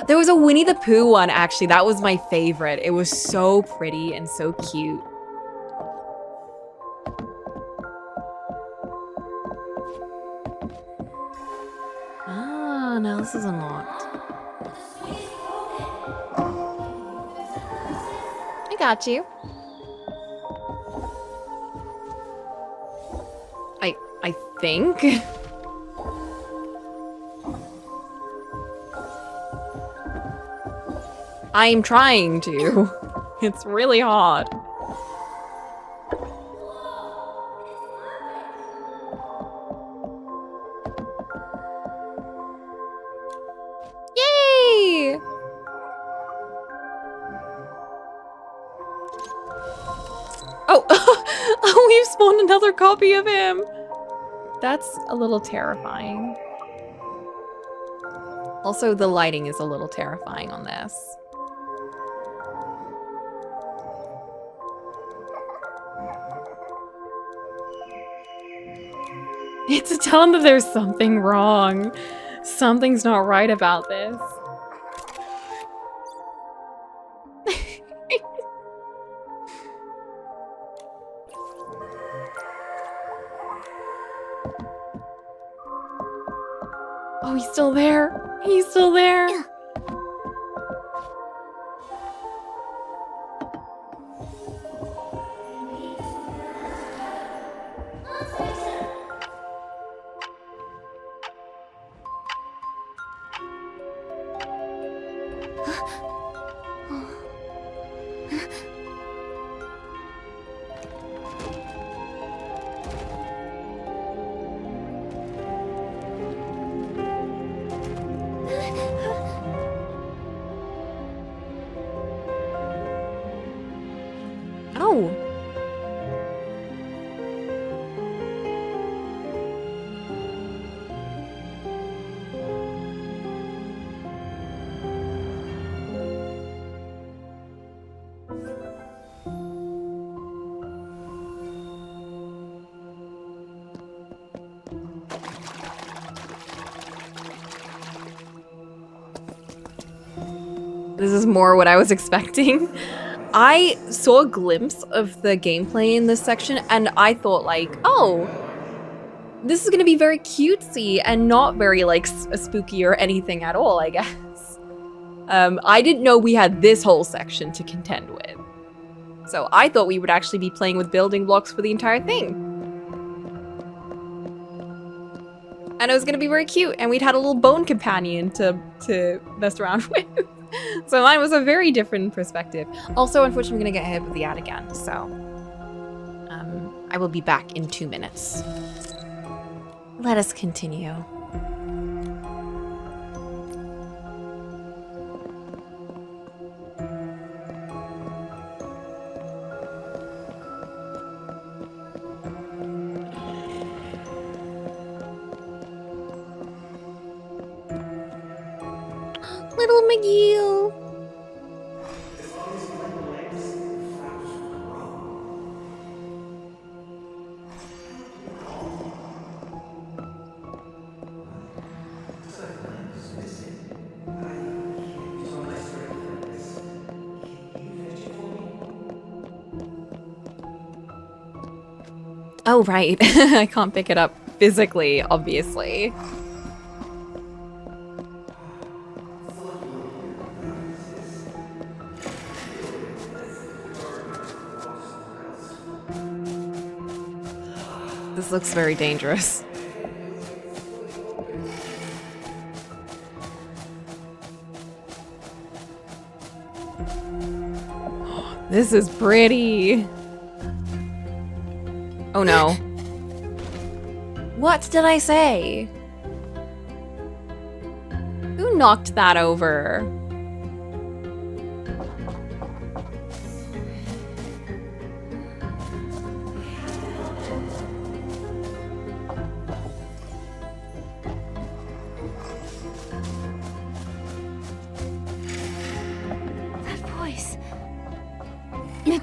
There was a Winnie the Pooh one, actually. That was my favorite. It was so pretty and so cute. Ah, now this is unlocked. I got you. I think. I'm trying to. It's really hard. Yay! Oh, we've spawned another copy of him. That's a little terrifying. Also, the lighting is a little terrifying on this. It's a tell them that there's something wrong. Something's not right about this. Oh, he's still there. He's still there. Oh. This is more what I was expecting. I saw a glimpse of the gameplay in this section and I thought like, oh, this is gonna be very cutesy and not very like spooky or anything at all, I guess. I didn't know we had this whole section to contend with. So I thought we would actually be playing with building blocks for the entire thing. And it was gonna be very cute and we'd had a little bone companion to mess around with. So mine was a very different perspective. Also, unfortunately, I'm gonna get hit with the ad again, so I will be back in 2 minutes. Let us continue. Little McGill. Oh, right. I can't pick it up physically, obviously. This looks very dangerous. This is pretty. Oh no. What did I say? Who knocked that over?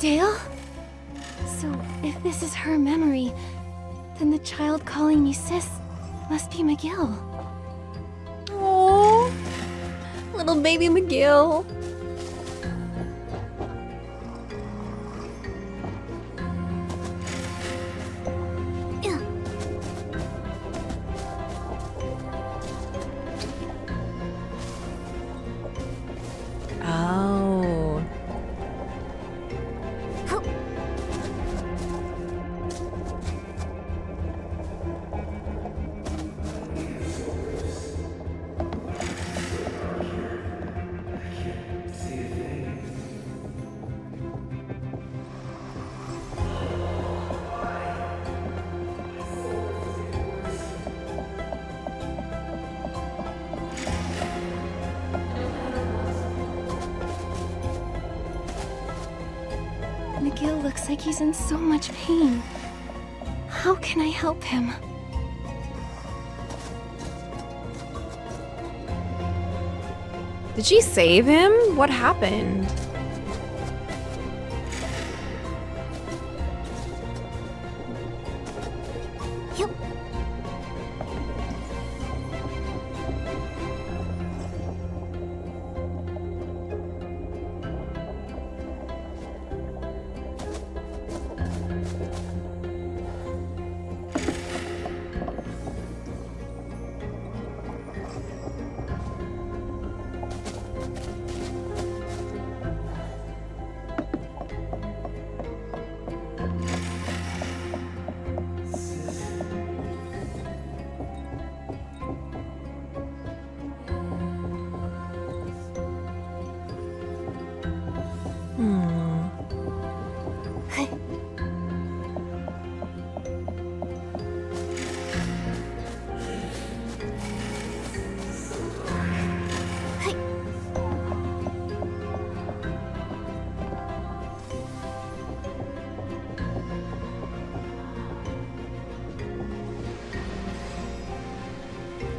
Dale? So, if this is her memory, then the child calling me sis must be McGill. Oh, little baby McGill. McGill looks like he's in so much pain. How can I help him? Did she save him? What happened?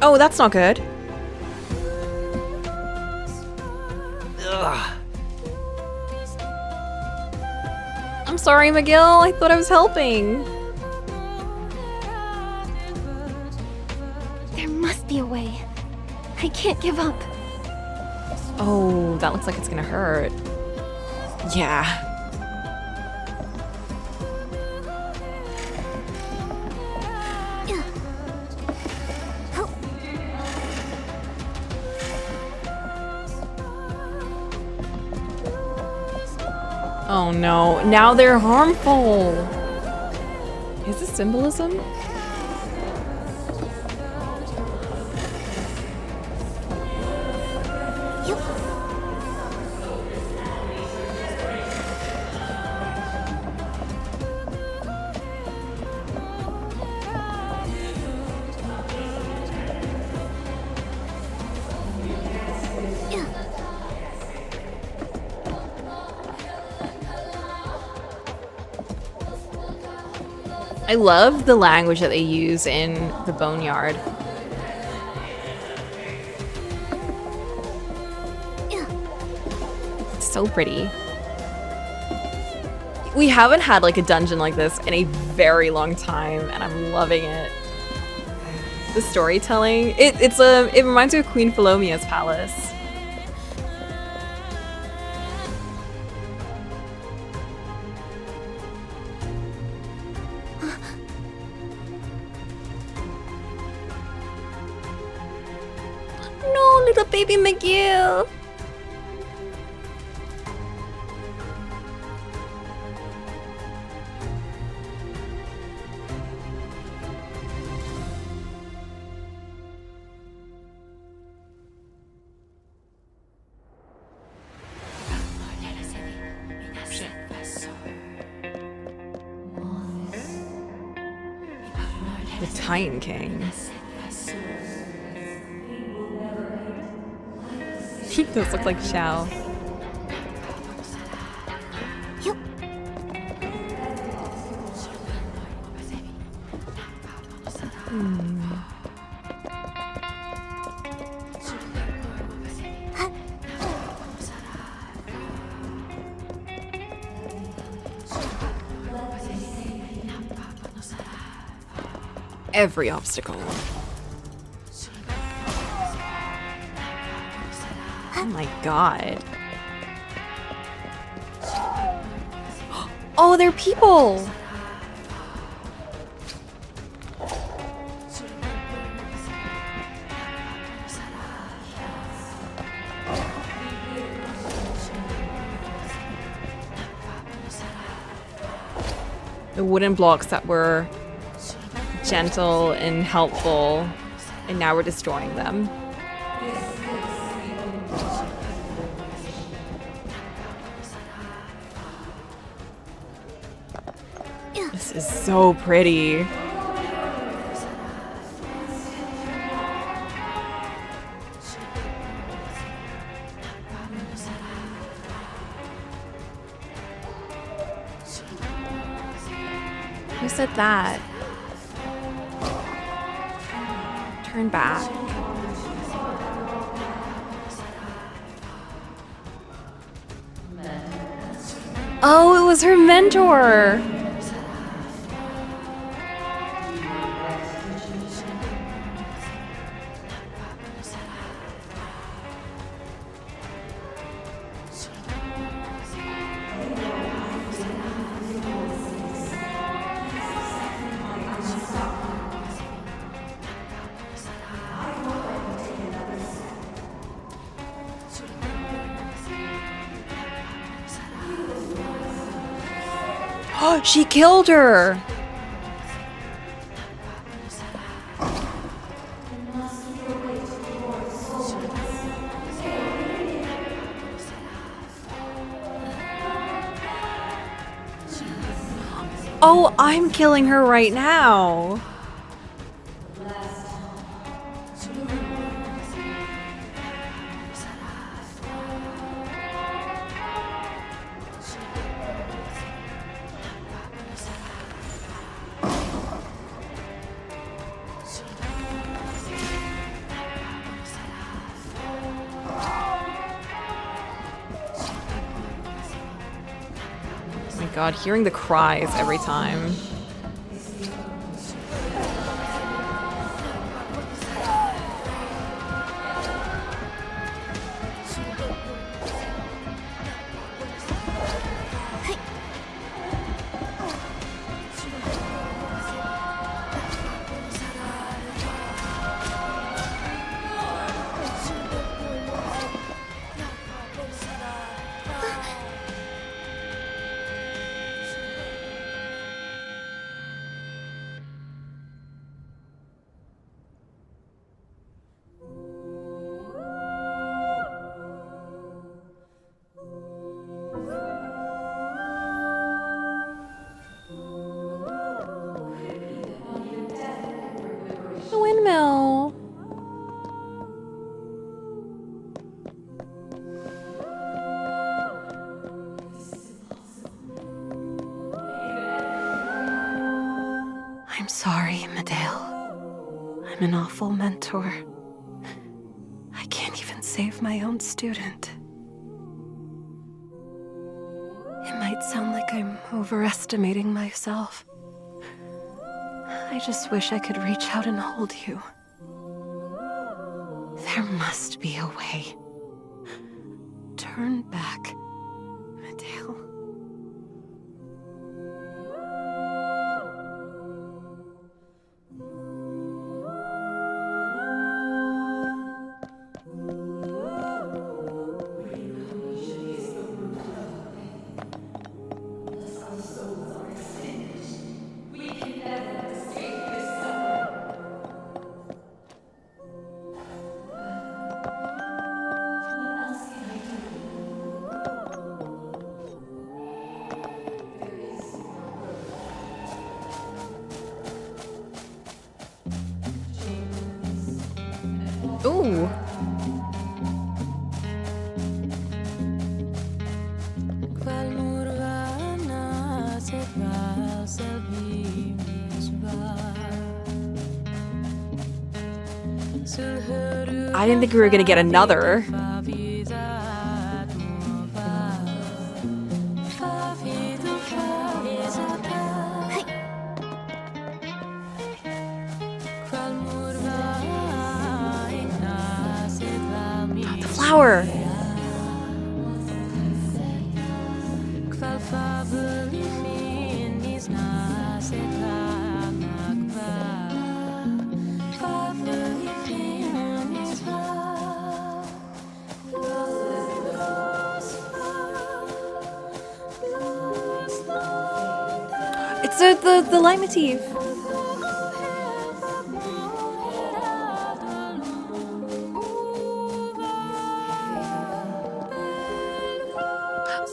Oh, that's not good. Ugh. I'm sorry, McGill. I thought I was helping. There must be a way. I can't give up. Oh, that looks like it's gonna hurt. Yeah. Oh no, now they're harmful. Is this symbolism? I love the language that they use in the Boneyard. It's so pretty. We haven't had like a dungeon like this in a very long time, and I'm loving it. The storytelling, it reminds me of Queen Philomea's palace. Little baby McGill. The Titan King. Those look like Shao. Every obstacle. Oh my god. Oh, they're people! The wooden blocks that were gentle and helpful, and now we're destroying them. This is so pretty. Who said that? Turn back. Oh, it was her mentor. She killed her. Oh, I'm killing her right now. Oh my god, hearing the cries every time. The windmill. I'm sorry, Medale. I'm an awful mentor. I can't even save my own student. It might sound like I'm overestimating myself. I just wish I could reach out and hold you. There must be a way. Turn back, Medale. Ooh. I didn't think we were gonna get another. The flower. It's the leitmotif.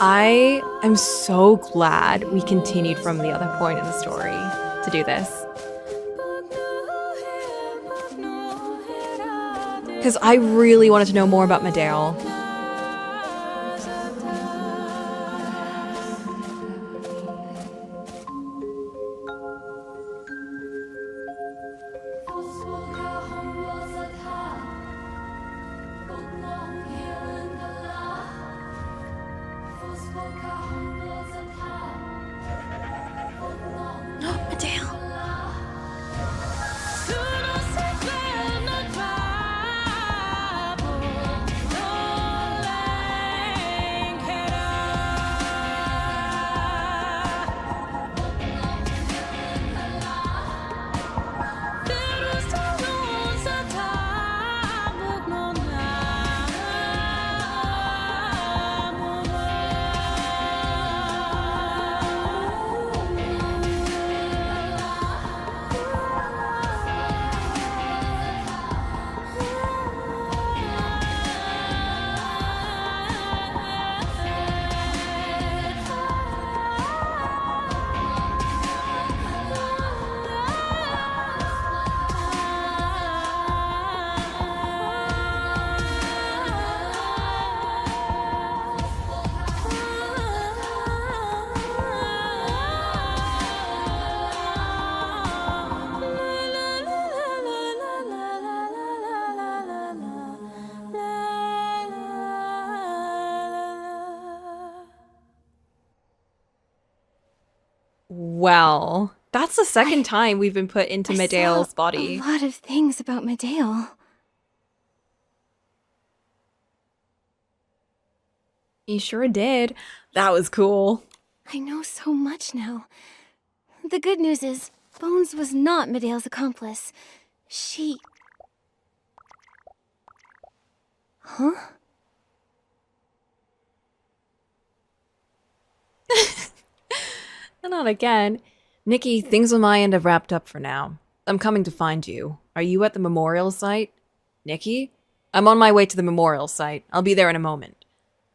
I am so glad we continued from the other point in the story to do this. Because I really wanted to know more about Medale. Medale. Well, that's the second time we've been put into Medale's body. A lot of things about Medale. You sure did. That was cool. I know so much now. The good news is, Bones was not Medale's accomplice. She... Huh? Not again. Nikki, things on my end have wrapped up for now. I'm coming to find you. Are you at the memorial site? Nikki? I'm on my way to the memorial site. I'll be there in a moment.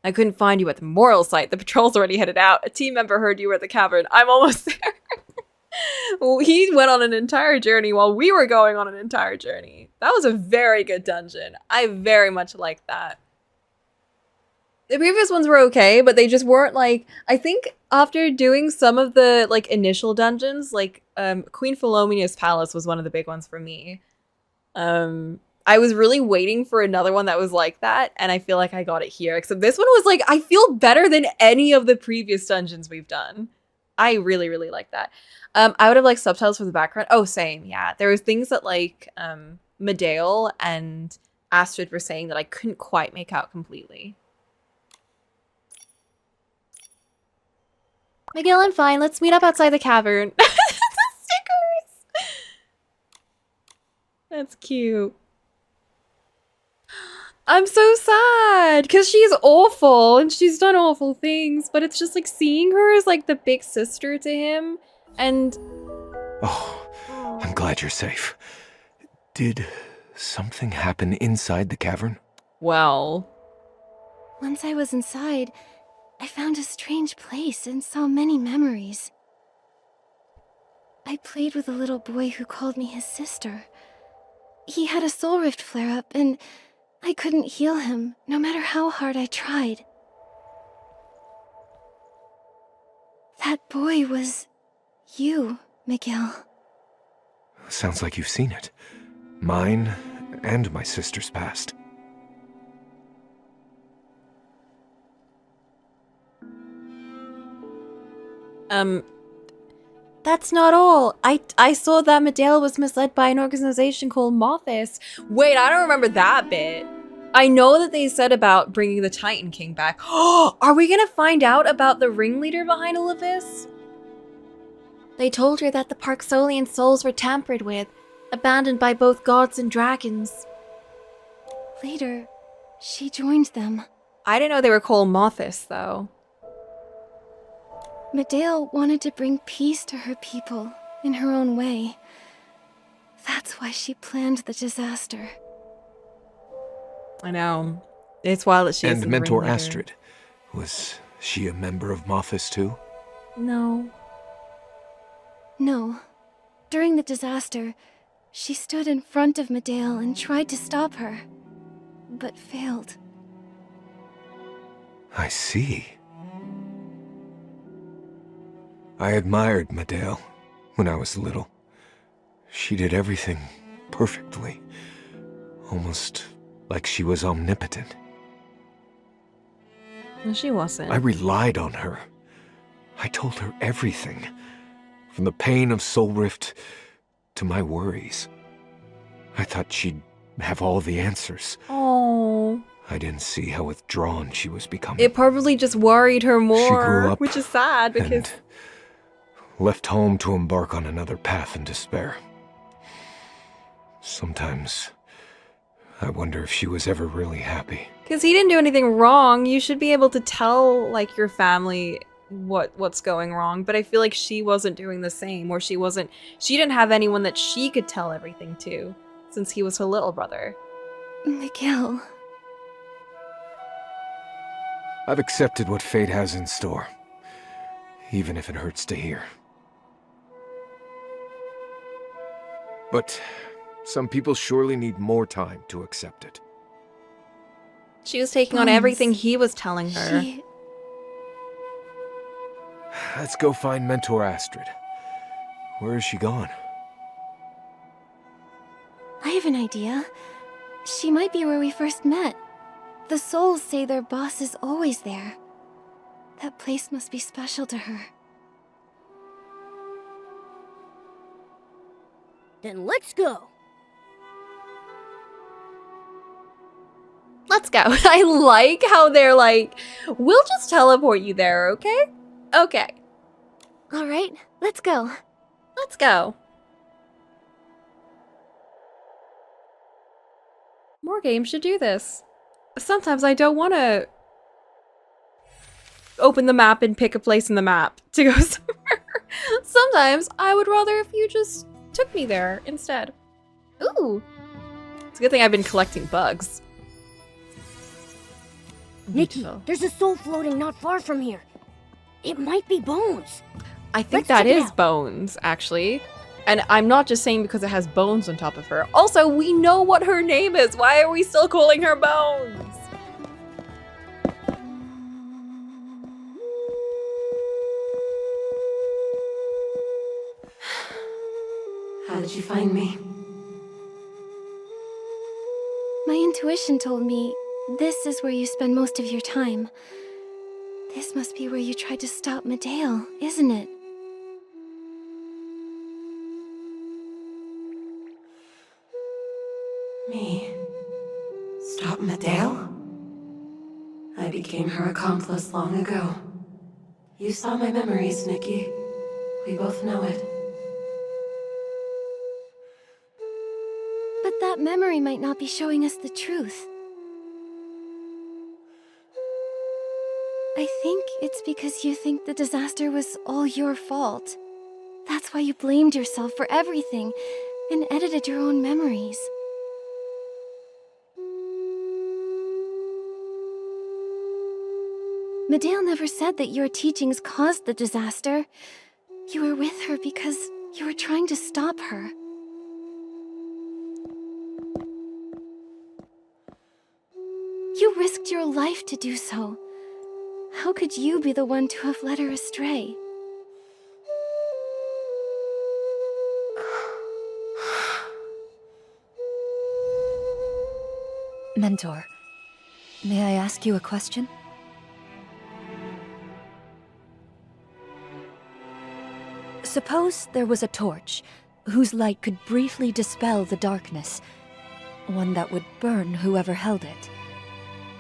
I couldn't find you at the memorial site. The patrol's already headed out. A team member heard you were at the cavern. I'm almost there. Well, he went on an entire journey while we were going on an entire journey. That was a very good dungeon. I very much liked that. The previous ones were okay, but they just weren't like... I think after doing some of the like initial dungeons, like Queen Philomena's Palace was one of the big ones for me. I was really waiting for another one that was like that, and I feel like I got it here. Except this one was like, I feel better than any of the previous dungeons we've done. I really, really like that. I would have liked subtitles for the background. Oh, same, yeah. There was things that like Medale and Astrid were saying that I couldn't quite make out completely. Miguel, I'm fine. Let's meet up outside the cavern. Stickers! That's cute. I'm so sad because she's awful and she's done awful things, but it's just like seeing her as like the big sister to him and... Oh, I'm glad you're safe. Did something happen inside the cavern? Well... Once I was inside, I found a strange place and saw many memories. I played with a little boy who called me his sister. He had a soul rift flare-up, and I couldn't heal him, no matter how hard I tried. That boy was you, Miguel. Sounds like you've seen it. Mine and my sister's past. That's not all. I saw that Medale was misled by an organization called Mothis. Wait, I don't remember that bit. I know that they said about bringing the Titan King back. Oh, are we gonna find out about the ringleader behind all of this? They told her that the Parksolian souls were tampered with, abandoned by both gods and dragons. Later, she joined them. I didn't know they were called Mothis, though. Medale wanted to bring peace to her people in her own way. That's why she planned the disaster. I know. It's wild that she And Mentor Astrid. Was she a member of Mothis too? No. No. During the disaster, she stood in front of Medale and tried to stop her, but failed. I see. I admired Medale when I was little. She did everything perfectly, almost like she was omnipotent. No, she wasn't. I relied on her. I told her everything, from the pain of Soul Rift to my worries. I thought she'd have all the answers. Oh. I didn't see how withdrawn she was becoming. It probably just worried her more, She grew up which is sad because and left home to embark on another path in despair. Sometimes I wonder if she was ever really happy. because he didn't do anything wrong. You should be able to tell like your family what's going wrong, but I feel like she wasn't doing the same, or she didn't have anyone that she could tell everything to, since he was her little brother. Miguel. I've accepted what fate has in store, even if it hurts to hear. But some people surely need more time to accept it. She was taking on everything he was telling her. Let's go find Mentor Astrid. Where is she gone? I have an idea. She might be where we first met. The souls say their boss is always there. That place must be special to her. Then let's go. Let's go. I like how they're like, we'll just teleport you there, okay? Okay. All right, let's go. Let's go. More games should do this. Sometimes I don't want to open the map and pick a place in the map to go somewhere. Sometimes I would rather if you just took me there instead. Ooh. It's a good thing I've been collecting bugs. Nikki, there's a soul floating not far from here. It might be Bones. I think that is Bones, actually. And I'm not just saying because it has bones on top of her. Also, we know what her name is. Why are we still calling her Bones? How did you find me? My intuition told me this is where you spend most of your time. This must be where you tried to stop Medale, isn't it? Me? Stop Medale? I became her accomplice long ago. You saw my memories, Nikki. We both know it. But that memory might not be showing us the truth. I think it's because you think the disaster was all your fault. That's why you blamed yourself for everything and edited your own memories. Medale never said that your teachings caused the disaster. You were with her because you were trying to stop her. You risked your life to do so. How could you be the one to have led her astray? Mentor, may I ask you a question? Suppose there was a torch whose light could briefly dispel the darkness, one that would burn whoever held it.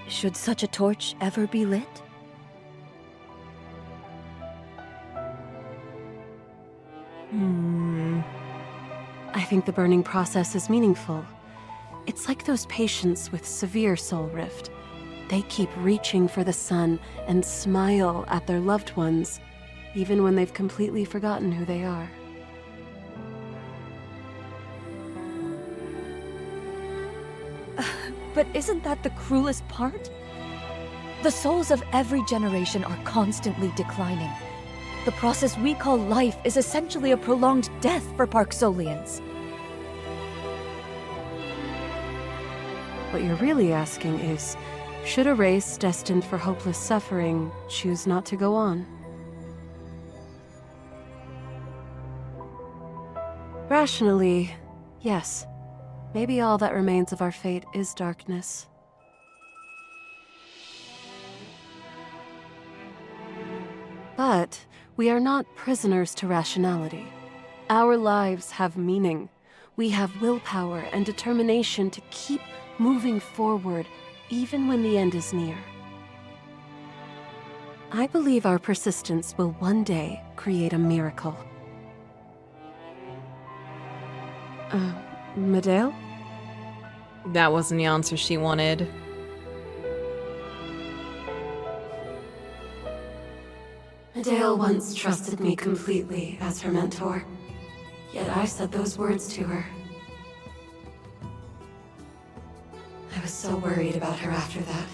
Should such a torch ever be lit? I think the burning process is meaningful. It's like those patients with severe soul rift. They keep reaching for the sun and smile at their loved ones, even when they've completely forgotten who they are. But isn't that the cruelest part? The souls of every generation are constantly declining. The process we call life is essentially a prolonged death for Parksolians. What you're really asking is, should a race destined for hopeless suffering choose not to go on? Rationally, yes. Maybe all that remains of our fate is darkness. But we are not prisoners to rationality. Our lives have meaning. We have willpower and determination to keep moving forward, even when the end is near. I believe our persistence will one day create a miracle. Medale? That wasn't the answer she wanted. Medale once trusted me completely as her mentor. Yet I said those words to her. I was so worried about her after that.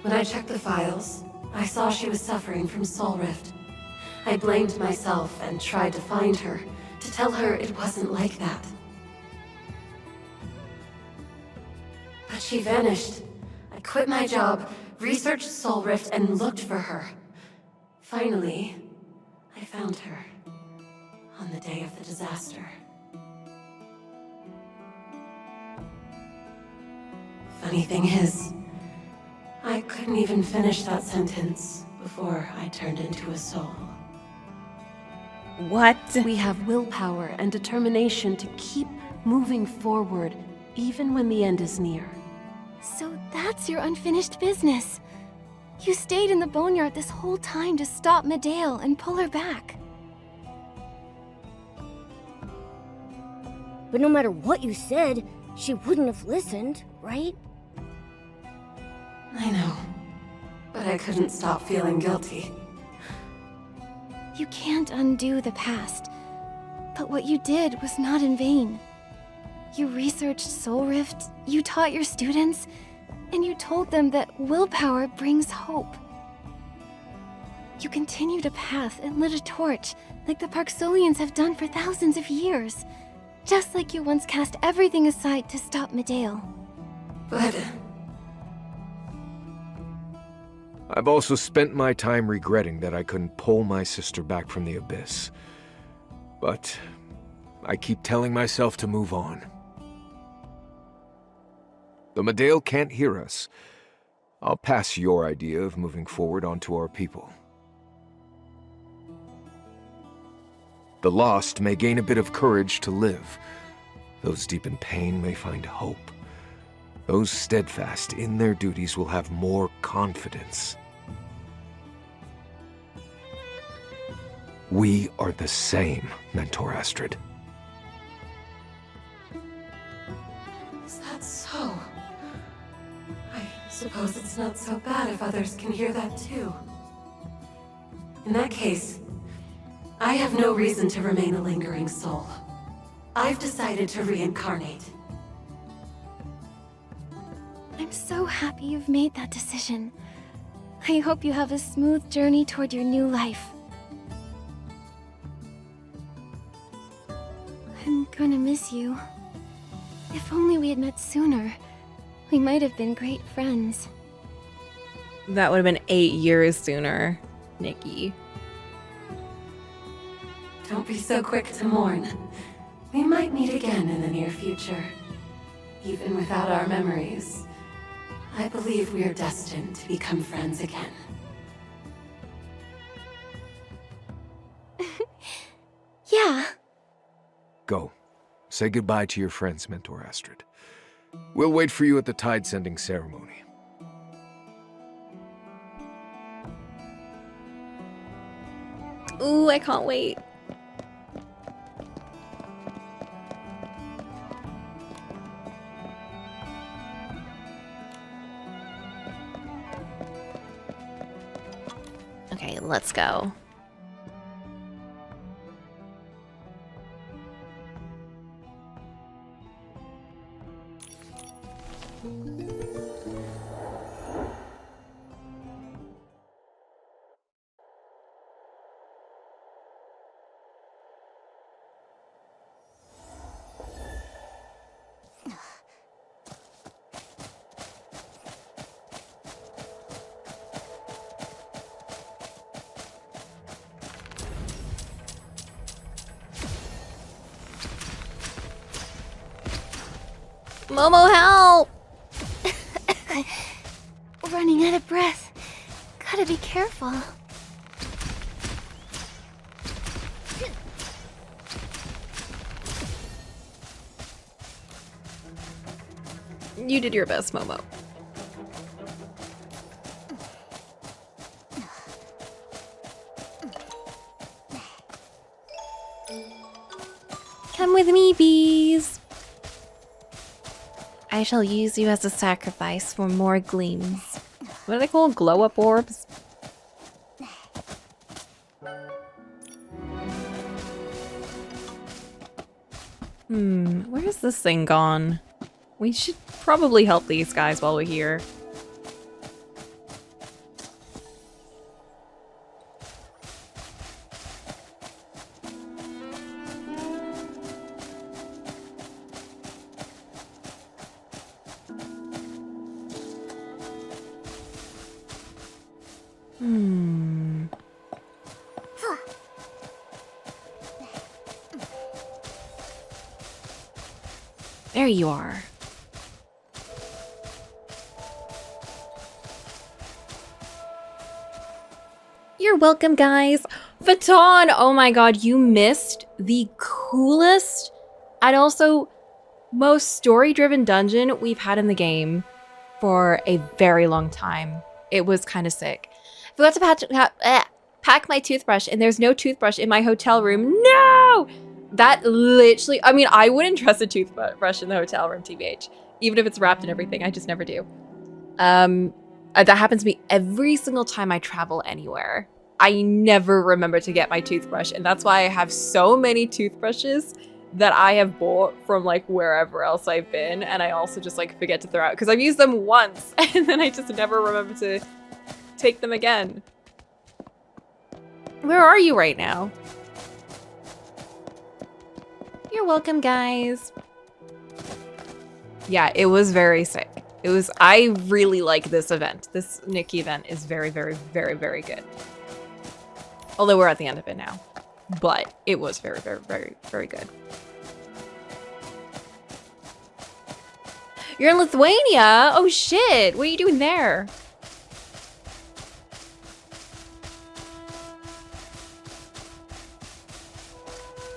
When I checked the files, I saw she was suffering from soul rift. I blamed myself and tried to find her, to tell her it wasn't like that. But she vanished. I quit my job, researched soul rift, and looked for her. Finally, I found her. On the day of the disaster. Funny thing is, I couldn't even finish that sentence before I turned into a soul. What? We have willpower and determination to keep moving forward, even when the end is near. So that's your unfinished business. You stayed in the boneyard this whole time to stop Medale and pull her back. But no matter what you said, she wouldn't have listened, right? I know, but I couldn't stop feeling guilty. You can't undo the past, but what you did was not in vain. You researched Soul Rift, you taught your students, and you told them that willpower brings hope. You continued a path and lit a torch, like the Parksolians have done for thousands of years. Just like you once cast everything aside to stop Medale. But... I've also spent my time regretting that I couldn't pull my sister back from the abyss. But I keep telling myself to move on. The Medale can't hear us. I'll pass your idea of moving forward onto our people. The lost may gain a bit of courage to live. Those deep in pain may find hope. Those steadfast in their duties will have more confidence. We are the same, Mentor Astrid. Is that so? I suppose it's not so bad if others can hear that too. In that case, I have no reason to remain a lingering soul. I've decided to reincarnate. I'm so happy you've made that decision. I hope you have a smooth journey toward your new life. I'm gonna miss you. If only we had met sooner, we might have been great friends. That would have been 8 years sooner, Nikki. Don't be so quick to mourn. We might meet again in the near future. Even without our memories, I believe we are destined to become friends again. Yeah. Go. Say goodbye to your friends, Mentor Astrid. We'll wait for you at the tide-sending ceremony. Ooh, I can't wait. Okay, let's go. Momo, help! Running out of breath. Gotta be careful. You did your best, Momo. Come with me, bees. I shall use you as a sacrifice for more gleams. What are they called? Glow-up orbs? Where's this thing gone? We should probably help these guys while we're here. There you are. You're welcome, guys. Faton, oh my god, you missed the coolest and also most story-driven dungeon we've had in the game for a very long time. It was kind of sick. Forgot to pack my toothbrush, and there's no toothbrush in my hotel room. No! That literally, I mean, I wouldn't trust a toothbrush in the hotel room, TBH. Even if it's wrapped in everything, I just never do. That happens to me every single time I travel anywhere. I never remember to get my toothbrush, and that's why I have so many toothbrushes that I have bought from like wherever else I've been, and I also just like forget to throw out because I've used them once and then I just never remember to take them again. Where are you right now? You're welcome, guys. Yeah, it was very sick. It was, I really like this event. This Nikki event is very, very, very, very good. Although we're at the end of it now. But it was very, very, very, very good. You're in Lithuania? Oh shit, what are you doing there?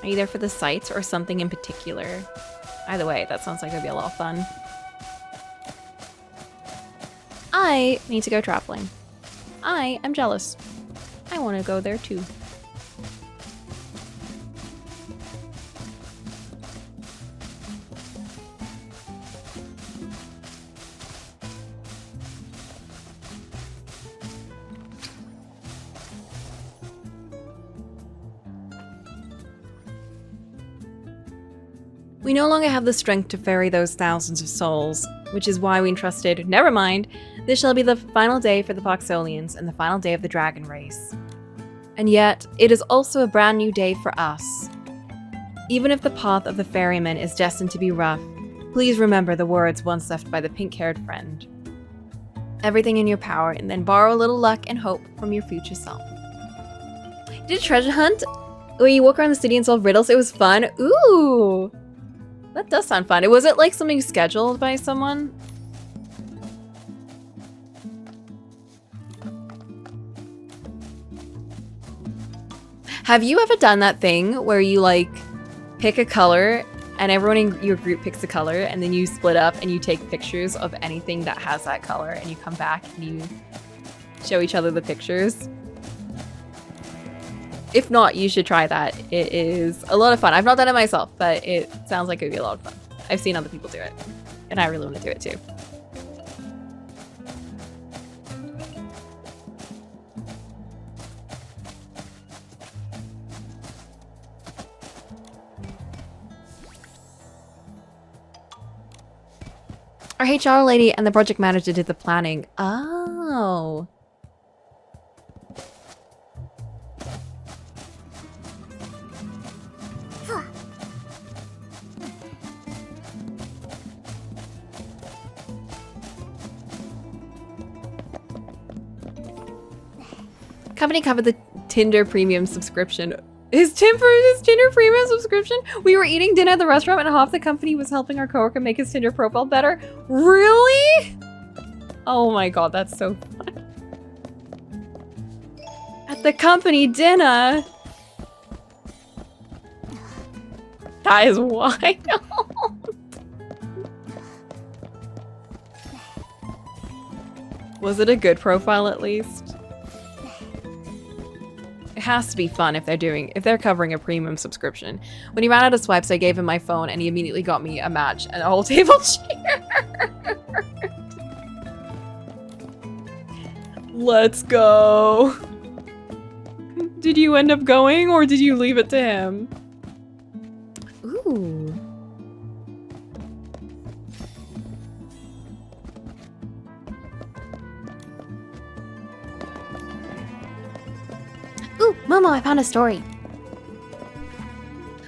Are you there for the sights or something in particular? Either way, that sounds like it'd be a lot of fun. I need to go traveling. I am jealous. I want to go there too. We no longer have the strength to ferry those thousands of souls, which is why we entrusted, never mind, this shall be the final day for the Poxolians and the final day of the dragon race. And yet, it is also a brand new day for us. Even if the path of the ferryman is destined to be rough, please remember the words once left by the pink-haired friend. Everything in your power, and then borrow a little luck and hope from your future self. You did a treasure hunt where you walk around the city and solve riddles. It was fun. Ooh! That does sound fun. Was it like something scheduled by someone? Have you ever done that thing where you like pick a color and everyone in your group picks a color and then you split up and you take pictures of anything that has that color and you come back and you show each other the pictures? If not, you should try that. It is a lot of fun. I've not done it myself, but it sounds like it would be a lot of fun. I've seen other people do it, and I really want to do it too. Our HR lady and the project manager did the planning. Oh. Company covered the Tinder premium subscription. His Tinder premium subscription? We were eating dinner at the restaurant and half the company was helping our coworker make his Tinder profile better. Really? Oh my god, that's so fun. At the company dinner. That is wild. Was it a good profile at least? It has to be fun if they're covering a premium subscription. When he ran out of swipes, I gave him my phone and he immediately got me a match and a whole table chair. Let's go. Did you end up going or did you leave it to him? Ooh. Ooh, Momo, I found a story.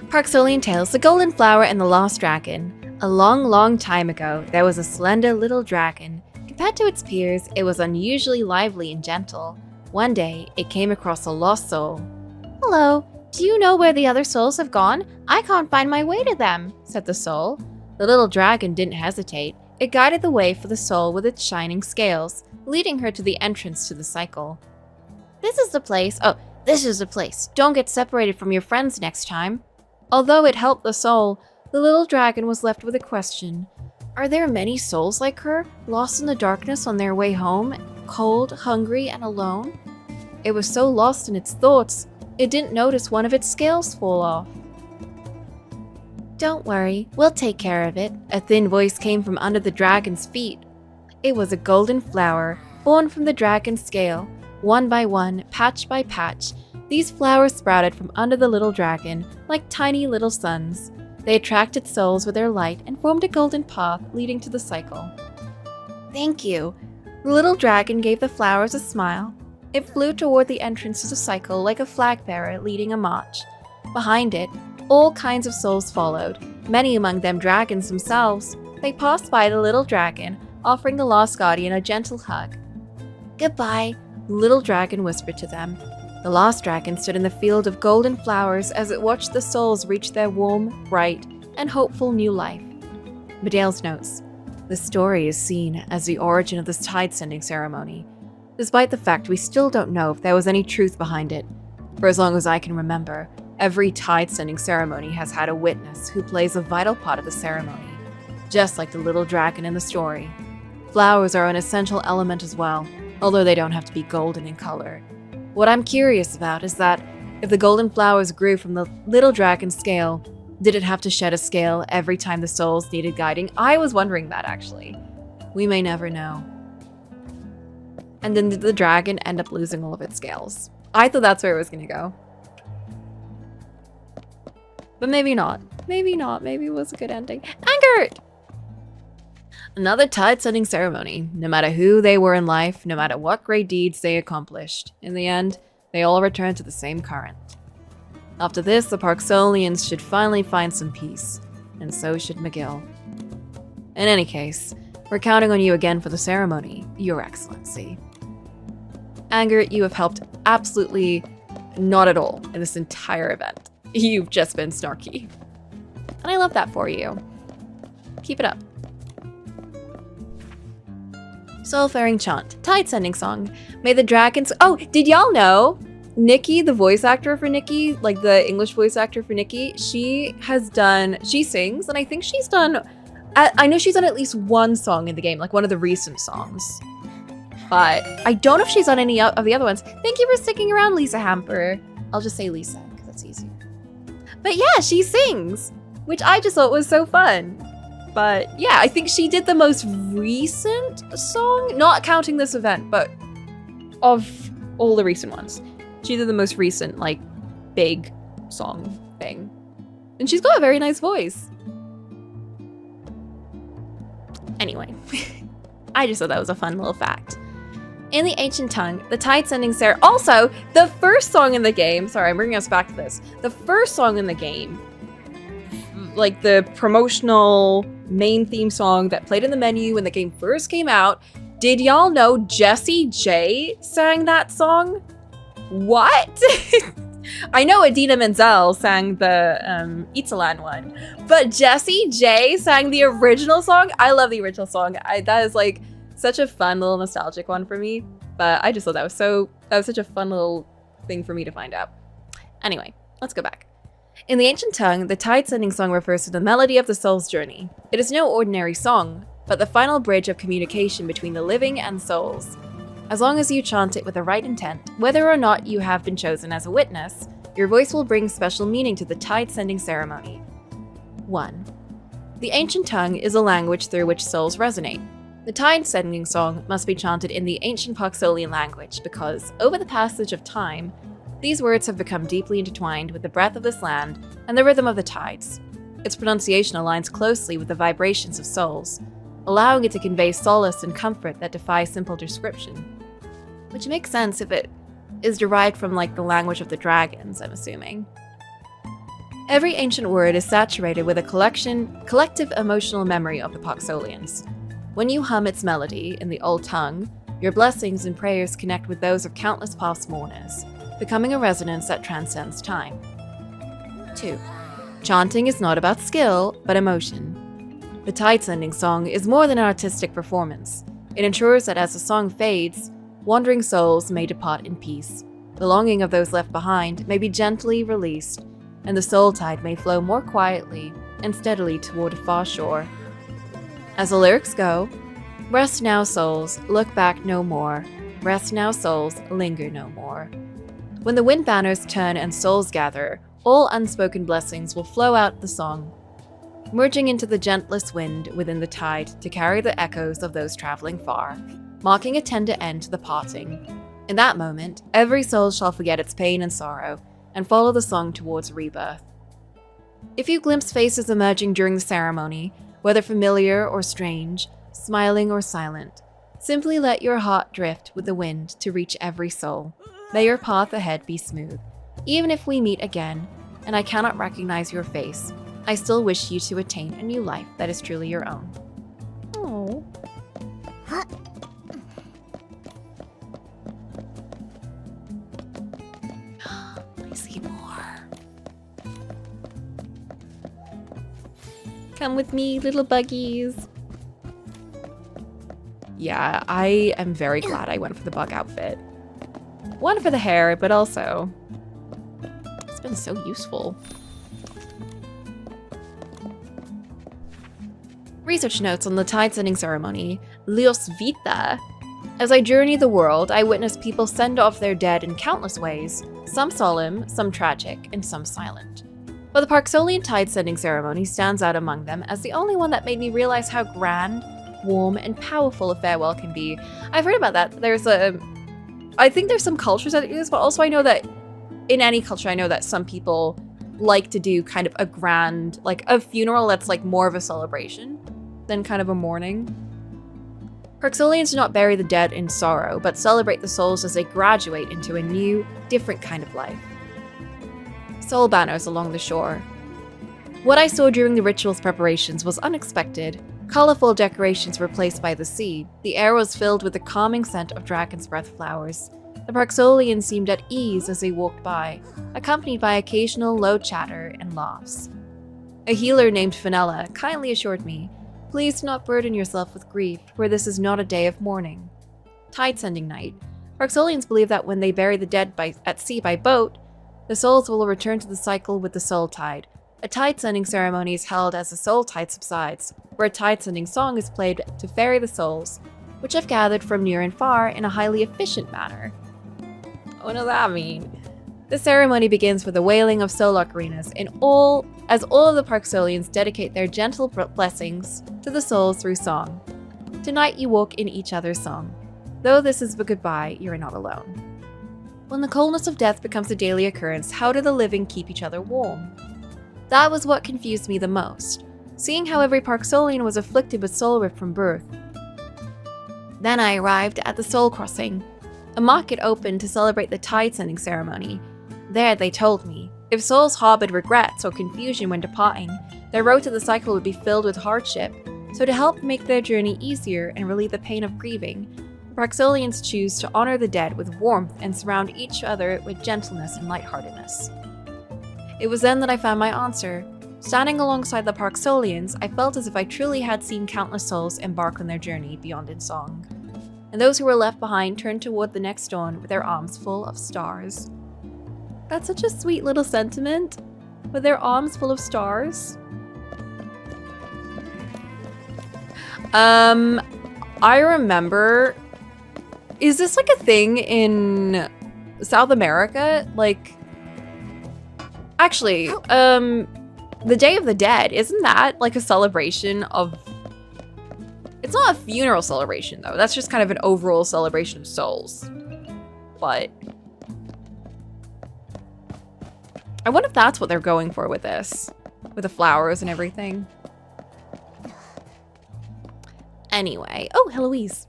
Parksolian Tales, The Golden Flower and the Lost Dragon. A long, long time ago, there was a slender little dragon. Compared to its peers, it was unusually lively and gentle. One day, it came across a lost soul. Hello, do you know where the other souls have gone? I can't find my way to them, said the soul. The little dragon didn't hesitate. It guided the way for the soul with its shining scales, leading her to the entrance to the cycle. This is the place. Oh, this is the place. Don't get separated from your friends next time. Although it helped the soul, the little dragon was left with a question. Are there many souls like her, lost in the darkness on their way home, cold, hungry, and alone? It was so lost in its thoughts, it didn't notice one of its scales fall off. Don't worry, we'll take care of it. A thin voice came from under the dragon's feet. It was a golden flower, born from the dragon's scale. One by one, patch by patch, these flowers sprouted from under the little dragon, like tiny little suns. They attracted souls with their light and formed a golden path leading to the cycle. Thank you. The little dragon gave the flowers a smile. It flew toward the entrance to the cycle like a flag bearer leading a march. Behind it, all kinds of souls followed, many among them dragons themselves. They passed by the little dragon, offering the lost guardian a gentle hug. Goodbye, the little dragon whispered to them. The lost dragon stood in the field of golden flowers as it watched the souls reach their warm, bright, and hopeful new life. Medail's notes. The story is seen as the origin of this tide-sending ceremony, despite the fact we still don't know if there was any truth behind it. For as long as I can remember, every tide-sending ceremony has had a witness who plays a vital part of the ceremony, just like the little dragon in the story. Flowers are an essential element as well, although they don't have to be golden in color. What I'm curious about is that if the golden flowers grew from the little dragon's scale, did it have to shed a scale every time the souls needed guiding? I was wondering that, actually. We may never know. And then did the dragon end up losing all of its scales? I thought that's where it was going to go. But maybe not. Maybe not. Maybe it was a good ending. Angert! Another tide-sending ceremony. No matter who they were in life, no matter what great deeds they accomplished, in the end, they all returned to the same current. After this, the Parksolians should finally find some peace, and so should McGill. In any case, we're counting on you again for the ceremony, Your Excellency. Angert, you have helped absolutely not at all in this entire event. You've just been snarky. And I love that for you. Keep it up. Soulfaring Chant, Tide-sending song. May the dragons— oh, did y'all know? Nikki, the voice actor for Nikki, like the English voice actor for Nikki, she sings, and I think she's done— I know she's done at least one song in the game, like one of the recent songs. But I don't know if she's on any of the other ones. Thank you for sticking around, Lisa Hamper. I'll just say Lisa, because that's easier. But yeah, she sings, which I just thought was so fun. But yeah, I think she did the most recent song, not counting this event, but of all the recent ones. She did the most recent, like, big song thing. And she's got a very nice voice. Anyway, I just thought that was a fun little fact. In the ancient tongue, the tide-sending ceremony— also, the first song in the game— sorry, I'm bringing us back to this. The first song in the game, like the promotional main theme song that played in the menu when the game first came out, did y'all know Jessie J sang that song? What? I know Idina Menzel sang the Itzalan one, but Jessie J sang the original song? I love the original song. That is like such a fun little nostalgic one for me, but I just thought that was such a fun little thing for me to find out. Anyway, let's go back. In the ancient tongue, the tide-sending song refers to the melody of the soul's journey. It is no ordinary song. but the final bridge of communication between the living and souls. As long as you chant it with the right intent, whether or not you have been chosen as a witness, your voice will bring special meaning to the tide-sending ceremony. 1. The ancient tongue is a language through which souls resonate. The tide-sending song must be chanted in the ancient Cocolian language because, over the passage of time, these words have become deeply intertwined with the breath of this land and the rhythm of the tides. Its pronunciation aligns closely with the vibrations of souls, allowing it to convey solace and comfort that defy simple description. Which makes sense if it is derived from the language of the dragons, I'm assuming. Every ancient word is saturated with a collective emotional memory of the Cocolians. When you hum its melody in the old tongue, your blessings and prayers connect with those of countless past mourners, becoming a resonance that transcends time. 2. Chanting is not about skill, but emotion. The tide-sending song is more than an artistic performance. It ensures that as the song fades, wandering souls may depart in peace. The longing of those left behind may be gently released, and the soul tide may flow more quietly and steadily toward a far shore. As the lyrics go, rest now, souls, look back no more. Rest now, souls, linger no more. When the wind banners turn and souls gather, all unspoken blessings will flow out the song, merging into the gentlest wind within the tide to carry the echoes of those traveling far, marking a tender end to the parting. In that moment, every soul shall forget its pain and sorrow and follow the song towards rebirth. If you glimpse faces emerging during the ceremony, whether familiar or strange, smiling or silent, simply let your heart drift with the wind to reach every soul. May your path ahead be smooth. Even if we meet again, and I cannot recognize your face, I still wish you to attain a new life that is truly your own. Oh. I see more. Come with me, little buggies. Yeah, I am very glad I went for the bug outfit. One for the hair, but also it's been so useful. Research notes on the tide-sending ceremony, Lios Vita. As I journey the world, I witness people send off their dead in countless ways, some solemn, some tragic, and some silent. But the Parksolian tide-sending ceremony stands out among them as the only one that made me realize how grand, warm, and powerful a farewell can be. I've heard about that. I think there's some cultures that do this, but also I know that in any culture, I know that some people like to do kind of a grand, a funeral that's more of a celebration than kind of a mourning. Parksolians do not bury the dead in sorrow, but celebrate the souls as they graduate into a new, different kind of life. Soul banners along the shore. What I saw during the ritual's preparations was unexpected. Colorful decorations were placed by the sea. The air was filled with the calming scent of dragon's breath flowers. The Parksolians seemed at ease as they walked by, accompanied by occasional low chatter and laughs. A healer named Fenella kindly assured me, "Please do not burden yourself with grief, for this is not a day of mourning." Tide-sending night. Parksolians believe that when they bury the dead at sea by boat, the souls will return to the cycle with the soul tide. A tide-sending ceremony is held as the soul tide subsides, where a tide-sending song is played to ferry the souls, which have gathered from near and far in a highly efficient manner. What does that mean? The ceremony begins with a wailing of soul ocarinas as all of the Parksolians dedicate their gentle blessings to the souls through song. Tonight you walk in each other's song. Though this is a goodbye, you are not alone. When the coldness of death becomes a daily occurrence, how do the living keep each other warm? That was what confused me the most, seeing how every Parksolian was afflicted with soul rift from birth. Then I arrived at the Soul Crossing. A market opened to celebrate the tide-sending ceremony. There, they told me, if souls harbored regrets or confusion when departing, their road to the cycle would be filled with hardship. So to help make their journey easier and relieve the pain of grieving, the Parksolians choose to honor the dead with warmth and surround each other with gentleness and lightheartedness. It was then that I found my answer. Standing alongside the Parksolians, I felt as if I truly had seen countless souls embark on their journey beyond in song. And those who were left behind turned toward the next dawn with their arms full of stars. That's such a sweet little sentiment, with their arms full of stars. I remember. Is this like a thing in South America? Like, actually, the Day of the Dead, isn't that like a celebration of... It's not a funeral celebration though. That's just kind of an overall celebration of souls. But I wonder if that's what they're going for with this. With the flowers and everything. Anyway. Oh, Heloise.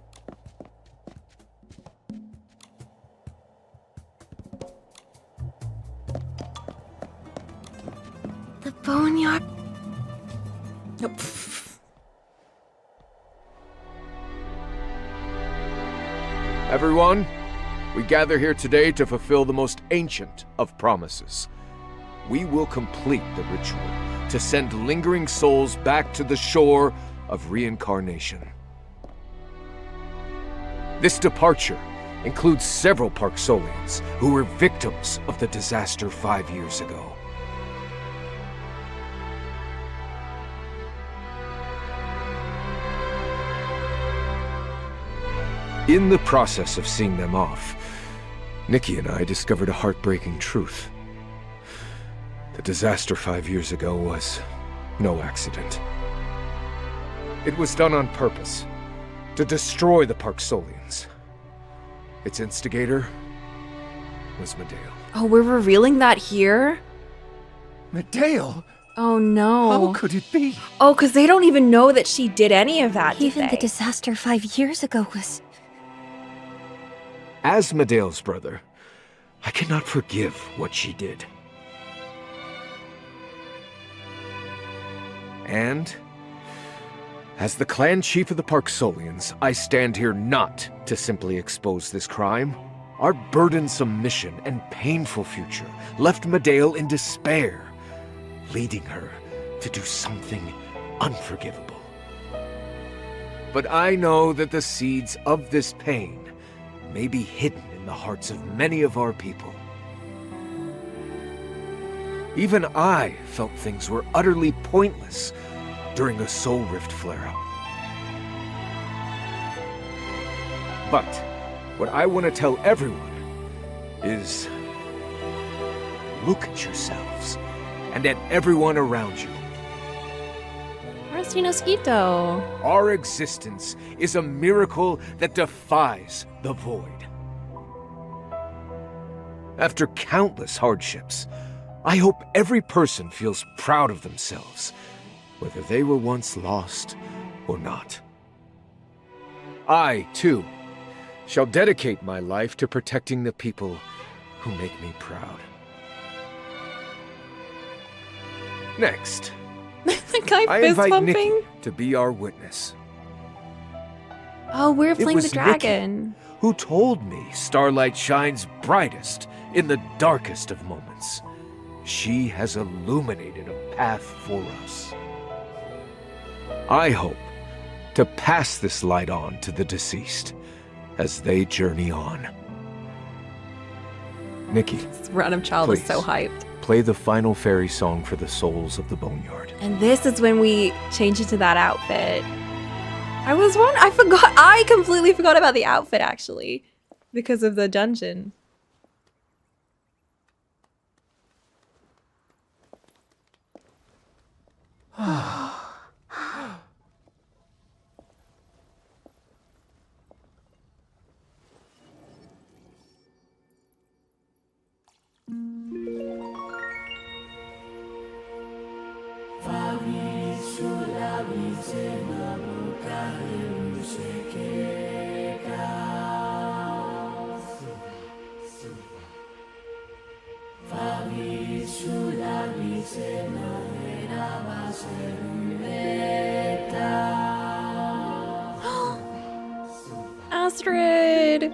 The boneyard. Nope. Everyone, we gather here today to fulfill the most ancient of promises. We will complete the ritual to send lingering souls back to the shore of reincarnation. This departure includes several Parksolians who were victims of the disaster 5 years ago. In the process of seeing them off, Nikki and I discovered a heartbreaking truth. The disaster 5 years ago was no accident. It was done on purpose, to destroy the Parksolians. Its instigator was Medale. Oh, we're revealing that here? Medale? Oh no. How could it be? Oh, because they don't even know that she did any of that, did Even the they? disaster 5 years ago was... As Medale's brother, I cannot forgive what she did. And, as the clan chief of the Parksolians, I stand here not to simply expose this crime. Our burdensome mission and painful future left Medale in despair, leading her to do something unforgivable. But I know that the seeds of this pain may be hidden in the hearts of many of our people. Even I felt things were utterly pointless during a Soul Rift flare-up. But what I want to tell everyone is, look at yourselves and at everyone around you. Mosquito. Our existence is a miracle that defies the void. After countless hardships, I hope every person feels proud of themselves, whether they were once lost or not. I, too, shall dedicate my life to protecting the people who make me proud. Next, I invite pumping? Nikki to be our witness. Oh, we're It playing was the dragon. Nikki who told me starlight shines brightest in the darkest of moments. She has illuminated a path for us. I hope to pass this light on to the deceased as they journey on. Nikki, This random child is so hyped. play the final fairy song for the souls of the boneyard. And this is when we change into that outfit. I completely forgot about the outfit actually, because of the dungeon. Astrid!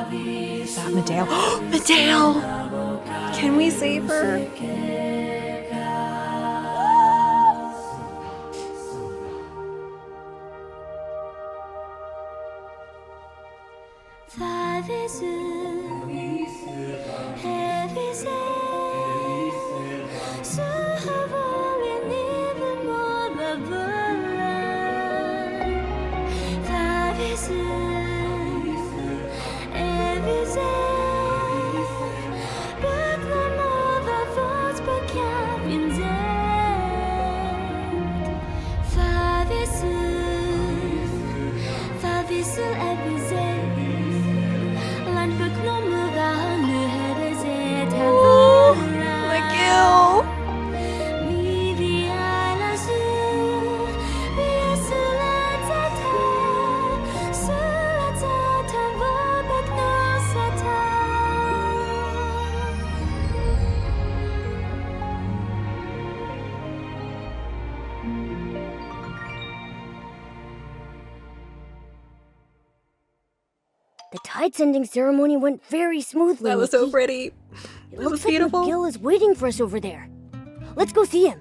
Is that Medale? Medale! Can we save her? The tide sending ceremony went very smoothly. That was so Nikki. pretty. It was looks like beautiful. McGill is waiting for us over there. Let's go see him.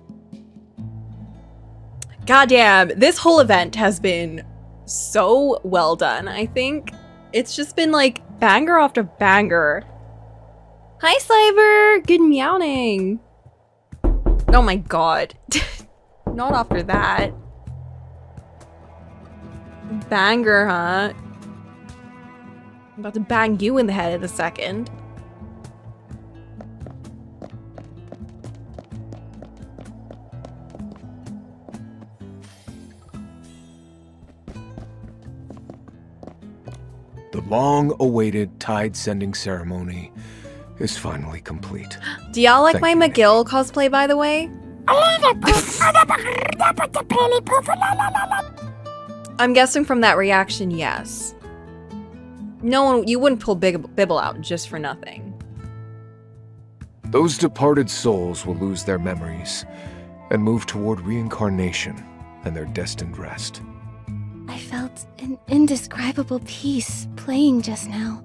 Goddamn, this whole event has been so well done. I think it's just been like banger after banger. Hi, Sliver. Good meowing. Oh my god. Not after that. Banger, huh? I'm about to bang you in the head in a second. The long-awaited tide-sending ceremony is finally complete. Do y'all like Thank my you, McGill cosplay, by the way? I'm guessing from that reaction, yes. No one, you wouldn't pull Bibble out just for nothing. Those departed souls will lose their memories and move toward reincarnation and their destined rest. I felt an indescribable peace playing just now.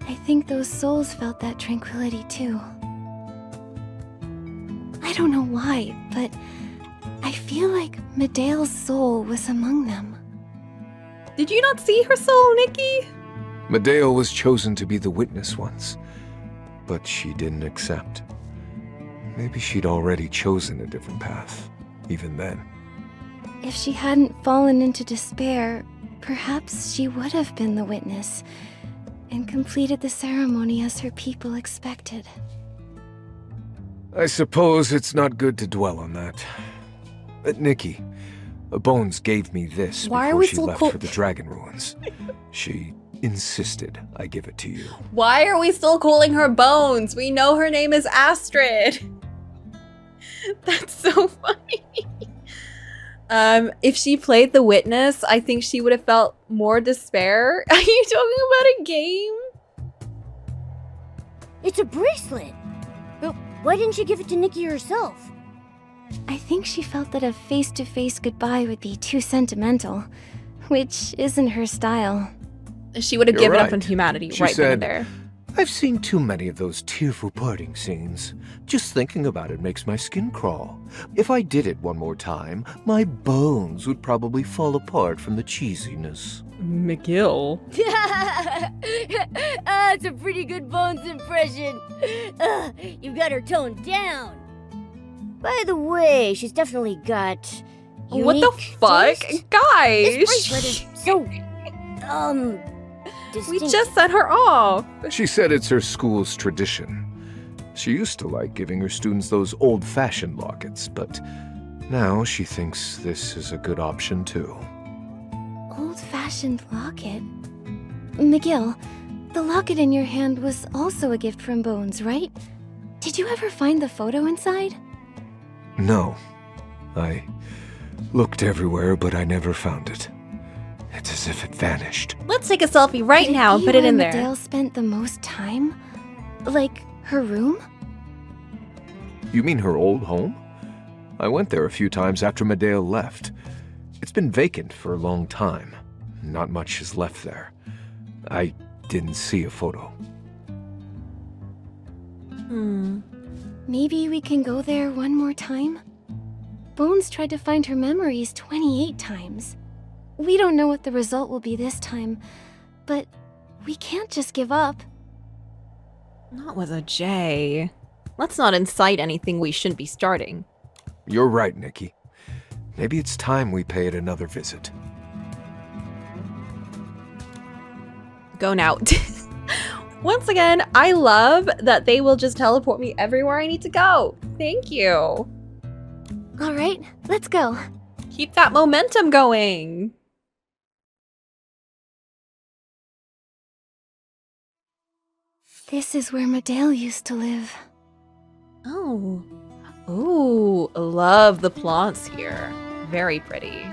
I think those souls felt that tranquility too. I don't know why, but I feel like Medea's soul was among them. Did you not see her soul, Nikki? Medea was chosen to be the witness once, but she didn't accept. Maybe she'd already chosen a different path, even then. If she hadn't fallen into despair, perhaps she would have been the witness and completed the ceremony as her people expected. I suppose it's not good to dwell on that. But Nikki, Bones gave me this Why are before we she so left cool- for the dragon ruins. She insisted I give it to you. Why are we still calling her Bones? We know her name is Astrid. That's so funny. If she played the witness, I think she would have felt more despair. Are you talking about a game? It's a bracelet. But why didn't you give it to Nikki herself? I think she felt that a face-to-face goodbye would be too sentimental, which isn't her style. She would have You're given right. up on humanity She right then and said, there. I've seen too many of those tearful parting scenes. Just thinking about it makes my skin crawl. If I did it one more time, my bones would probably fall apart from the cheesiness. McGill. It's a pretty good Bones impression. You've got her toned down. By the way, she's definitely got What the unique fuck? taste. Guys! This bracelet is so, We distinct. just sent her off. She said it's her school's tradition. She used to like giving her students those old-fashioned lockets, but now she thinks this is a good option too. Old-fashioned locket? McGill, the locket in your hand was also a gift from Bones, right? Did you ever find the photo inside? No. I looked everywhere, but I never found it. It's as if it vanished. Let's take a selfie right Could now and be put it where in there. Medea spent the most time? Like, her room? You mean her old home? I went there a few times after Medea left. It's been vacant for a long time. Not much is left there. I didn't see a photo. Maybe we can go there one more time? Bones tried to find her memories 28 times. We don't know what the result will be this time, but we can't just give up. Not with a J. Let's not incite anything we shouldn't be starting. You're right, Nikki. Maybe it's time we pay it another visit. Go now. Once again, I love that they will just teleport me everywhere I need to go. Thank you. All right, let's go. Keep that momentum going. This is where Medea used to live. Oh. Ooh, love the plants here. Very pretty.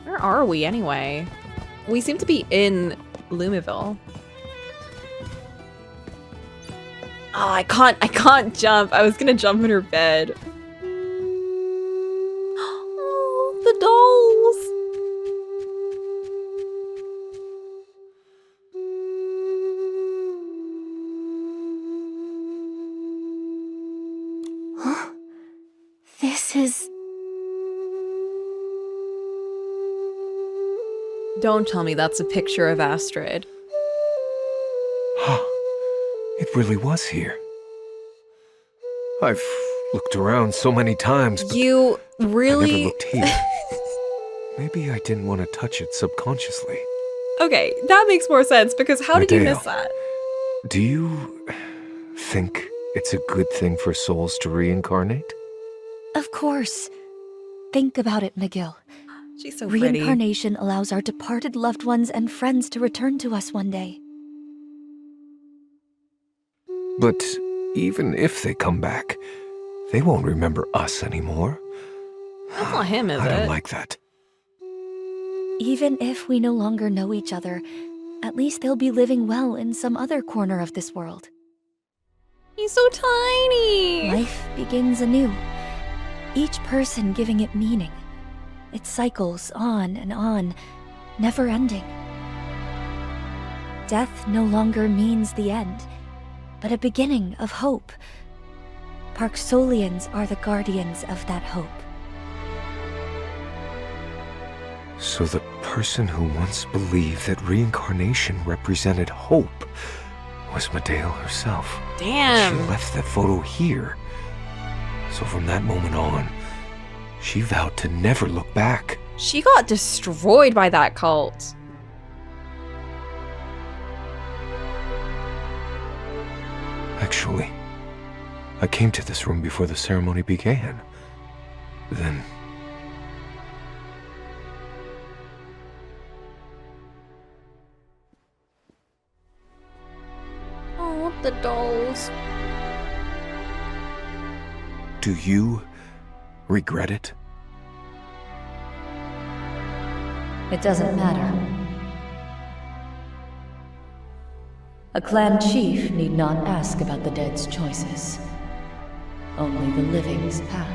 Where are we anyway? We seem to be in Lumiville. Oh, I can't jump. I was gonna jump in her bed. Oh, the 'Tis... Don't tell me that's a picture of Astrid. It really was here. I've looked around so many times, but You I really... never looked here. Maybe I didn't want to touch it subconsciously. Okay, that makes more sense, because how did you Medeo, miss that? Do you think it's a good thing for souls to reincarnate? Of course. Think about it, McGill. She's so pretty. Reincarnation allows our departed loved ones and friends to return to us one day. But even if they come back, they won't remember us anymore. That's not him, is it? I don't like that. Even if we no longer know each other, at least they'll be living well in some other corner of this world. He's so tiny! Life begins anew, each person giving it meaning. It cycles on and on, never ending. Death no longer means the end, but a beginning of hope. Parksolians are the guardians of that hope. So the person who once believed that reincarnation represented hope was Medeo herself. Damn. She left that photo here. So from that moment on, she vowed to never look back. She got destroyed by that cult. Actually, I came to this room before the ceremony began. Then... Oh, the dolls. Do you regret it? It doesn't matter. A clan chief need not ask about the dead's choices. Only the living's path.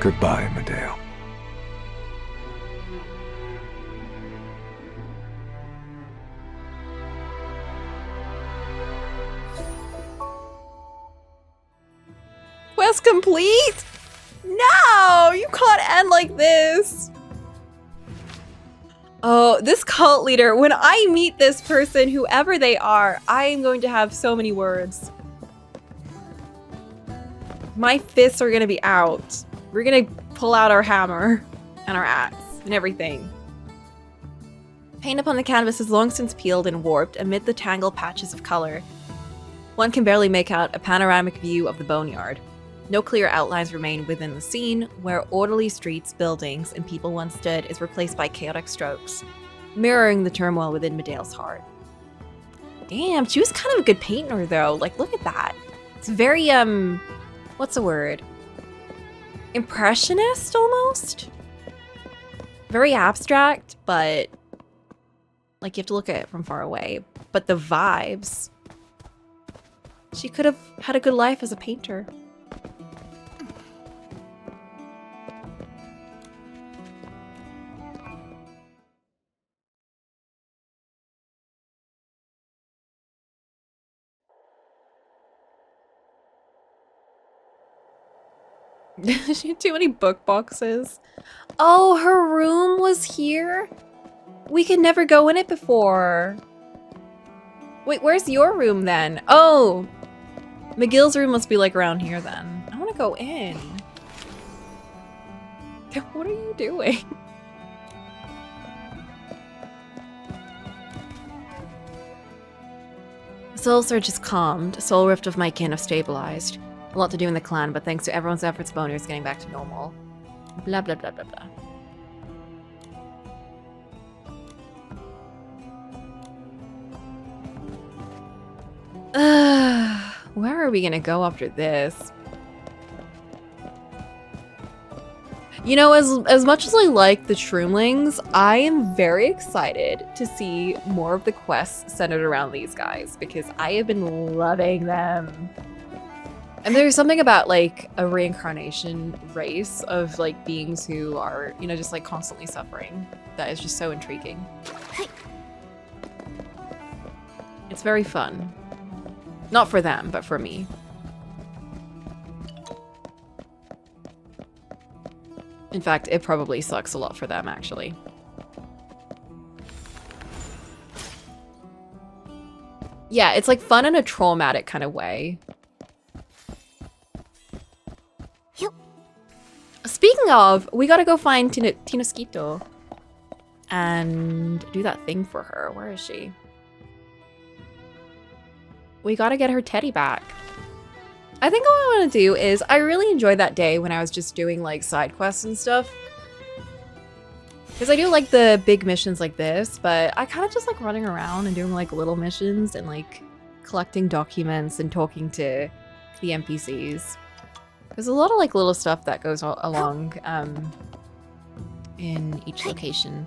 Goodbye, Medeo. Quest complete? No! You can't end like this! Oh, this cult leader, when I meet this person, whoever they are, I am going to have so many words. My fists are gonna be out. We're gonna pull out our hammer and our axe and everything. Paint upon the canvas is long since peeled and warped amid the tangled patches of color. One can barely make out a panoramic view of the boneyard. No clear outlines remain within the scene, where orderly streets, buildings, and people once stood is replaced by chaotic strokes, mirroring the turmoil within Medeo's heart. Damn, she was kind of a good painter though. Like, look at that. It's very, what's the word? Impressionist, almost? Very abstract, but like you have to look at it from far away. But the vibes. She could have had a good life as a painter. She had too many book boxes. Oh, her room was here? We could never go in it before. Wait, where's your room then? Oh, McGill's room must be like around here then. I want to go in. What are you doing? Soul Surge is calmed. Soul Rift of my kin have stabilized. A lot to do in the clan, but thanks to everyone's efforts, Boner is getting back to normal. Blah, blah, blah, blah, blah. Where are we gonna go after this? You know, as much as I like the Shroomlings, I am very excited to see more of the quests centered around these guys, because I have been loving them. And there's something about like a reincarnation race of like beings who are, you know, just like constantly suffering that is just so intriguing. It's very fun. Not for them, but for me. In fact, it probably sucks a lot for them, actually. Yeah, it's like fun in a traumatic kind of way. Speaking of, we gotta go find Tinoskito and do that thing for her. Where is she? We gotta get her teddy back. I think what I want to do is, I really enjoyed that day when I was just doing like side quests and stuff. Because I do like the big missions like this, but I kind of just like running around and doing like little missions and like collecting documents and talking to the NPCs. There's a lot of like little stuff that goes along in each location.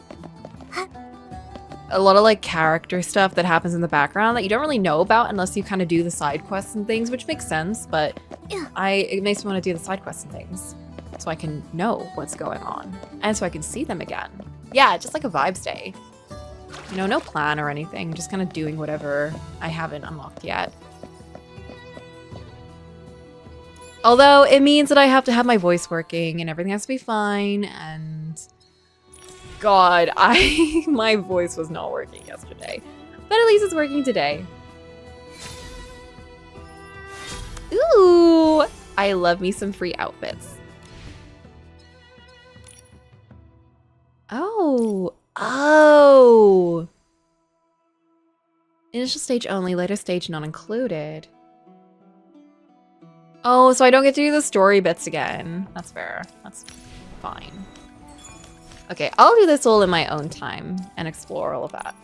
A lot of like character stuff that happens in the background that you don't really know about unless you kind of do the side quests and things, which makes sense, but it makes me want to do the side quests and things so I can know what's going on and so I can see them again. Yeah, just like a vibes day. You know, no plan or anything, just kind of doing whatever I haven't unlocked yet. Although it means that I have to have my voice working and everything has to be fine, and God, my voice was not working yesterday. But at least it's working today. Ooh, I love me some free outfits. Oh. Initial stage only, later stage not included. Oh, so I don't get to do the story bits again. That's fair. That's fine. Okay, I'll do this all in my own time and explore all of that.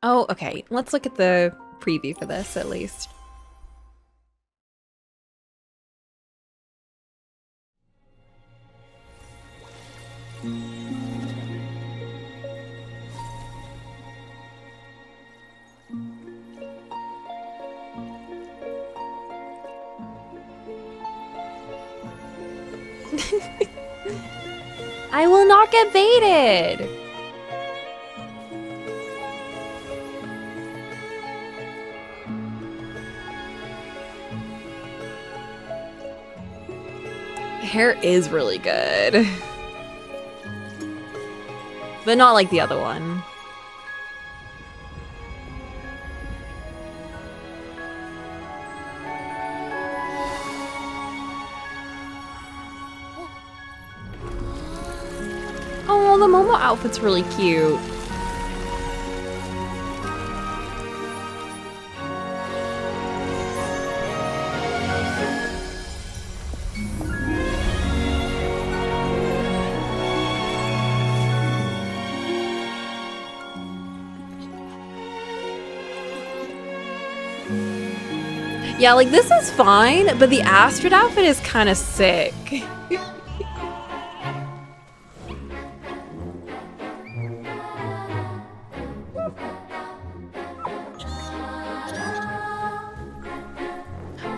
Oh, okay. Let's look at the preview for this at least. I will not get baited. Hair is really good. But not like the other one. Oh, the Momo outfit's really cute. Yeah, like this is fine, but the Astrid outfit is kind of sick.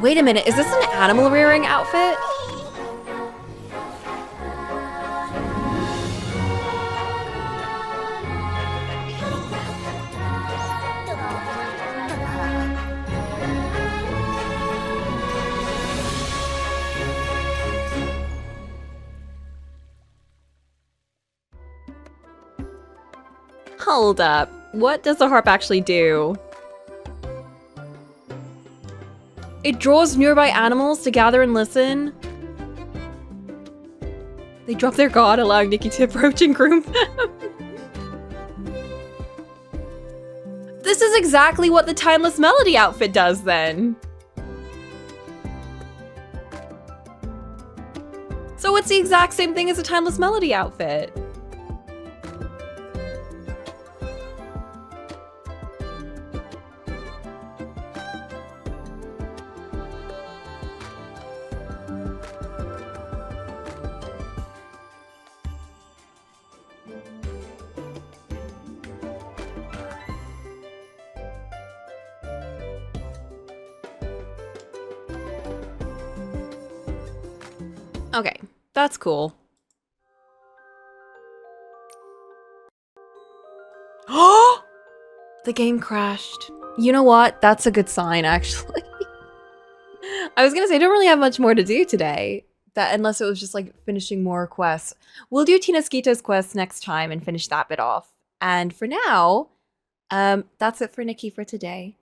Wait a minute, is this an animal rearing outfit? Hold up. What does the harp actually do? It draws nearby animals to gather and listen. They drop their god, allowing Nikki to approach and groom them. This is exactly what the Timeless Melody outfit does then. So it's the exact same thing as a Timeless Melody outfit. Okay, that's cool. Oh! The game crashed. You know what? That's a good sign, actually. I was gonna say, I don't really have much more to do today. That unless it was just like finishing more quests. We'll do Tinasquito's quest next time and finish that bit off. And for now, that's it for Nikki for today.